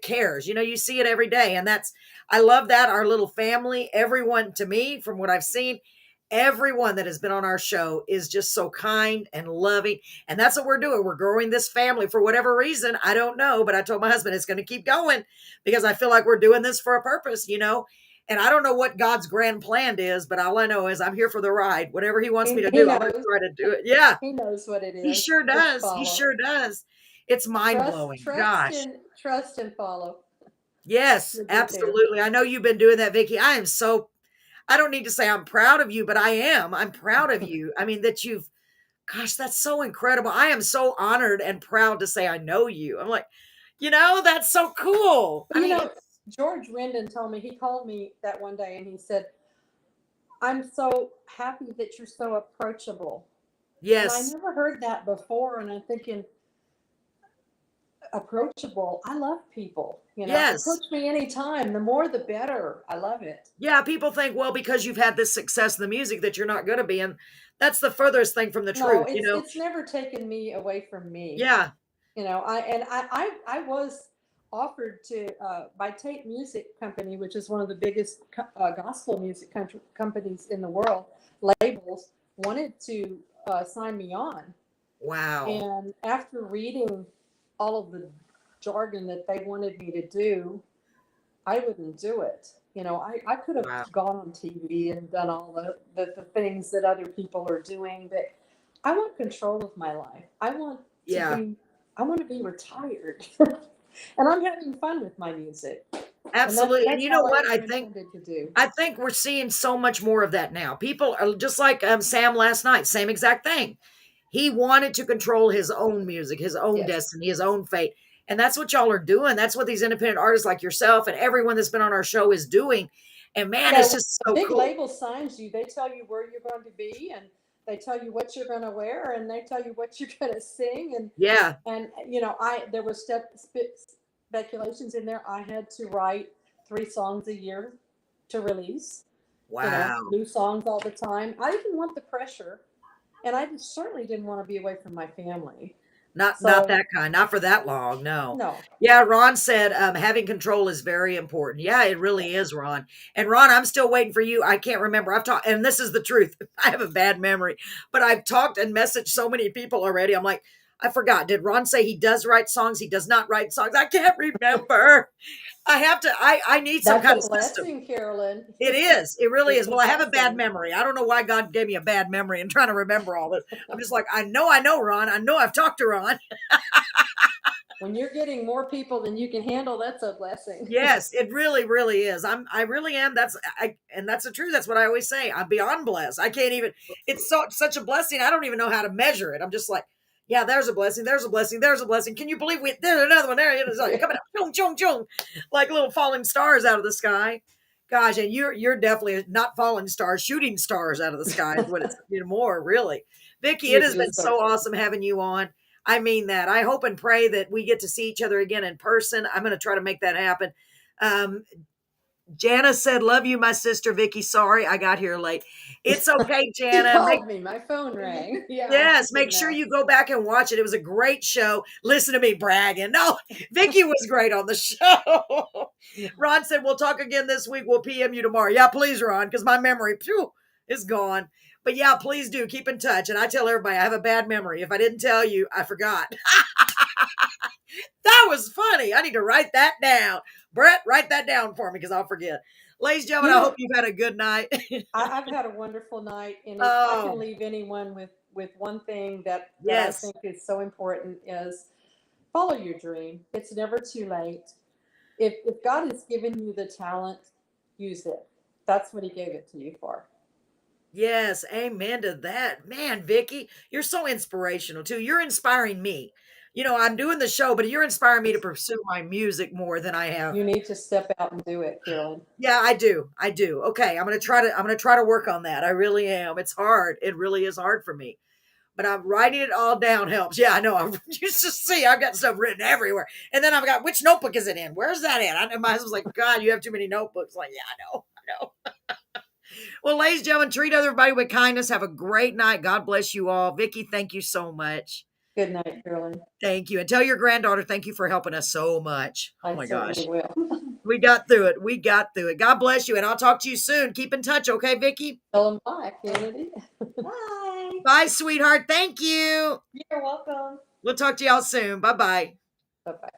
Speaker 1: cares. You see it every day. And I love that. Our little family, everyone to me, from what I've seen, everyone that has been on our show is just so kind and loving. And that's what we're doing. We're growing this family for whatever reason. I don't know, but I told my husband it's going to keep going because I feel like we're doing this for a purpose. And I don't know what God's grand plan is, but all I know is I'm here for the ride. Whatever he wants me to
Speaker 2: He
Speaker 1: do, I'm going to
Speaker 2: knows.
Speaker 1: try to do it. Yeah,
Speaker 2: He knows what it
Speaker 1: he
Speaker 2: is.
Speaker 1: sure
Speaker 2: Just
Speaker 1: does. He
Speaker 2: follow.
Speaker 1: sure does. It's mind blowing. Gosh.
Speaker 2: Trust and follow.
Speaker 1: Yes,
Speaker 2: You'll get there.
Speaker 1: absolutely. I know you've been doing that, Vickie. I don't need to say I'm proud of you, but I am. I'm proud of you. I mean, gosh, that's so incredible. I am so honored and proud to say I know you. I'm like, that's so cool. I mean,
Speaker 2: George Rendon told me, he called me that one day and he said, I'm so happy that you're so approachable. And I
Speaker 1: yes,
Speaker 2: never heard that before. And I'm thinking, approachable. I love people.
Speaker 1: yes.
Speaker 2: Approach me anytime. The more, the better. I love it.
Speaker 1: Yeah, people think, well, because you've had this success in the music that you're not going to be. And that's the furthest thing from the
Speaker 2: No,
Speaker 1: truth.
Speaker 2: it's never taken me away from me.
Speaker 1: Yeah,
Speaker 2: I was offered to by Tate Music Company, which is one of the biggest gospel music companies in the world. Labels wanted to sign me on,
Speaker 1: wow.
Speaker 2: and after reading all of the jargon that they wanted me to do, I wouldn't do it. I could have
Speaker 1: Wow.
Speaker 2: gone on TV and done all the things that other people are doing, but I want control of my life.
Speaker 1: Yeah,
Speaker 2: I want to be retired. And I'm having fun with my music. And
Speaker 1: absolutely. And
Speaker 2: that's
Speaker 1: you know
Speaker 2: all I
Speaker 1: what?
Speaker 2: ever intended to do.
Speaker 1: I think we're seeing so much more of that now. People are just like Sam last night, same exact thing. He wanted to control his own music, his own
Speaker 2: Yes.
Speaker 1: destiny, his own fate. And that's what y'all are doing. That's what these independent artists like yourself and everyone that's been on our show is doing. And man,
Speaker 2: Yeah,
Speaker 1: it's
Speaker 2: when
Speaker 1: just
Speaker 2: a
Speaker 1: so
Speaker 2: big
Speaker 1: cool.
Speaker 2: label signs you, they tell you where you're going to be, and they tell you what you're going to wear, and they tell you what you're going to sing,
Speaker 1: Yeah.
Speaker 2: and I there was speculations in there. I had to write 3 songs a year to release.
Speaker 1: Wow.
Speaker 2: New songs all the time. I didn't want the pressure, and I certainly didn't want to be away from my family.
Speaker 1: Not
Speaker 2: So
Speaker 1: that kind, not for that long, no.
Speaker 2: no,
Speaker 1: Yeah, Ron said, having control is very important. Yeah, it really
Speaker 2: yes,
Speaker 1: is, Ron. And Ron, I'm still waiting for you. I can't remember. I've talked, and this is the truth. I have a bad memory, but I've talked and messaged so many people already. I'm like, I forgot. Did Ron say he does write songs? He does not write songs. I can't remember. I have to, I need some
Speaker 2: that's
Speaker 1: kind
Speaker 2: a
Speaker 1: of system.
Speaker 2: blessing, Carolyn.
Speaker 1: It is. It really
Speaker 2: It's
Speaker 1: is.
Speaker 2: a
Speaker 1: Well, I have a bad
Speaker 2: blessing.
Speaker 1: memory. I don't know why God gave me a bad memory and trying to remember all this. I'm just like, I know Ron. I know I've talked to Ron.
Speaker 2: When you're getting more people than you can handle, that's a blessing.
Speaker 1: Yes, it really, really is. I really am. And that's the truth. That's what I always say. I'm beyond blessed. I can't even, it's such a blessing. I don't even know how to measure it. I'm just like, yeah, there's a blessing. There's a blessing. There's a blessing. Can you believe there's another one there? It's like coming up, chung, chung, chung, like little falling stars out of the sky. Gosh, and you're definitely not falling stars, shooting stars out of the sky is what it's more really. Vickie, it
Speaker 2: You're
Speaker 1: has been
Speaker 2: just so
Speaker 1: so
Speaker 2: kind.
Speaker 1: awesome having you on. I mean that. I hope and pray that we get to see each other again in person. I'm going to try to make that happen. Um, Jana said, "Love you, my sister Vickie. Sorry, I got here late. It's okay,
Speaker 2: She
Speaker 1: Jana.
Speaker 2: called me. My phone rang. Yeah, she
Speaker 1: Yes, make
Speaker 2: didn't
Speaker 1: sure
Speaker 2: know.
Speaker 1: you go back and watch it. It was a great show. Listen to me bragging. No, Vickie was great on the show. Ron said, "We'll talk again this week. We'll PM you tomorrow." Yeah, please, Ron, because my memory is gone. But yeah, please do keep in touch. And I tell everybody I have a bad memory. If I didn't tell you, I forgot. That was funny. I need to write that down. Brett, write that down for me because I'll forget. Ladies and
Speaker 2: You
Speaker 1: gentlemen, I hope
Speaker 2: know,
Speaker 1: you've had a good night.
Speaker 2: I've had a wonderful night, and if I can
Speaker 1: Oh,
Speaker 2: leave anyone with one thing that I
Speaker 1: yes.
Speaker 2: think is so important is follow your dream. It's never too late. If God has given you the talent, use it. That's what He gave it to you for.
Speaker 1: Yes, amen to that. Man, Vickie, you're so inspirational too. You're inspiring me. I'm doing the show, but you're inspiring me to pursue my music more than I have.
Speaker 2: You need to step out and do it, Carolyn.
Speaker 1: Yeah, I do. I do. Okay, I'm going to try to work on that. I really am. It's hard. It really is hard for me. But I'm writing it all down helps. Yeah, I know. I used to see I've got stuff written everywhere. And then I've got which notebook is it in? Where's that in? I know my husband's like, God, you have too many notebooks. Like, yeah, I know. Well, ladies and gentlemen, treat everybody with kindness. Have a great night. God bless you all. Vickie, thank you so much.
Speaker 2: Good night, Carolyn.
Speaker 1: Thank you. And tell your granddaughter thank you for helping us so much. Oh
Speaker 2: I
Speaker 1: my
Speaker 2: certainly
Speaker 1: gosh.
Speaker 2: will.
Speaker 1: We got through it. We got through it. God bless you. And I'll talk to you soon. Keep in touch, okay, Vickie?
Speaker 2: Tell them bye, Kennedy.
Speaker 5: Bye.
Speaker 1: Bye, sweetheart. Thank you.
Speaker 2: You're welcome.
Speaker 1: We'll talk to y'all soon. Bye bye.
Speaker 2: Bye bye.